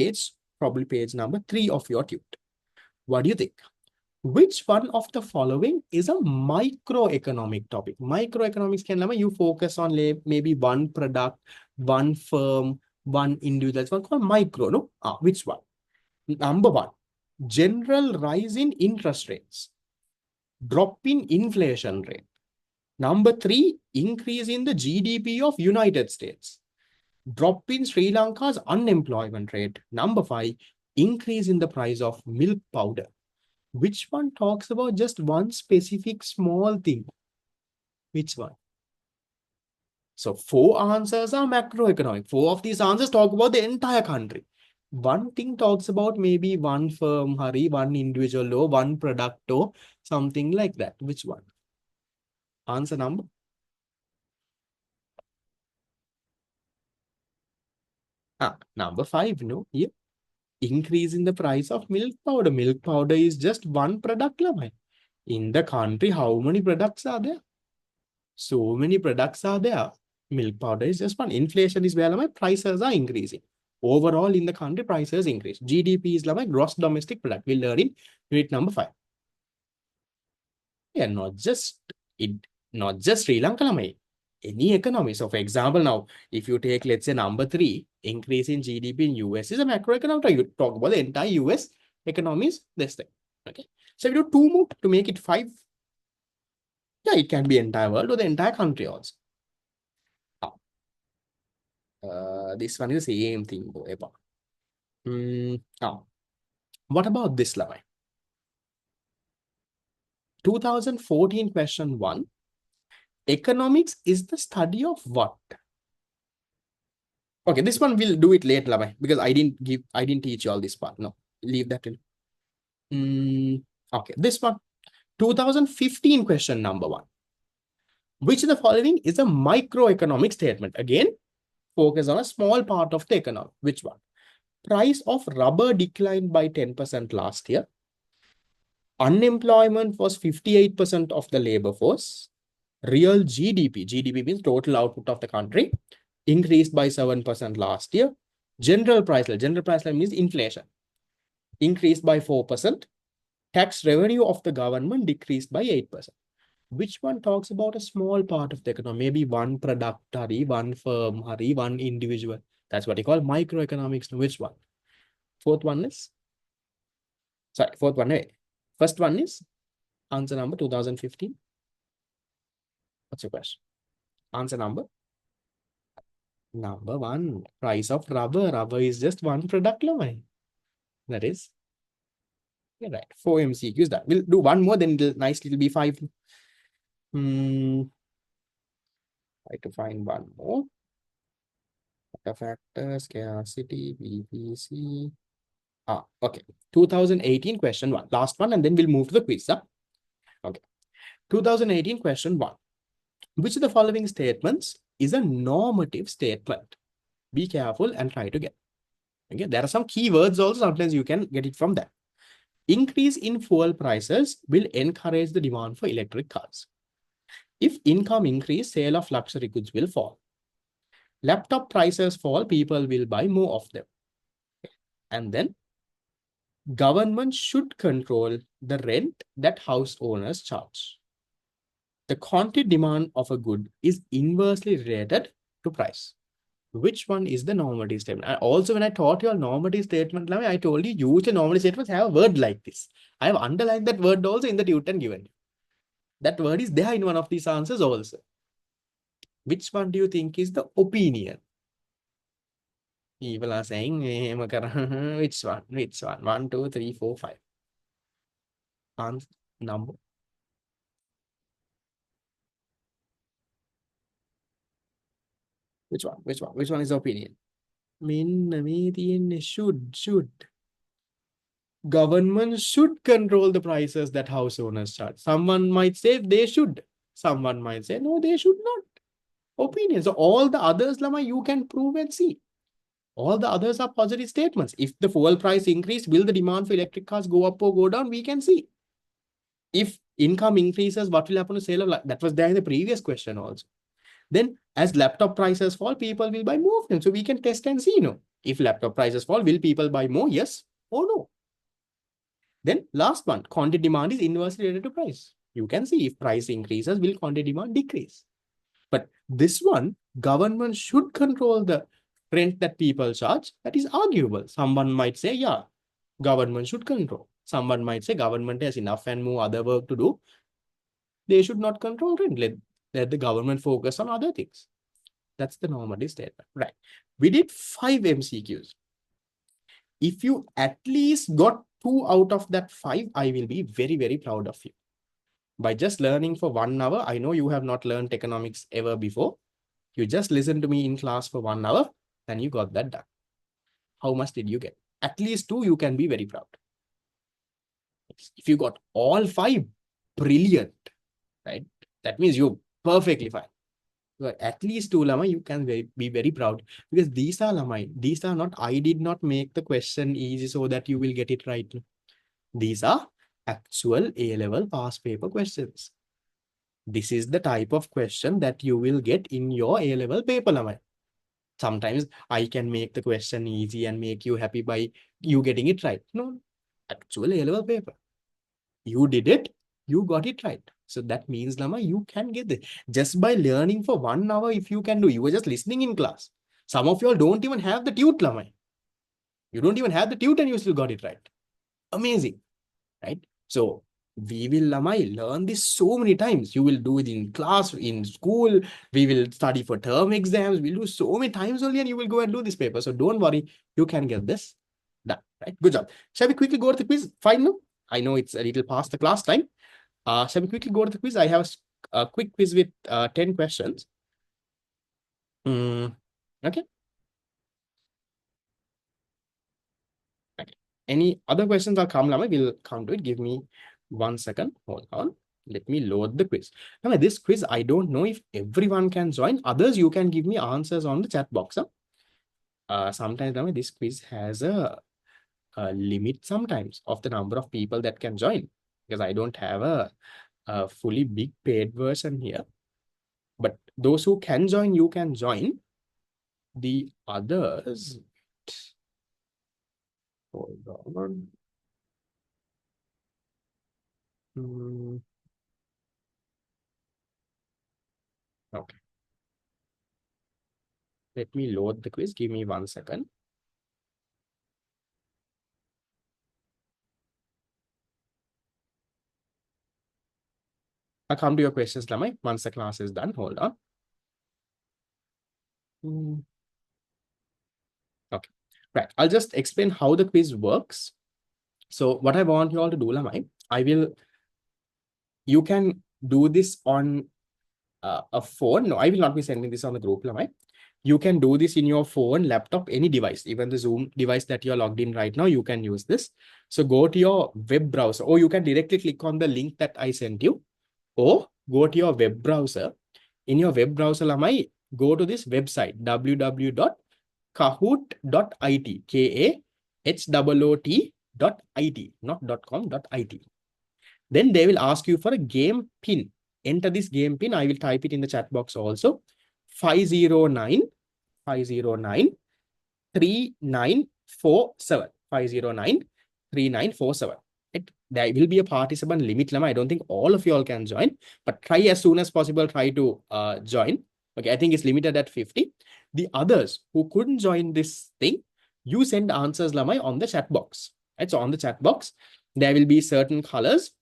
probably page number 3 of your tute. What do you think? Which one of the following is a microeconomic topic? Microeconomics can you focus on maybe one product, one firm, one individual. It's one called micro, no? Which one? Number 1, general rise in interest rates, drop in inflation rate. Number 3, increase in the GDP of United States, drop in Sri Lanka's unemployment rate. Number 5, increase in the price of milk powder. Which one talks about just one specific small thing? Which one? So 4 answers are macroeconomic. 4 of these answers talk about the entire country. One thing talks about maybe one firm, one individual or one product or something like that. Which one? Answer number? Number 5, no? Yeah. Increase in the price of milk powder. Milk powder is just one product. In the country, how many products are there? So many products are there. Milk powder is just one. Inflation is where my prices are increasing. Overall, in the country, prices increase. GDP is my gross domestic product. We'll learn in unit number 5. Yeah, not just Sri Lanka, any economy. So, for example, now, if you take, let's say, number 3, increase in GDP in US is a macroeconomic. You talk about the entire US economies, this thing. Okay. So, we do 2 more to make it 5. Yeah, it can be entire world or the entire country also. This one is the same thing. What about this, Lavai? 2014 question 1. Economics is the study of what? Okay, this one we'll do it later, Lavai, because I didn't teach you all this part. No, leave that in. Okay, this one. 2015 question number 1. Which of the following is a microeconomic statement? Again, focus on a small part of the economy. Which one? Price of rubber declined by 10% last year. Unemployment was 58% of the labor force. Real GDP means total output of the country, increased by 7% last year. General price level means inflation, increased by 4%. Tax revenue of the government decreased by 8%. Which one talks about a small part of the economy? Maybe one product, one firm, one individual. That's what you call microeconomics. Which one? Fourth one is, sorry, fourth one. First one is answer number 2015. What's your question? Answer number one. Price of rubber. Rubber is just one product, line. That is, yeah, right. 4 MCQs done. We'll do one more, then it'll be 5. Try to find one more. Factor, scarcity, BBC. Okay. 2018 question 1. Last one, and then we'll move to the quiz. Huh? Okay. 2018 question 1. Which of the following statements is a normative statement? Be careful and try to get. Okay. There are some keywords also. Sometimes you can get it from that. Increase in fuel prices will encourage the demand for electric cars. If income increase, sale of luxury goods will fall. Laptop prices fall, people will buy more of them. And then government should control the rent that house owners charge. The quantity demand of a good is inversely related to price. Which one is the normative statement? And also, when I taught you a normative statement, I told you usually normative statements have a word like this. I have underlined that word also in the tutor given. That word is there in one of these answers also. Which one do you think is the opinion? People are saying, which one? Which one? 1, 2, 3, 4, 5. Answer number. Which one? Which one? Which one is the opinion? Should. Government should control the prices that house owners charge. Someone might say they should. Someone might say, no, they should not. Opinion. So all the others, Lama, you can prove and see. All the others are positive statements. If the fuel price increase, will the demand for electric cars go up or go down? We can see. If income increases, what will happen to sale of that was there in the previous question also. Then as laptop prices fall, people will buy more of them. So we can test and see, if laptop prices fall, will people buy more? Yes or no? Then last one, quantity demand is inversely related to price. You can see if price increases, will quantity demand decrease? But this one, government should control the rent that people charge. That is arguable. Someone might say, yeah, government should control. Someone might say government has enough and more other work to do. They should not control rent. Let the government focus on other things. That's the normative statement. Right. We did 5 MCQs. If you at least got 2 out of that 5, I will be very, very proud of you. By just learning for 1 hour, I know you have not learned economics ever before. You just listened to me in class for 1 hour, and you got that done. How much did you get? At least 2, you can be very proud. If you got all 5, brilliant, right? That means you're perfectly fine. But at least 2, Lama, you can be very proud. Because these are, Lama, these are not, I did not make the question easy so that you will get it right. These are actual A-level past paper questions. This is the type of question that you will get in your A-level paper, Lama. Sometimes I can make the question easy and make you happy by you getting it right. No, actual A-level paper. You did it, you got it right. So that means, Lama, you can get it. Just by learning for 1 hour, if you can do, you were just listening in class. Some of you all don't even have the tute, Lama. You don't even have the tute and you still got it right. Amazing, right? So we will, Lama, learn this so many times. You will do it in class, in school. We will study for term exams. We'll do so many times only and you will go and do this paper. So don't worry, you can get this done, right? Good job. Shall we quickly go to the quiz? Fine now? I know it's a little past the class time. Shall we quickly go to the quiz? I have a quick quiz with 10 questions. Okay. Okay. Any other questions are come, Lama? We'll come to it. Give me 1 second. Hold on. Let me load the quiz. Now, this quiz, I don't know if everyone can join. Others, you can give me answers on the chat box. Sometimes this quiz has a limit sometimes of the number of people that can join, because I don't have a fully big paid version here. But those who can join, you can join. The others, hold on. Okay. Let me load the quiz. Give me 1 second. I'll come to your questions, Lamai, once the class is done. Hold on. Okay. Right. I'll just explain how the quiz works. So what I want you all to do, Lamai, you can do this on a phone. No, I will not be sending this on the group, Lamai. You can do this in your phone, laptop, any device, even the Zoom device that you're logged in right now, you can use this. So go to your web browser, or you can directly click on the link that I sent you, or go to your web browser. In your web browser, Lamai, go to this website, www.kahoot.it, KAHOOT.it, not .com, .it. Then they will ask you for a game pin. Enter this game pin. I will type it in the chat box also. 509 509 3947. 509 3947. There will be a participant limit, Lama. I don't think all of you all can join, but try as soon as possible. Try to join. Okay, I think it's limited at 50. The others who couldn't join this thing, you send answers, Lama, on the chat box. Right? So on the chat box, there will be certain colors.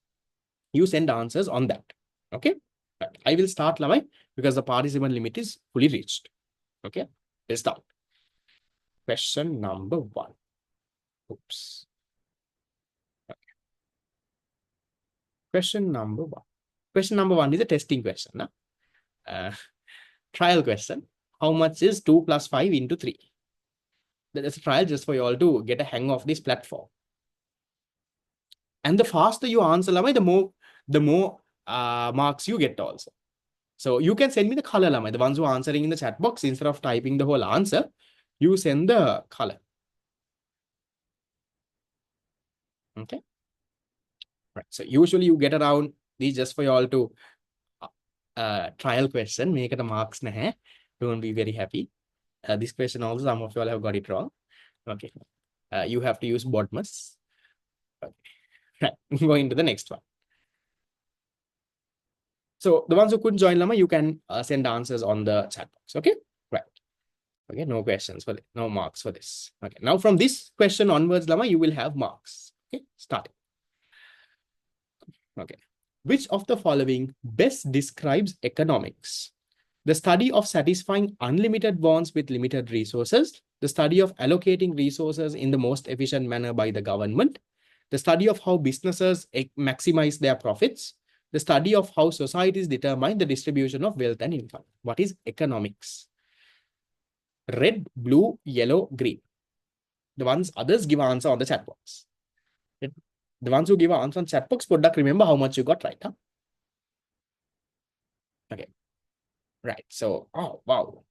You send answers on that. Okay. Right. I will start, Lama, because the participant limit is fully reached. Okay. Let's start. Question number 1. Oops. Okay. Question number 1. Question number 1 is a testing question. Trial question. How much is 2 plus 5 into 3? That's a trial just for you all to get a hang of this platform. And the faster you answer, Lamai, the more marks you get also. So you can send me the color, Lamai. The ones who are answering in the chat box, instead of typing the whole answer, you send the color. Okay. Right. So usually you get around these just for you all to trial question. Make it a marks. Don't be very happy. This question also, some of you all have got it wrong. Okay. You have to use BODMAS. Okay. Right. Going to the next one. So the ones who couldn't join, Lama, you can send answers on the chat box. Okay. Right. Okay. No questions for this. No marks for this. Okay. Now from this question onwards, Lama, you will have marks. Okay. Starting. Okay. Which of the following best describes economics? The study of satisfying unlimited wants with limited resources, the study of allocating resources in the most efficient manner by the government, the study of how businesses maximize their profits, the study of how societies determine the distribution of wealth and income. What is economics? Red, blue, yellow, green. The ones others give answer on the chat box. The ones who give an answer on chat box, remember how much you got right, huh? Okay. Right. So, oh, wow.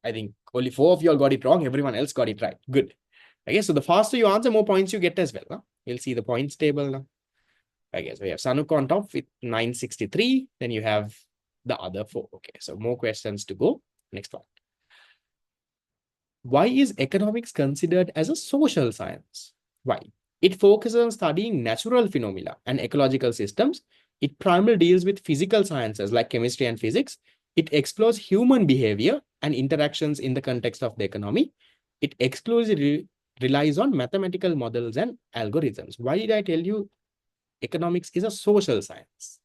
I think only 4 of you all got it wrong. Everyone else got it right. Good. Okay. So the faster you answer, more points you get as well. Huh? You'll see the points table now. I guess we have Sanuk on top with 963. Then you have the other 4. Okay. So more questions to go. Next one. Why is economics considered as a social science? Why? It focuses on studying natural phenomena and ecological systems. It primarily deals with physical sciences like chemistry and physics. It explores human behavior and interactions in the context of the economy. It exclusively relies on mathematical models and algorithms. Why did I tell you economics is a social science?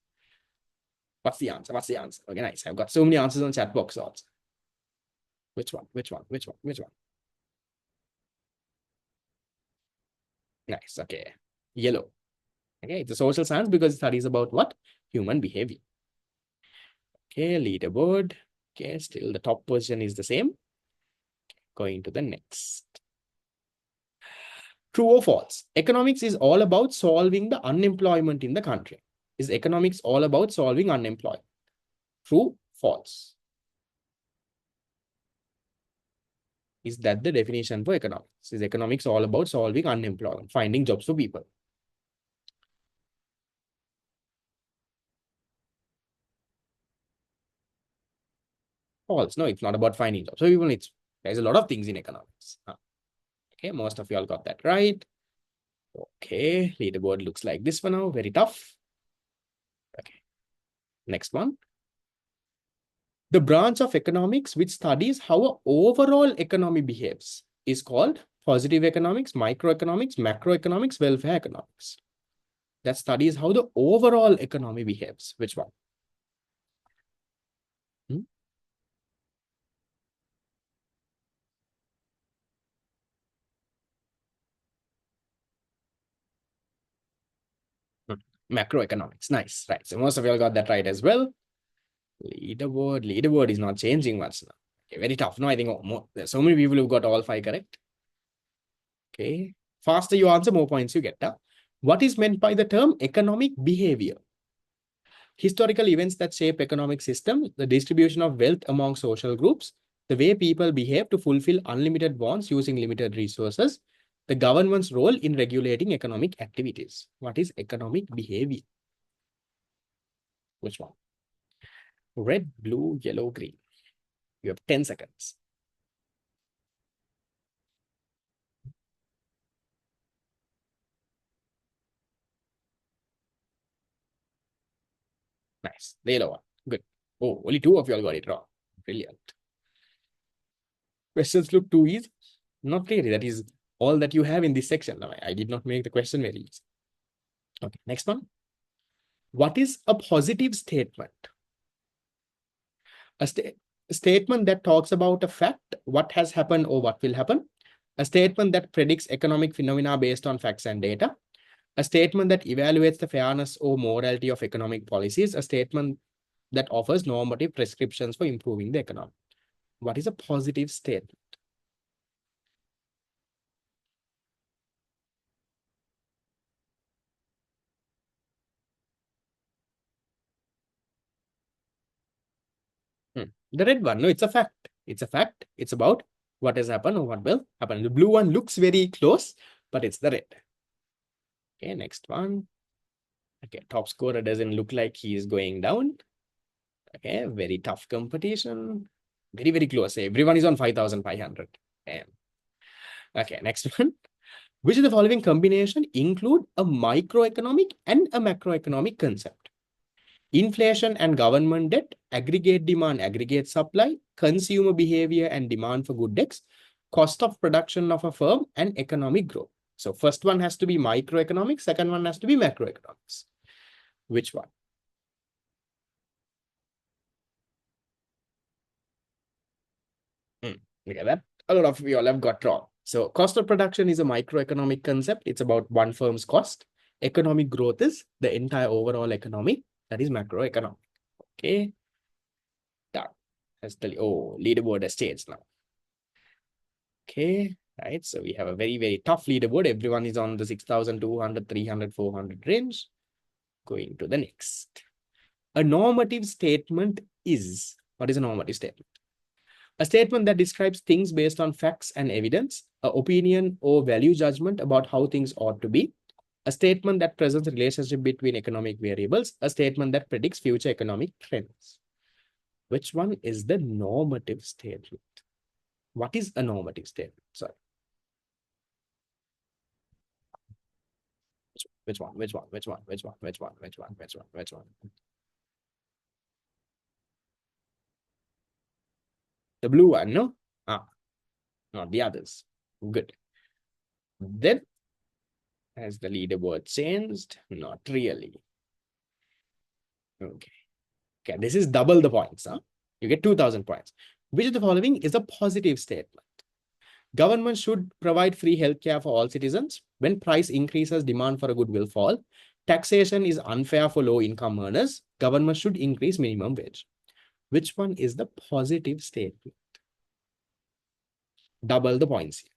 What's the answer? What's the answer? Okay, nice. I've got so many answers on chat box also. Which one? Which one? Which one? Which one? Nice. Okay. Yellow. Okay, it's a social science because it studies about what? Human behavior. Okay, leaderboard. Okay, still the top position is the same. Going to the next. True or false? Economics is all about solving the unemployment in the country. Is economics all about solving unemployment? True, false? Is that the definition for economics? Is economics all about solving unemployment, finding jobs for people? False. No, it's not about finding jobs. So even there's a lot of things in economics. Okay, most of you all got that right. Okay, leaderboard looks like this for now. Very tough. Okay, next one. The branch of economics which studies how an overall economy behaves is called positive economics, microeconomics, macroeconomics, welfare economics. That studies how the overall economy behaves. Which one? Hmm? Hmm. Macroeconomics. Nice. Right. So most of you all got that right as well. Leaderboard is not changing much now. Okay, very tough. No, I think there's so many people who got all 5 correct. Okay. Faster you answer, more points you get. Huh? What is meant by the term economic behavior? Historical events that shape economic system, the distribution of wealth among social groups, the way people behave to fulfill unlimited wants using limited resources, the government's role in regulating economic activities. What is economic behavior? Which one? Red, blue, yellow, green. You have 10 seconds. Nice. The yellow one. Good. Oh, only 2 of you all got it wrong. Brilliant. Questions look too easy. Not really. That is all that you have in this section. No, I did not make the question very easy. Okay, next one. What is a positive statement? A statement that talks about a fact, what has happened or what will happen. A statement that predicts economic phenomena based on facts and data. A statement that evaluates the fairness or morality of economic policies. A statement that offers normative prescriptions for improving the economy. What is a positive statement? The red one, no, it's a fact. It's a fact. It's about what has happened or what will happen. The blue one looks very close, but it's the red. Okay, next one. Okay, top scorer doesn't look like he is going down. Okay, very tough competition. Very, very close. Everyone is on 5,500. Okay, next one. Which of the following combination include a microeconomic and a macroeconomic concept? Inflation and government debt, aggregate demand, aggregate supply, consumer behavior and demand for good debts, cost of production of a firm, and economic growth. So first one has to be microeconomics, second one has to be macroeconomics. Which one? Look at that. A lot of you all have got wrong. So cost of production is a microeconomic concept. It's about one firm's cost. Economic growth is the entire overall economy. That is macroeconomic. Okay. Done. Leaderboard has changed now. Okay. Right. So we have a very, very tough leaderboard. Everyone is on the 6,200, 300, 400 range. Going to the next. A normative statement is, what is a normative statement? A statement that describes things based on facts and evidence, an opinion or value judgment about how things ought to be, a statement that presents a relationship between economic variables, a statement that predicts future economic trends. Which one is the normative statement? What is a normative statement? Sorry. Which one? Which one? Which one? Which one? Which one? Which one? Which one? Which one? The blue one, no? Not the others. Good. Then, has the leaderboard changed? Not really. Okay. Okay, this is double the points. Huh? You get 2,000 points. Which of the following is a positive statement? Government should provide free healthcare for all citizens. When price increases, demand for a good will fall. Taxation is unfair for low-income earners. Government should increase minimum wage. Which one is the positive statement? Double the points here.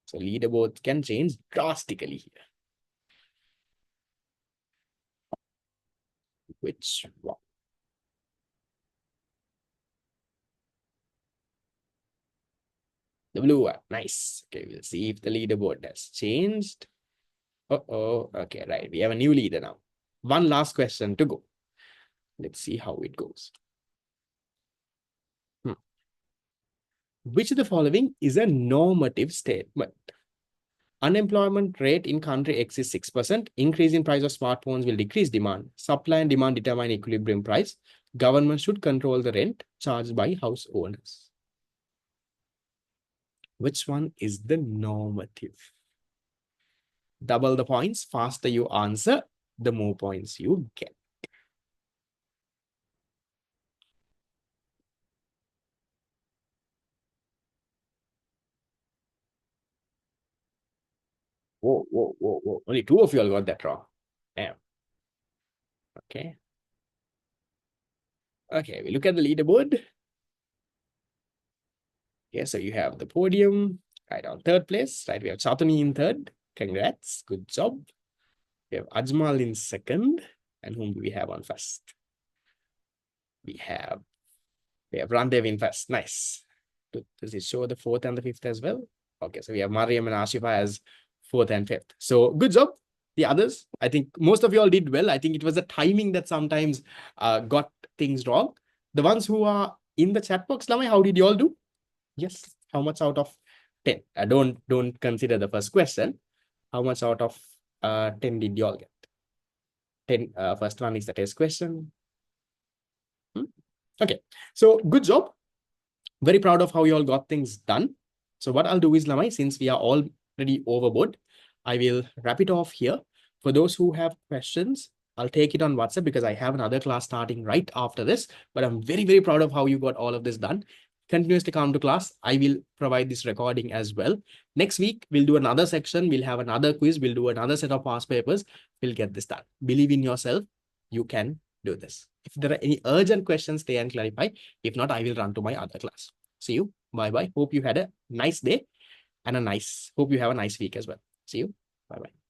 So leaderboard can change drastically here. Which one? The blue one. Nice. Okay, we'll see if the leaderboard has changed. Uh-oh. Okay, right. We have a new leader now. One last question to go. Let's see how it goes. Which of the following is a normative statement? Unemployment rate in country X is 6%. Increase in price of smartphones will decrease demand. Supply and demand determine equilibrium price. Government should control the rent charged by house owners. Which one is the normative? Double the points. Faster you answer, the more points you get. Whoa, whoa, whoa, whoa. Only two of you all got that wrong. Damn. Okay. Okay, we look at the leaderboard. Okay, so you have the podium right on third place. Right, we have Chatani in third. Congrats. Good job. We have Ajmal in second. And whom do we have on first? We have Randev in first. Nice. Does it show the fourth and the fifth as well? Okay, so we have Mariam and Ashifa as fourth and fifth. So good job. The others, I think most of you all did well. I think it was the timing that sometimes got things wrong. The ones who are in the chat box, Lamai, how did you all do? Yes. How much out of 10? Don't consider the first question. How much out of 10 did you all get? 10. First one is the test question. Okay. So good job. Very proud of how you all got things done. So what I'll do is, Lamai, since we are already overboard, I will wrap it off here. For those who have questions, I'll take it on WhatsApp because I have another class starting right after this. But I'm very, very proud of how you got all of this done. Continuously come to class. I will provide this recording as well. Next week, we'll do another section. We'll have another quiz. We'll do another set of past papers. We'll get this done. Believe in yourself. You can do this. If there are any urgent questions, stay and clarify. If not, I will run to my other class. See you. Bye-bye. Hope you had a nice day and hope you have a nice week as well. See you. Bye-bye.